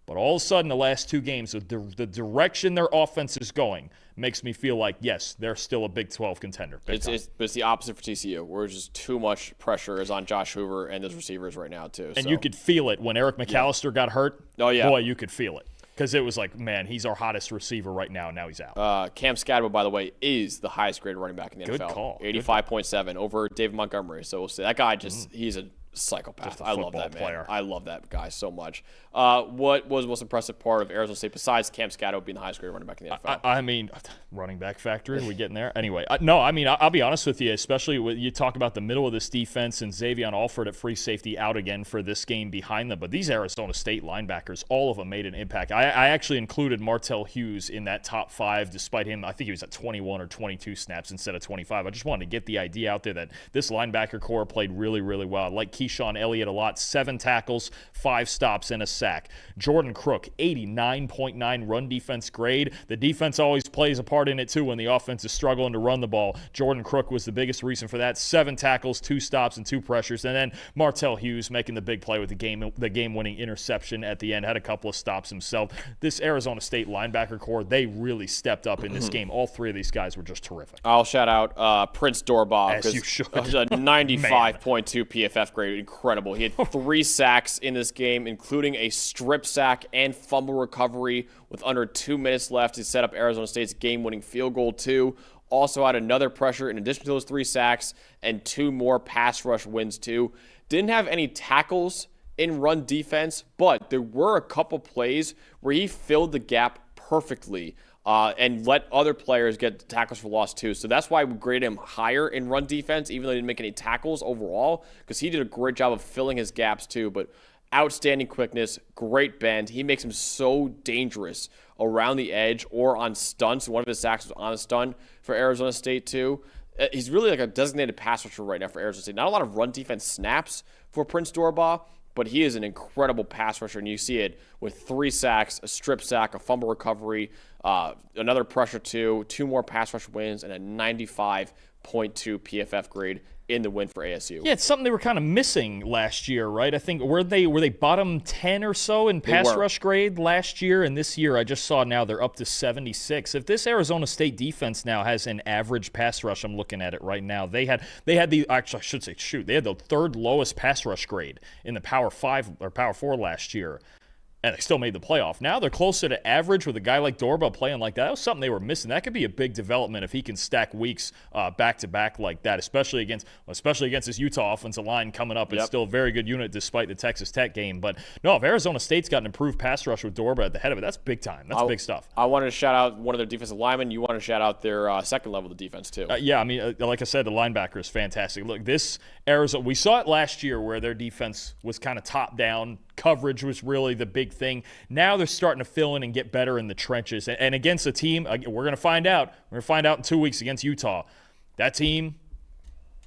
But all of a sudden, the last 2 games, the direction their offense is going makes me feel like, yes, they're still a Big 12 contender. It's the opposite for TCU, where just too much pressure is on Josh Hoover and those receivers right now, too. And you could feel it when Eric McAllister got hurt. Oh, yeah. Boy, you could feel it. Because it was like, man, he's our hottest receiver right now, and now he's out. Cam Scadwell, by the way, is the highest graded running back in the Good NFL. Call. 85.7 over David Montgomery. So we'll see. That guy he's a psychopath. I love that player. man. I love that guy so much. What was the most impressive part of Arizona State besides Cam Scadwell being the highest graded running back in the NFL? I mean, running back factory, are we getting there? Anyway, I'll be honest with you, especially when you talk about the middle of this defense and Xavier Alford at free safety out again for this game behind them. But these Arizona State linebackers, all of them made an impact. I actually included Martell Hughes in that top 5, despite him, I think he was at 21 or 22 snaps instead of 25. I just wanted to get the idea out there that this linebacker core played really, really well. I like Keyshawn Elliott a lot. 7 tackles, 5 stops, and a sack. Jordan Crook, 89.9 run defense grade. The defense always plays a part in it, too, when the offense is struggling to run the ball. Jordan Crook was the biggest reason for that. 7 tackles, 2 stops, and 2 pressures. And then Martell Hughes making the big play with the game-winning interception at the end. Had a couple of stops himself. This Arizona State linebacker core, they really stepped up in this game. All 3 of these guys were just terrific. I'll shout out Prince Dorbah. As you should. A 95.2 PFF grade. Incredible. He had 3 sacks in this game, including a strip sack and fumble recovery with under 2 minutes left to set up Arizona State's game-winning field goal, too. Also had another pressure in addition to those 3 sacks and 2 more pass rush wins, too. Didn't have any tackles in run defense, but there were a couple plays where he filled the gap perfectly and let other players get tackles for loss too. So that's why we grade him higher in run defense, even though he didn't make any tackles overall, because he did a great job of filling his gaps too. But outstanding quickness, great bend. He makes him so dangerous around the edge or on stunts. One of his sacks was on a stunt for Arizona State too. He's really like a designated pass rusher right now for Arizona State. Not a lot of run defense snaps for Prince Dorbah, but he is an incredible pass rusher, and you see it with 3 sacks, a strip sack, a fumble recovery, another pressure 2 more pass rush wins, and a 95.2 PFF grade in the win for ASU. Yeah, it's something they were kind of missing last year, right? I think were they bottom 10 or so in pass rush grade last year, and this year I just saw now they're up to 76. If this Arizona State defense now has an average pass rush, I'm looking at it right now. They had the actually I should say they had the 3rd lowest pass rush grade in the Power 5 or Power 4 last year. And they still made the playoff. Now they're closer to average with a guy like Dorbah playing like that. That was something they were missing. That could be a big development if he can stack weeks back-to-back like that, especially against his Utah offensive line coming up. It's still a very good unit despite the Texas Tech game. But, no, if Arizona State's got an improved pass rush with Dorbah at the head of it, that's big time. That's big stuff. I wanted to shout out one of their defensive linemen. You want to shout out their second level of defense, too. Yeah, I mean, like I said, the linebacker is fantastic. Look, this Arizona, we saw it last year where their defense was kind of top-down. Coverage was really the big thing. Now they're starting to fill in and get better in the trenches. And against a team, we're going to find out. We're going to find out in 2 weeks against Utah. That team,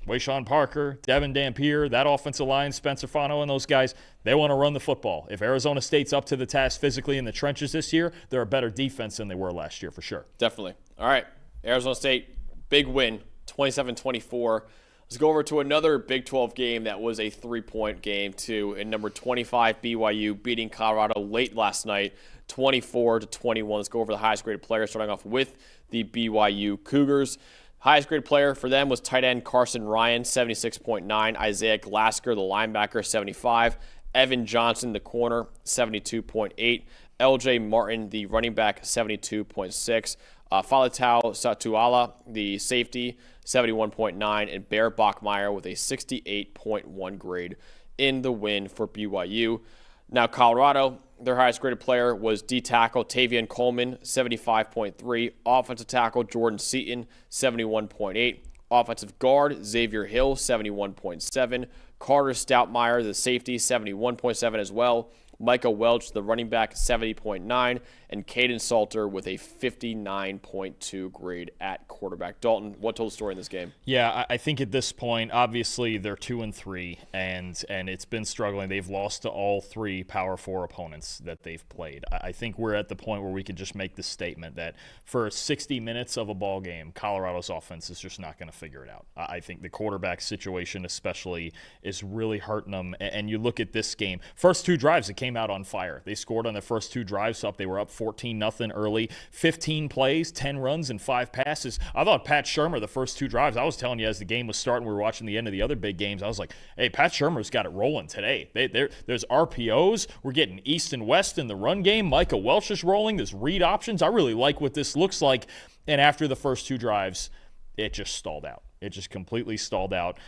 Wayshawn Parker, Devin Dampier, that offensive line, Spencer Fano and those guys, they want to run the football. If Arizona State's up to the task physically in the trenches this year, they're a better defense than they were last year for sure. Definitely. All right, Arizona State, big win, 27-24. Let's go over to another Big 12 game that was a 3-point game, too. In number 25, BYU beating Colorado late last night, 24-21. Let's go over the highest graded player, starting off with the BYU Cougars. Highest graded player for them was tight end Carson Ryan, 76.9. Isaiah Glasker, the linebacker, 75. Evan Johnson, the corner, 72.8. LJ Martin, the running back, 72.6. Faletau Satuala, the safety, 71.9. And Bear Bachmeyer with a 68.1 grade in the win for BYU. Now, Colorado, their highest graded player was D-tackle Tavian Coleman, 75.3. Offensive tackle Jordan Seaton, 71.8. Offensive guard Xavier Hill, 71.7. Carter Stoutmeyer, the safety, 71.7 as well. Micah Welch, the running back, 70.9. And Caden Salter with a 59.2 grade at quarterback. Dalton, what told the story in this game? Yeah, I think at this point, obviously they're 2-3, and it's been struggling. They've lost to all three Power 4 opponents that they've played. I think we're at the point where we could just make the statement that for 60 minutes of a ball game, Colorado's offense is just not going to figure it out. I think the quarterback situation especially is really hurting them. And you look at this game, first two drives, it came out on fire. They scored on the first two drives up. They were up 14-0 early. 15 plays, 10 runs, and 5 passes. I thought Pat Shurmur, the first two drives, I was telling you as the game was starting, we were watching the end of the other big games, I was like, hey, Pat Shurmur's got it rolling today. There's RPOs. We're getting east and west in the run game. Micah Welch is rolling. There's read options. I really like what this looks like. And after the first two drives, it just stalled out. It just completely stalled out.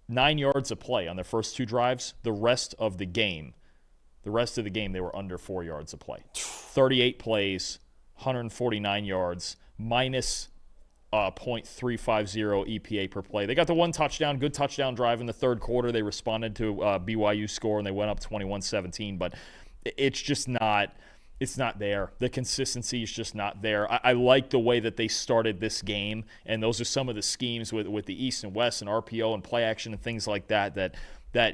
9 yards of play on their first two drives. The rest of the game, they were under 4 yards of play. 38 plays, 149 yards, minus .350 EPA per play. They got the one touchdown, good touchdown drive in the third quarter. They responded to BYU score, and they went up 21-17. But it's just not – it's not there. The consistency is just not there. I like the way that they started this game, and those are some of the schemes with the East and West and RPO and play action and things like that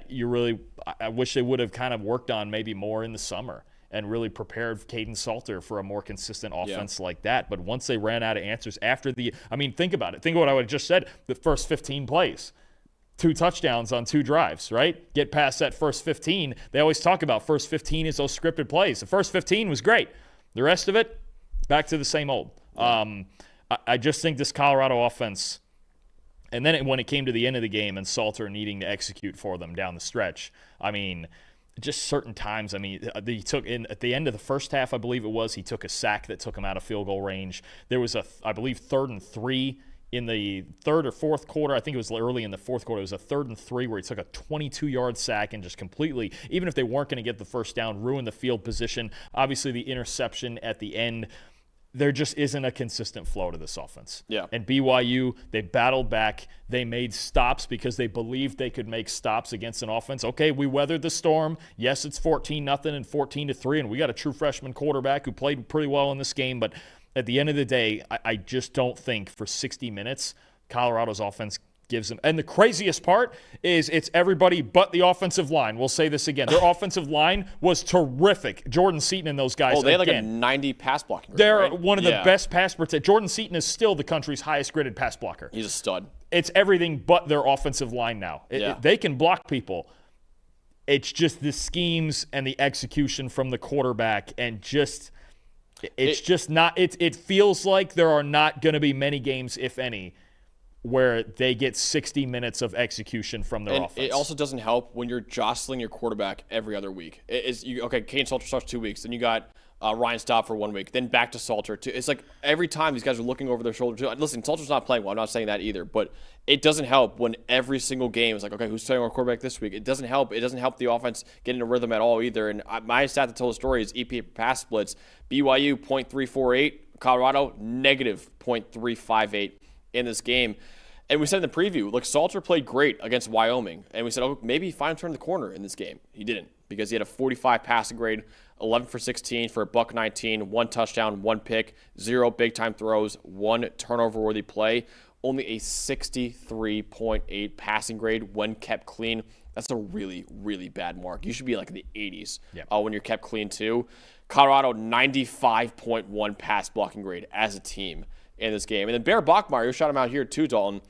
you really – I wish they would have kind of worked on maybe more in the summer and really prepared Caden Salter for a more consistent offense like that. But once they ran out of answers after think about it. Think of what I would have just said, the first 15 plays. 2 touchdowns on 2 drives, right? Get past that first 15. They always talk about first 15 is those scripted plays. The first 15 was great. The rest of it, back to the same old. I just think this Colorado offense – and then when it came to the end of the game and Salter needing to execute for them down the stretch, just certain times, he took in at the end of the first half, I believe it was, he took a sack that took him out of field goal range. There was I believe 3rd and 3 in the third or fourth quarter. I think it was early in the fourth quarter. It was a 3rd and 3 where he took a 22-yard sack and just completely, even if they weren't going to get the first down, ruined the field position. Obviously, the interception at the end. There just isn't a consistent flow to this offense. Yeah. And BYU, they battled back. They made stops because they believed they could make stops against an offense. Okay, we weathered the storm. Yes, it's 14-0 and 14-3, and we got a true freshman quarterback who played pretty well in this game. But at the end of the day, I just don't think for 60 minutes Colorado's offense gives them. And the craziest part is it's everybody but the offensive line. We'll say this again. Their offensive line was terrific. Jordan Seaton and those guys. Oh, they had like a 90 pass blocking grade, They're right? one of the best pass protectors. Jordan Seaton is still the country's highest graded pass blocker. He's a stud. It's everything but their offensive line now. They can block people. It's just the schemes and the execution from the quarterback, and just it's just not. It feels like there are not going to be many games, if any, where they get 60 minutes of execution from their offense. It also doesn't help when you're jostling your quarterback every other week. Caden Salter starts 2 weeks, then you got Ryan Staub for 1 week, then back to Salter. It's like every time these guys are looking over their shoulder. Listen, Salter's not playing well. I'm not saying that either, but it doesn't help when every single game is like, okay, who's playing our quarterback this week? It doesn't help. It doesn't help the offense get into rhythm at all either. And my stat that tells the story is EPA pass splits. BYU 0.348, Colorado negative 0.358 in this game. And we said in the preview, look, Salter played great against Wyoming. And we said, oh, maybe he finally turned the corner in this game. He didn't, because he had a 45 passing grade, 11 for 16 for a $119, 1 touchdown, 1 pick, 0 big-time throws, 1 turnover-worthy play. only a 63.8 passing grade when kept clean. That's a really, really bad mark. You should be like in the 80s when you're kept clean too. Colorado, 95.1 pass blocking grade as a team in this game. And then Bear Bachmeier, you shot him out here too, Dalton.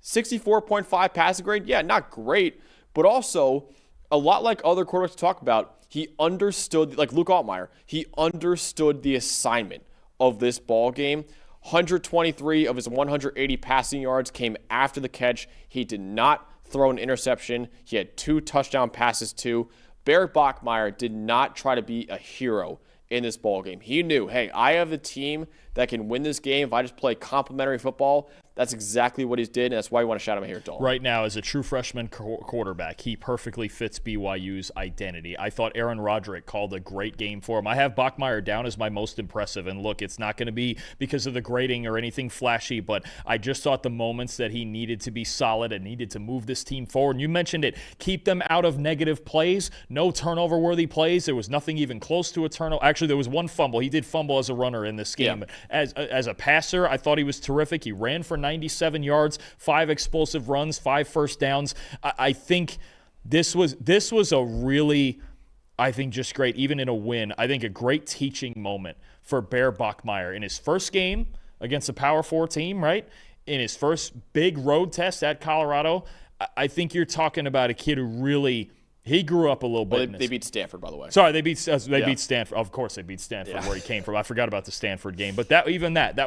64.5 passing grade. Yeah, not great, but also a lot like other quarterbacks talk about, he understood, like Luke Altmaier, he understood the assignment of this ball game. 123 of his 180 passing yards came after the catch. He did not throw an interception. He had 2 touchdown passes too. Barrett Bachmeier did not try to be a hero in this ball game. He knew, hey, I have the team that can win this game if I just play complimentary football. That's exactly what he did, and that's why we want to shout him out here, Dalton. Right now, as a true freshman quarterback, he perfectly fits BYU's identity. I thought Aaron Roderick called a great game for him. I have Bachmeier down as my most impressive, and look, it's not going to be because of the grading or anything flashy, but I just thought the moments that he needed to be solid and needed to move this team forward, and you mentioned it, keep them out of negative plays, no turnover-worthy plays. There was nothing even close to a turnover. Actually, there was one fumble. He did fumble as a runner in this game. Yeah. As a passer, I thought he was terrific. He ran for 97 yards, 5 explosive runs, 5 first downs. I think this was a really, I think, just great, even in a win. I think a great teaching moment for Bear Bachmeier in his first game against a Power 4 team, right? In his first big road test at Colorado. I think you're talking about a kid who really, he grew up a little bit. Well, they beat Stanford, by the way. Sorry, they beat Stanford. Of course, they beat Stanford where he came from. I forgot about the Stanford game, but that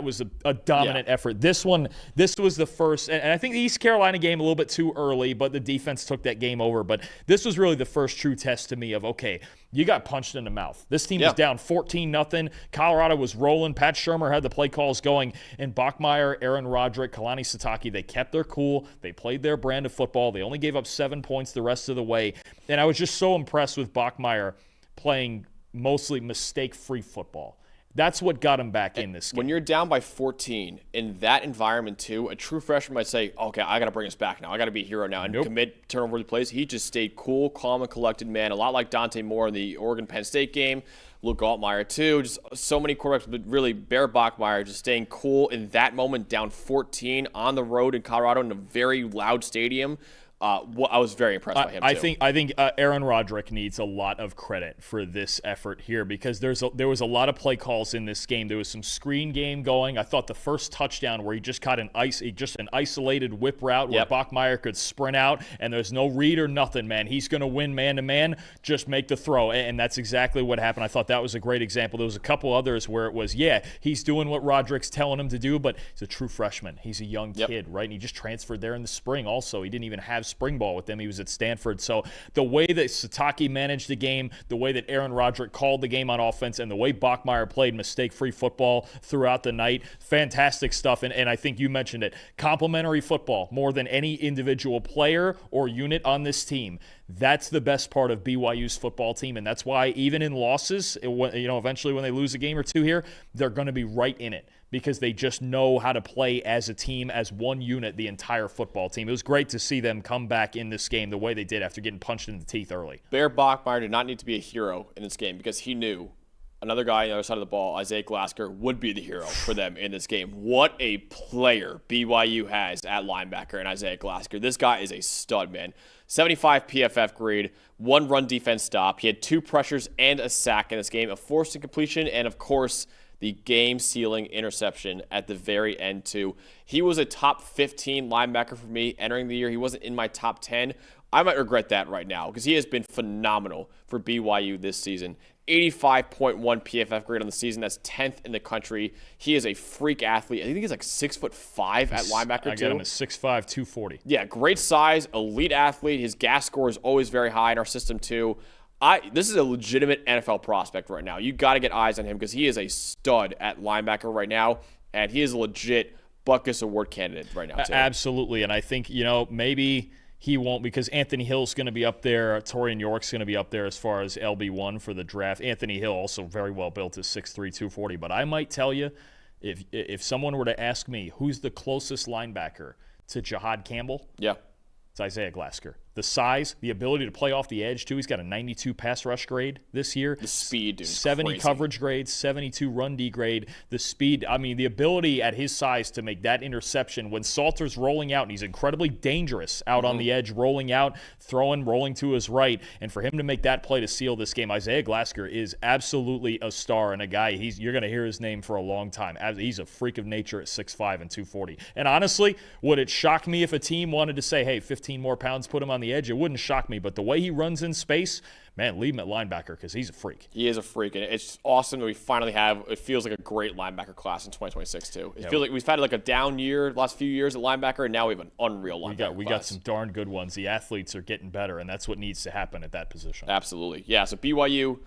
was a dominant effort. This was the first, and I think the East Carolina game a little bit too early, but the defense took that game over. But this was really the first true test to me of, okay, you got punched in the mouth. This team was down 14-0. Colorado was rolling. Pat Shurmur had the play calls going, and Bachmeier, Aaron Roderick, Kalani Sitake, they kept their cool. They played their brand of football. They only gave up 7 points the rest of the way. And I was just so impressed with Bachmeier playing mostly mistake-free football. That's what got him back in this game. When you're down by 14 in that environment too, a true freshman might say, okay, I got to bring us back now. I got to be a hero now and commit turnover plays. He just stayed cool, calm, and collected, man. A lot like Dante Moore in the Oregon-Penn State game. Luke Altmaier too. Just so many quarterbacks, but really Bear Bachmeier just staying cool in that moment, down 14 on the road in Colorado in a very loud stadium. I was very impressed by him, too. I think Aaron Roderick needs a lot of credit for this effort here because there was a lot of play calls in this game. There was some screen game going. I thought the first touchdown where he just caught an isolated whip route where Bachmeier could sprint out and there's no read or nothing, man. He's going to win man-to-man. Just make the throw, and that's exactly what happened. I thought that was a great example. There was a couple others where it was, he's doing what Roderick's telling him to do, but he's a true freshman. He's a young kid, right? And he just transferred there in the spring also. He didn't even have spring ball with them. He was at Stanford. So the way that Sitake managed the game, the way that Aaron Roderick called the game on offense, and the way Bachmeier played mistake-free football throughout the night, fantastic stuff. And I think you mentioned it. Complimentary football more than any individual player or unit on this team. That's the best part of BYU's football team, and that's why even in losses, eventually when they lose a game or two here, they're going to be right in it because they just know how to play as a team, as one unit, the entire football team. It was great to see them come back in this game the way they did after getting punched in the teeth early. Bear Bachmeier did not need to be a hero in this game because he knew another guy on the other side of the ball, Isaiah Glasker, would be the hero for them in this game. What a player BYU has at linebacker in Isaiah Glasker. This guy is a stud, man. 75 PFF grade, 1 run defense stop. He had 2 pressures and a sack in this game, a forced incompletion, and of course, the game-sealing interception at the very end, too. He was a top 15 linebacker for me entering the year. He wasn't in my top 10. I might regret that right now because he has been phenomenal for BYU this season. 85.1 PFF grade on the season. That's 10th in the country. He is a freak athlete. I think he's like 6'5" at linebacker, too. I got him at 6'5", 240. Yeah, great size, elite athlete. His gas score is always very high in our system, too. This is a legitimate NFL prospect right now. You got to get eyes on him because he is a stud at linebacker right now, and he is a legit Butkus Award candidate right now, too. Absolutely, and I think, maybe he won't because Anthony Hill's going to be up there. Torian York's going to be up there as far as LB1 for the draft. Anthony Hill also very well built is 6'3", 240. But I might tell you, if someone were to ask me who's the closest linebacker to Jahad Campbell, it's Isaiah Glasker. The size, the ability to play off the edge, too. He's got a 92 pass rush grade this year. The speed, dude. 70 crazy. Coverage grade, 72 run D grade. The speed, I mean, the ability at his size to make that interception when Salter's rolling out, and he's incredibly dangerous out on the edge, rolling out, rolling to his right. And for him to make that play to seal this game, Isaiah Glasker is absolutely a star and a guy you're going to hear his name for a long time. He's a freak of nature at 6'5" and 240. And honestly, would it shock me if a team wanted to say, hey, 15 more pounds, put him on the edge? It wouldn't shock me, but the way he runs in space, man, leave him at linebacker because he's a freak. He is a freak, and it's awesome that we finally have, it feels like a great linebacker class in 2026, too. It feels like we've had like a down year the last few years at linebacker, and now we have an unreal linebacker We class. got some darn good ones. The athletes are getting better, and that's what needs to happen at that position. Absolutely. Yeah, so BYU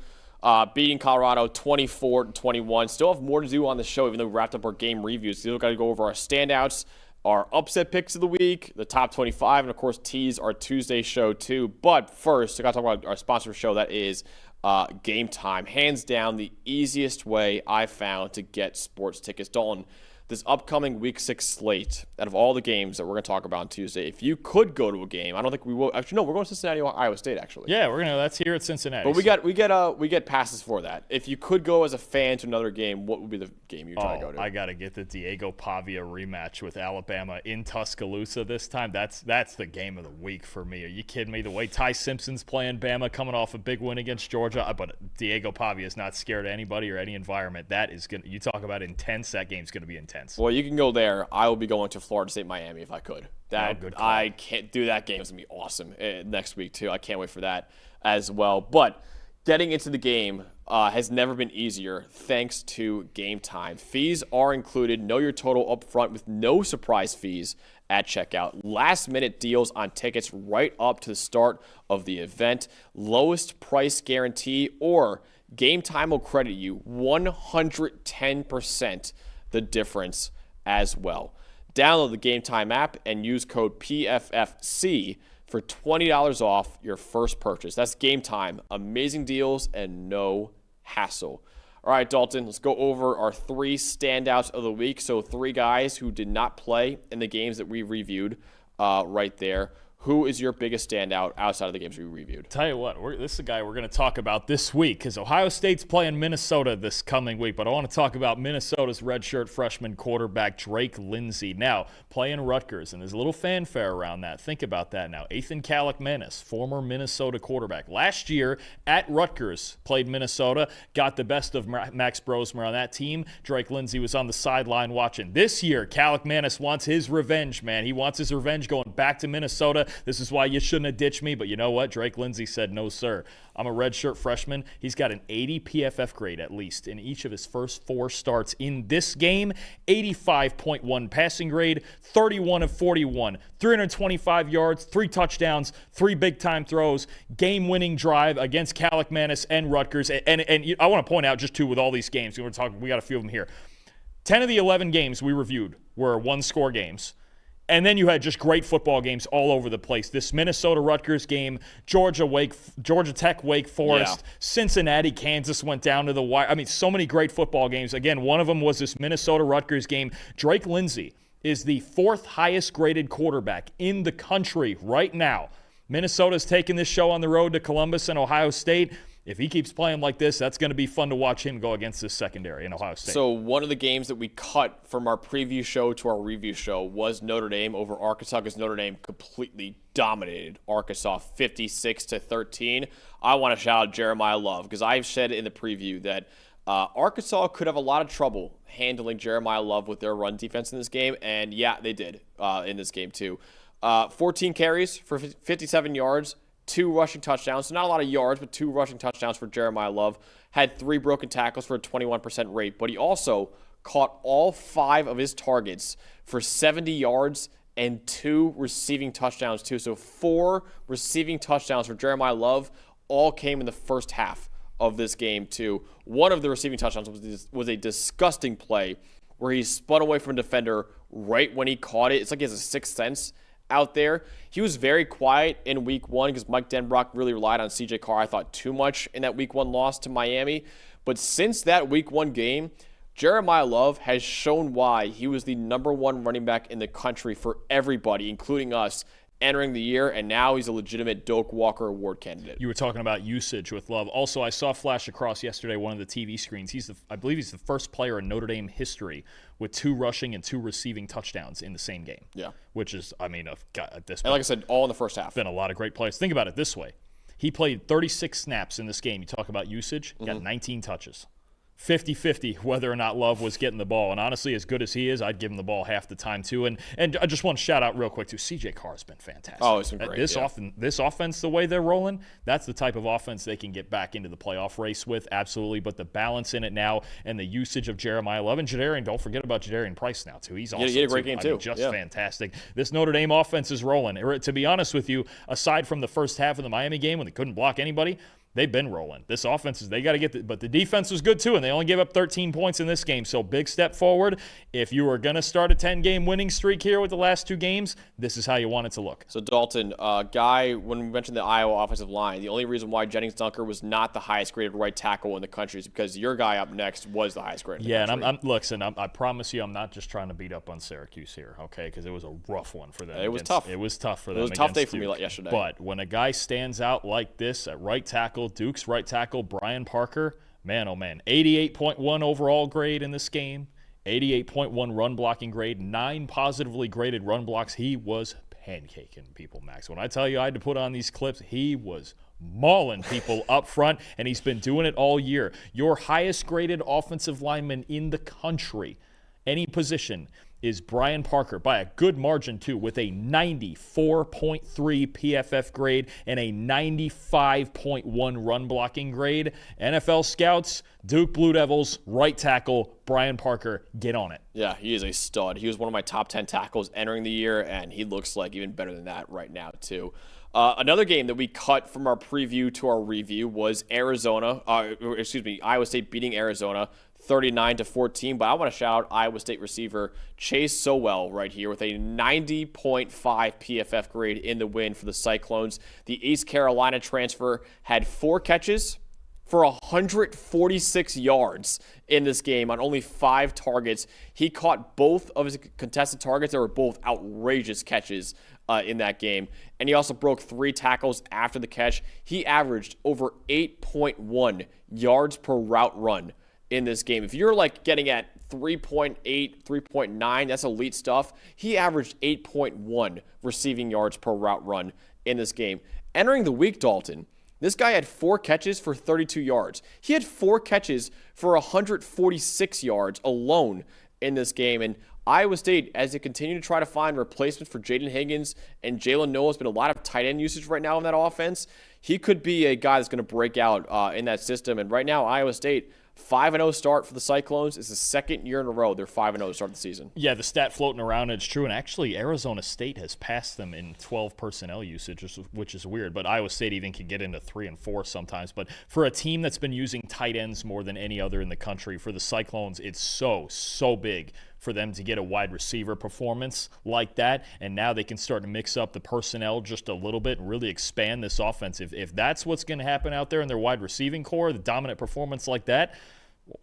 beating Colorado 24-21. Still have more to do on the show, even though we wrapped up our game reviews. Still got to go over our standouts, our upset picks of the week, the top 25, and of course tease our Tuesday show too. But first, I got to talk about our sponsor show, that is Game Time. Hands down, the easiest way I found to get sports tickets. Dalton, this upcoming Week 6 slate, out of all the games that we're going to talk about on Tuesday, if you could go to a game, I don't think we will. Actually, no, we're going to Cincinnati, Iowa State, actually. Yeah, that's here at Cincinnati. But we get passes for that. If you could go as a fan to another game, what would be the game you're trying to go to? I got to get the Diego Pavia rematch with Alabama in Tuscaloosa this time. That's the game of the week for me. Are you kidding me? The way Ty Simpson's playing Bama, coming off a big win against Georgia, but Diego Pavia is not scared of anybody or any environment. That is going. You talk about intense. That game's going to be intense. Well, you can go there. I will be going to Florida State, Miami if I could. Good call. I can't do that game. It's going to be awesome next week, too. I can't wait for that as well. But getting into the game has never been easier thanks to Game Time. Fees are included. Know your total up front with no surprise fees at checkout. Last-minute deals on tickets right up to the start of the event. Lowest price guarantee, or Game Time will credit you 110% the difference as well. Download the Game Time app and use code PFFC for $20 off your first purchase. That's Game Time. Amazing deals and no hassle. All right, Dalton, let's go over our 3 standouts of the week. So 3 guys who did not play in the games that we reviewed right there. Who is your biggest standout outside of the games we reviewed? Tell you what, this is a guy we're going to talk about this week because Ohio State's playing Minnesota this coming week, but I want to talk about Minnesota's redshirt freshman quarterback, Drake Lindsey. Now, playing Rutgers, and there's a little fanfare around that. Think about that now. Ethan Kaliakmanis, former Minnesota quarterback. Last year at Rutgers, played Minnesota, got the best of Max Brosmer on that team. Drake Lindsey was on the sideline watching. This year, Kaliakmanis wants his revenge, man. He wants his revenge going back to Minnesota. This is why you shouldn't have ditched me, but you know what? Drake Lindsey said, no, sir. I'm a redshirt freshman. He's got an 80 PFF grade at least in each of his first 4 starts in this game. 85.1 passing grade, 31 of 41, 325 yards, 3 touchdowns, 3 big-time throws, game-winning drive against Kaliakmanis and Rutgers. And I want to point out just, too, with all these games, we got a few of them here. 10 of the 11 games we reviewed were one-score games. And then you had just great football games all over the place. This Minnesota-Rutgers game, Georgia Tech, Wake Forest, Cincinnati, Kansas went down to the wire. I mean, so many great football games. Again, one of them was this Minnesota-Rutgers game. Drake Lindsey is the 4th highest graded quarterback in the country right now. Minnesota's taking this show on the road to Columbus and Ohio State. If he keeps playing like this, that's going to be fun to watch him go against this secondary in Ohio State. So one of the games that we cut from our preview show to our review show was Notre Dame over Arkansas, because Notre Dame completely dominated Arkansas 56-13. I want to shout out Jeremiah Love, because I've said in the preview that Arkansas could have a lot of trouble handling Jeremiah Love with their run defense in this game, and yeah, they did in this game too. 14 carries for 57 yards. 2 rushing touchdowns, so not a lot of yards, but 2 rushing touchdowns for Jeremiah Love. Had 3 broken tackles for a 21% rate, but he also caught all 5 of his targets for 70 yards and 2 receiving touchdowns too. So 4 receiving touchdowns for Jeremiah Love all came in the first half of this game too. One of the receiving touchdowns was a disgusting play where he spun away from a defender right when he caught it. It's like he has a sixth sense out there. He was very quiet in week 1 because Mike Denbrock really relied on CJ Carr, I thought, too much in that week 1 loss to Miami. But since that week 1 game, Jeremiah Love has shown why he was the #1 running back in the country for everybody, including us, entering the year, and now he's a legitimate Doak Walker Award candidate. You were talking about usage with Love. Also, I saw flash across yesterday one of the TV screens. I believe he's the first player in Notre Dame history with 2 rushing and 2 receiving touchdowns in the same game. Yeah. Which is, at this point, and like I said, all in the first half. Been a lot of great players. Think about it this way. He played 36 snaps in this game. You talk about usage, got 19 touches. 50-50 whether or not Love was getting the ball. And honestly, as good as he is, I'd give him the ball half the time too. And I just want to shout out real quick too, CJ Carr's been fantastic. Oh, it's been great. This offense, the way they're rolling, that's the type of offense they can get back into the playoff race with, absolutely. But the balance in it now and the usage of Jeremiah Love and Jadarian, don't forget about Jadarian Price now too. He's awesome. He had a great game too. Just fantastic. This Notre Dame offense is rolling. To be honest with you, aside from the first half of the Miami game when they couldn't block anybody, they've been rolling. This offense they got to get but the defense was good too, and they only gave up 13 points in this game. So big step forward. If you were going to start a 10-game winning streak here with the last 2 games, this is how you want it to look. So Dalton, Guy, when we mentioned the Iowa offensive line, the only reason why Jennings Dunker was not the highest graded right tackle in the country is because your guy up next was the highest graded. Yeah, and I promise you, I'm not just trying to beat up on Syracuse here, okay? Because it was a rough one for them. It was tough. It was tough for them. It was a tough day for me yesterday. But when a guy stands out like this at right tackle, Duke's right tackle, Brian Parker, man, oh man, 88.1 overall grade in this game, 88.1 run blocking grade, 9 positively graded run blocks. He was pancaking people, Max. When I tell you I had to put on these clips, he was mauling people up front, and he's been doing it all year. Your highest graded offensive lineman in the country, any position, is Brian Parker by a good margin too, with a 94.3 PFF grade and a 95.1 run blocking grade. NFL scouts, Duke Blue Devils, right tackle, Brian Parker, get on it. Yeah, he is a stud. He was one of my top 10 tackles entering the year, and he looks like even better than that right now too. Another game that we cut from our preview to our review was Iowa State beating Arizona 39-14, but I want to shout out Iowa State receiver Chase Sowell right here with a 90.5 PFF grade in the win for the Cyclones. The East Carolina transfer had 4 catches for 146 yards in this game on only 5 targets. He caught both of his contested targets that were both outrageous catches in that game. And he also broke 3 tackles after the catch. He averaged over 8.1 yards per route run in this game. If you're like getting at 3.8, 3.9, that's elite stuff. He averaged 8.1 receiving yards per route run in this game. Entering the week, Dalton, this guy had 4 catches for 32 yards. He had 4 catches for 146 yards alone in this game. And Iowa State, as they continue to try to find replacements for Jaden Higgins and Jalen Noah, has been a lot of tight end usage right now in that offense. He could be a guy that's going to break out in that system. And right now, Iowa State, 5-0 start for the Cyclones. It's the second year in a row they're 5-0 to start the season. Yeah, the stat floating around, it's true. And actually, Arizona State has passed them in 12 personnel usage, which is weird. But Iowa State even can get into 3 and 4 sometimes. But for a team that's been using tight ends more than any other in the country, for the Cyclones, it's so big for them to get a wide receiver performance like that. And now they can start to mix up the personnel just a little bit and really expand this offense. If that's what's going to happen out there in their wide receiving core, the dominant performance like that,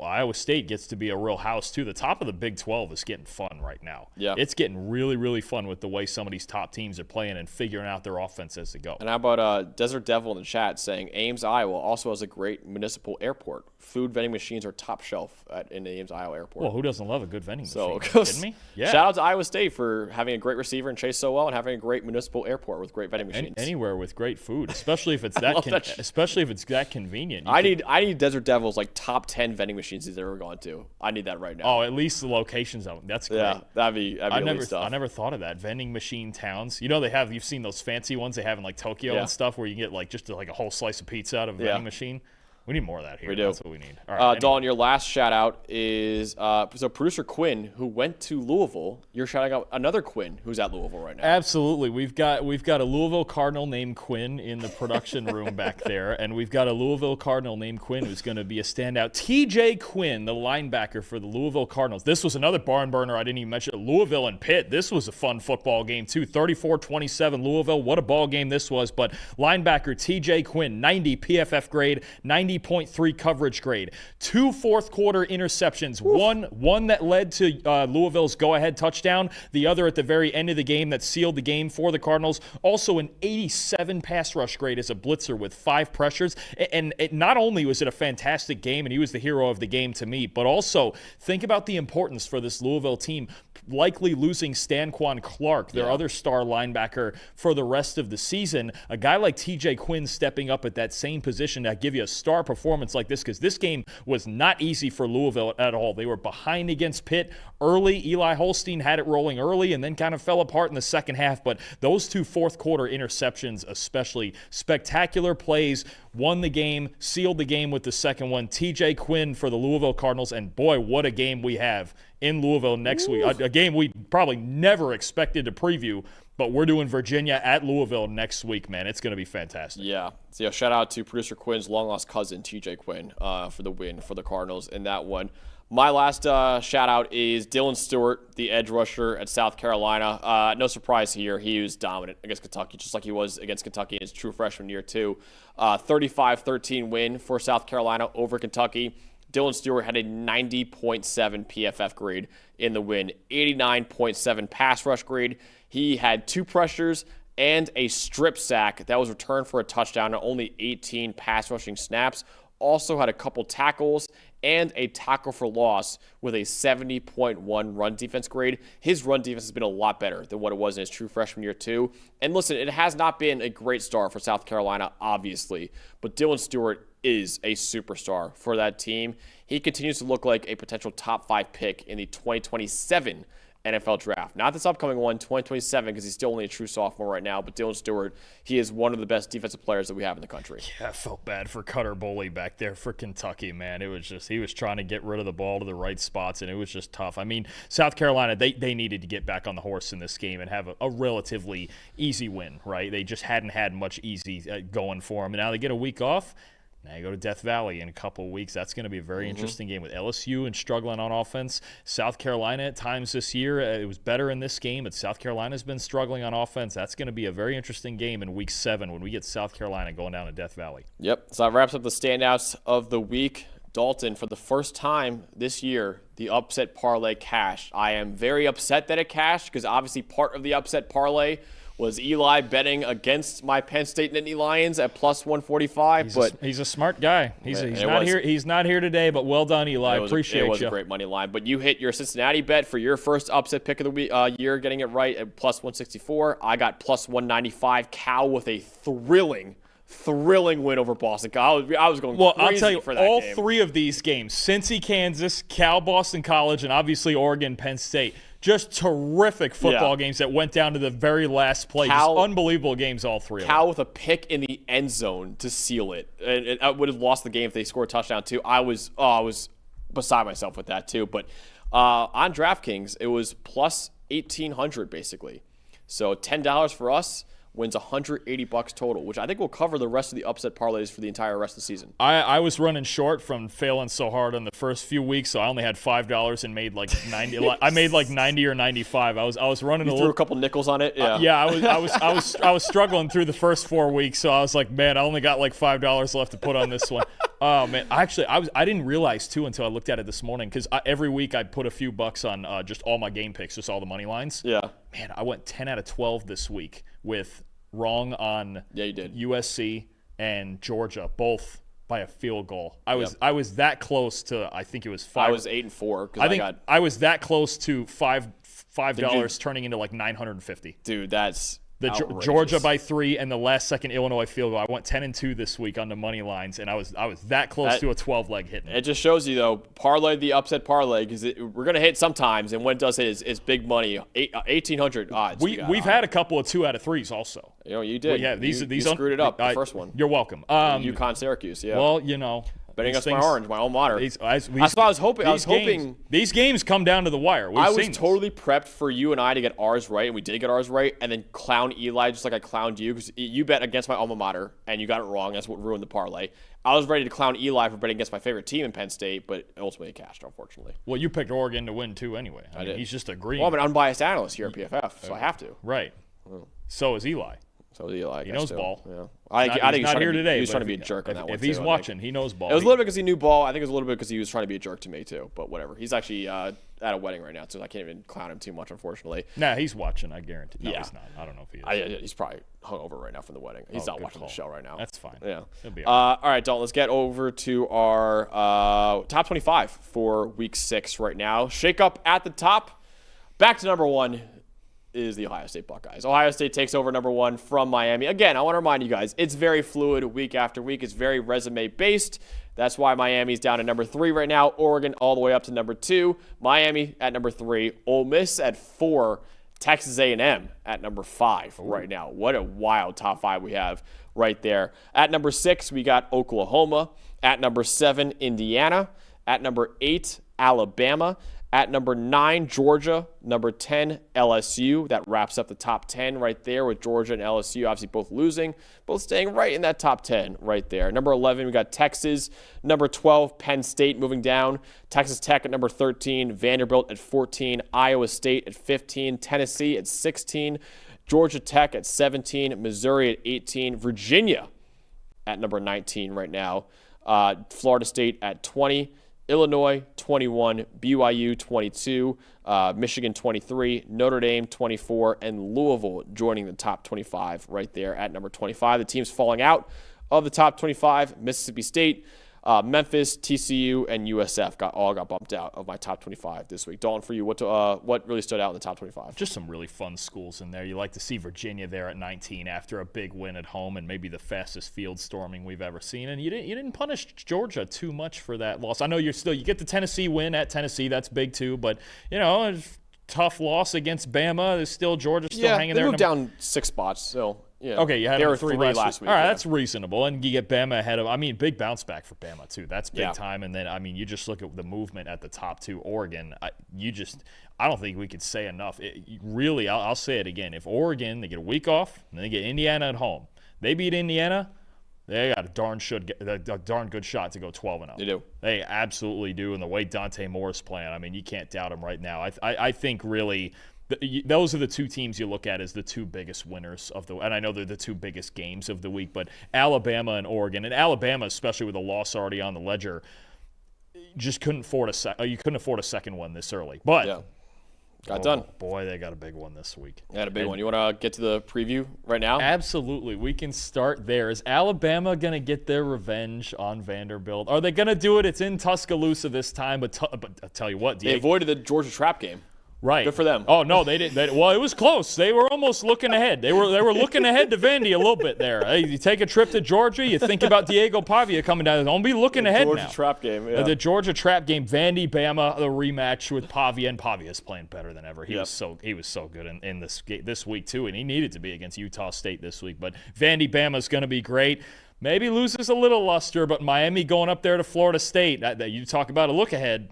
Iowa State gets to be a real house, too. The top of the Big 12 is getting fun right now. Yeah. It's getting really fun with the way some of these top teams are playing and figuring out their offense as they go. And how about Desert Devil in the chat saying Ames, Iowa also has a great municipal airport. Food vending machines are top shelf in the Ames, Iowa airport. Well, who doesn't love a good vending machine? Are you kidding me? Yeah. Shout out to Iowa State for having a great receiver in Chase Sowell and having a great municipal airport with great vending machines. Anywhere with great food, especially if it's that convenient. I need Desert Devil's like top 10 vending machines he's ever gone to. I need that right now. Oh, at least the locations of them. That's great. Yeah, that'd be elite stuff. I never thought of that. Vending machine towns. You know, you've seen those fancy ones they have in like Tokyo and stuff where you get like just like a whole slice of pizza out of a vending machine. We need more of that here. We do. That's what we need. All right, Dalton, your last shout out is so producer Quinn, who went to Louisville. You're shouting out another Quinn who's at Louisville right now. Absolutely. We've got a Louisville Cardinal named Quinn in the production room back there, and we've got a Louisville Cardinal named Quinn who's going to be a standout. TJ Quinn, the linebacker for the Louisville Cardinals. This was another barn burner I didn't even mention. Louisville and Pitt. This was a fun football game too. 34-27 Louisville. What a ball game this was. But linebacker TJ Quinn, 90 PFF grade, 90 90.3 coverage grade, 2 fourth-quarter interceptions, one that led to Louisville's go-ahead touchdown, the other at the very end of the game that sealed the game for the Cardinals. Also an 87 pass rush grade as a blitzer with 5 pressures. And not only was it a fantastic game, and he was the hero of the game to me, but also think about the importance for this Louisville team, likely losing Stanquan Clark, their other star linebacker, for the rest of the season. A guy like TJ Quinn stepping up at that same position to give you a star performance like this, because this game was not easy for Louisville at all. They were behind against Pitt early. Eli Holstein had it rolling early and then kind of fell apart in the second half, but those 2 fourth-quarter interceptions especially, spectacular plays, won the game, sealed the game with the second one. TJ Quinn for the Louisville Cardinals, and boy, what a game we have in Louisville next week. A game we probably never expected to preview, but we're doing Virginia at Louisville next week, man. It's going to be fantastic. Yeah. So, yeah, shout out to producer Quinn's long-lost cousin, TJ Quinn, for the win for the Cardinals in that one. My last shout-out is Dylan Stewart, the edge rusher at South Carolina. No surprise here. He was dominant against Kentucky, just like he was against Kentucky in his true freshman year, too. 35-13 win for South Carolina over Kentucky. Dylan Stewart had a 90.7 PFF grade in the win, 89.7 pass rush grade. He had 2 pressures and a strip sack that was returned for a touchdown and only 18 pass rushing snaps. Also had a couple tackles and a tackle for loss with a 70.1 run defense grade. His run defense has been a lot better than what it was in his true freshman year, too. And listen, it has not been a great start for South Carolina, obviously, but Dylan Stewart is a superstar for that team. He continues to look like a potential top 5 pick in the 2027 NFL draft. Not this upcoming one, 2027, because he's still only a true sophomore right now, but Dylan Stewart, he is one of the best defensive players that we have in the country. Yeah, I felt bad for Cutter Boley back there for Kentucky, man. It was just, he was trying to get rid of the ball to the right spots, and it was just tough. I mean, South Carolina, they needed to get back on the horse in this game and have a relatively easy win, right? They just hadn't had much easy going for them, and now they get a week off. Now you go to Death Valley in a couple of weeks. That's going to be a very interesting game with LSU and struggling on offense. South Carolina at times this year, it was better in this game, but South Carolina's been struggling on offense. That's going to be a very interesting game in Week 7 when we get South Carolina going down to Death Valley. Yep. So that wraps up the standouts of the week. Dalton, for the first time this year, the upset parlay cashed. I am very upset that it cashed because obviously part of the upset parlay was Eli betting against my Penn State Nittany Lions at plus 145. He's a smart guy. He's not here today, but well done, Eli. Appreciate you. It was a great money line. But you hit your Cincinnati bet for your first upset pick of the week, year, getting it right at plus 164. I got plus 195. Cal with a thrilling win over Boston. I was going crazy I'll tell you, for that all game. 3 of these games, Cincy, Kansas, Cal, Boston College, and obviously Oregon, Penn State, just terrific football games that went down to the very last play. Just unbelievable games, all 3 of them. Cal with a pick in the end zone to seal it. And I would have lost the game if they scored a touchdown, too. I was beside myself with that, too. But on DraftKings, it was plus 1,800, basically. So $10 for us wins $180 total, which I think will cover the rest of the upset parlays for the entire rest of the season. I was running short from failing so hard on the first few weeks, so I only had $5 and made like 90. I made like 90 or 95. I was running threw a couple nickels on it. Yeah. I was struggling through the first 4 weeks, so I was like, man, I only got like $5 left to put on this one. Oh man, I didn't realize too until I looked at it this morning, because every week I put a few bucks on just all my game picks, just all the money lines. Yeah. Man, I went 10 out of 12 this week with wrong on you did. USC and Georgia, both by a field goal. I was that close to, I think it was 5. I was 8-4 I was that close to $5 turning into like 950. Dude, that's Georgia by 3 and the last second Illinois field goal. I went 10-2 this week on the money lines, and I was that close to a 12-leg hitting. It just shows you, though, parlay the upset parlay, because we're going to hit sometimes, and when it does hit, it's big money. 1,800 odds. We've had a couple of 2 out of 3s also. You did. Well, yeah, these you screwed it up, the first one. You're welcome. UConn, Syracuse, yeah. Well, betting against my Orange, my alma mater. That's what I was hoping. These games come down to the wire. I was totally prepped for you and I to get ours right, and we did get ours right, and then clown Eli just like I clowned you, because you bet against my alma mater, and you got it wrong. That's what ruined the parlay. I was ready to clown Eli for betting against my favorite team in Penn State, but ultimately it cashed, unfortunately. Well, you picked Oregon to win, too, anyway. I mean, did. He's just agreeing. Well, I'm an unbiased analyst here at PFF, so I have to. Right. So is Eli. So Eli, he knows ball. Yeah. I think he's not here today. He was trying to be a jerk on that one. If he's watching, he knows ball. It was a little bit because he knew ball. I think it was a little bit because he was trying to be a jerk to me too. But whatever. He's actually at a wedding right now, so I can't even clown him too much, unfortunately. Nah, he's watching. I guarantee. No, he's not. I don't know if he is. He's probably hungover right now from the wedding. He's not watching the show right now. That's fine. Yeah. He'll be all right. All right, Dalton. Let's get over to our top 25 for Week 6 right now. Shake up at the top. Back to number 1. Is the Ohio State Buckeyes. Ohio State takes over number 1 from Miami. Again, I want to remind you guys, it's very fluid week after week. It's very resume-based. That's why Miami's down at number 3 right now. Oregon all the way up to number 2. Miami at number 3. Ole Miss at 4. Texas A&M at number 5 right now. What a wild top 5 we have right there. At number 6, we got Oklahoma. At number 7, Indiana. At number 8, Alabama. At number 9, Georgia. Number 10, LSU. That wraps up the top 10 right there with Georgia and LSU obviously both losing, both staying right in that top 10 right there. Number 11, we got Texas. Number 12, Penn State moving down. Texas Tech at number 13. Vanderbilt at 14. Iowa State at 15. Tennessee at 16. Georgia Tech at 17. Missouri at 18. Virginia at number 19 right now. Florida State at 20. Illinois, 21, BYU, 22, Michigan, 23, Notre Dame, 24, and Louisville joining the top 25 right there at number 25. The teams falling out of the top 25, Mississippi State, Memphis, TCU, and USF all got bumped out of my top 25 this week. Dalton, for you, what really stood out in the top 25? Just some really fun schools in there. You like to see Virginia there at 19 after a big win at home and maybe the fastest field storming we've ever seen. And you didn't punish Georgia too much for that loss. I know you get the Tennessee win at Tennessee. That's big too. But, tough loss against Bama. There's still Georgia hanging there. They moved down 6 spots, so... Yeah. Okay, you had there were 3 last week. All right, that's reasonable. And you get Bama ahead of, big bounce back for Bama, too. That's big time. And then, you just look at the movement at the top 2, Oregon. I don't think we could say enough. Really, I'll say it again. If Oregon, they get a week off, and they get Indiana at home, they beat Indiana, they got a darn good shot to go 12-0. They do. They absolutely do. And the way Dante Moore's playing, you can't doubt him right now. I think really – those are the 2 teams you look at as the 2 biggest winners and I know they're the 2 biggest games of the week, but Alabama and Oregon, and Alabama, especially with a loss already on the ledger, just couldn't afford a second one this early. But got done. Boy, they got a big one this week. They had a big one. You want to get to the preview right now? Absolutely. We can start there. Is Alabama going to get their revenge on Vanderbilt? Are they going to do it? It's in Tuscaloosa this time, but I'll tell you what, they avoided the Georgia trap game. Right. Good for them. Oh, no, they didn't. Well, it was close. They were almost looking ahead. They were looking ahead to Vandy a little bit there. Hey, you take a trip to Georgia, you think about Diego Pavia coming down. Don't be looking ahead Georgia now. Trap game, yeah. The Georgia trap game, Vandy, Bama, the rematch with Pavia, and Pavia's playing better than ever. He was so good in this week, too, and he needed to be against Utah State this week. But Vandy, Bama's going to be great. Maybe loses a little luster, but Miami going up there to Florida State. That you talk about a look ahead.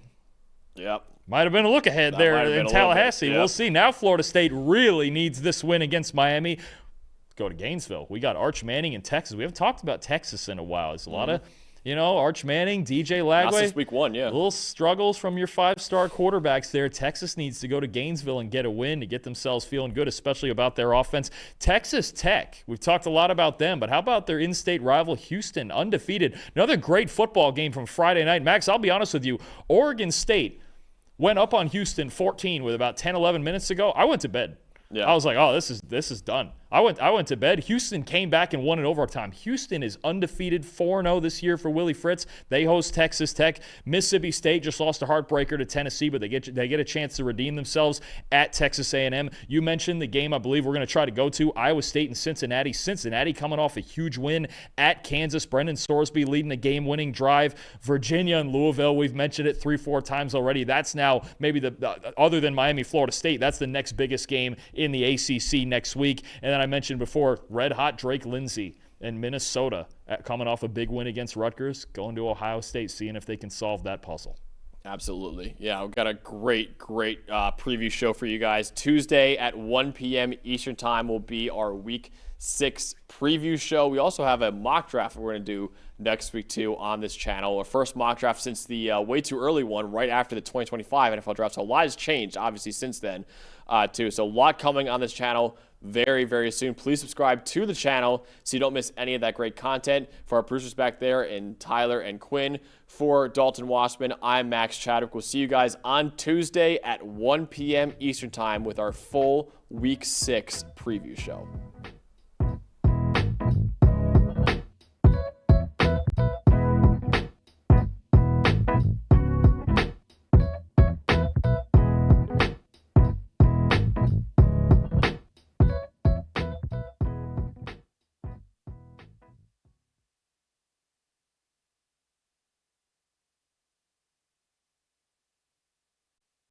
Yep. Might have been a look ahead there in Tallahassee. We'll see. Now Florida State really needs this win against Miami. Let's go to Gainesville. We got Arch Manning in Texas. We haven't talked about Texas in a while. There's a lot of, Arch Manning, DJ Lagway. Not since week 1, yeah. Little struggles from your 5-star quarterbacks there. Texas needs to go to Gainesville and get a win to get themselves feeling good, especially about their offense. Texas Tech, we've talked a lot about them, but how about their in-state rival Houston, undefeated? Another great football game from Friday night. Max, I'll be honest with you. Oregon State went up on Houston 14 with about 10, 11 minutes to go. I went to bed. Yeah. I was like, oh, this is done. I went to bed. Houston came back and won in overtime. Houston is undefeated 4-0 this year for Willie Fritz. They host Texas Tech. Mississippi State just lost a heartbreaker to Tennessee, but they get a chance to redeem themselves at Texas A&M. You mentioned the game I believe we're going to try to go to, Iowa State and Cincinnati. Cincinnati coming off a huge win at Kansas. Brendan Sorsby leading the game-winning drive. Virginia and Louisville, we've mentioned it 3-4 times already. That's now maybe other than Miami, Florida State, that's the next biggest game in the ACC next week. And then I mentioned before, red-hot Drake Lindsey in Minnesota coming off a big win against Rutgers, going to Ohio State, seeing if they can solve that puzzle. Absolutely. Yeah, we've got a great preview show for you guys. Tuesday at 1 p.m. Eastern Time will be our Week 6 preview show. We also have a mock draft we're going to do next week too on this channel. Our first mock draft since the way too early one right after the 2025 NFL draft. So a lot has changed obviously since then too. So a lot coming on this channel very, very soon. Please subscribe to the channel so you don't miss any of that great content. For our producers back there and Tyler and Quinn, for Dalton Wasserman, I'm Max Chadwick. We'll see you guys on Tuesday at 1 p.m. Eastern Time with our full Week 6 preview show.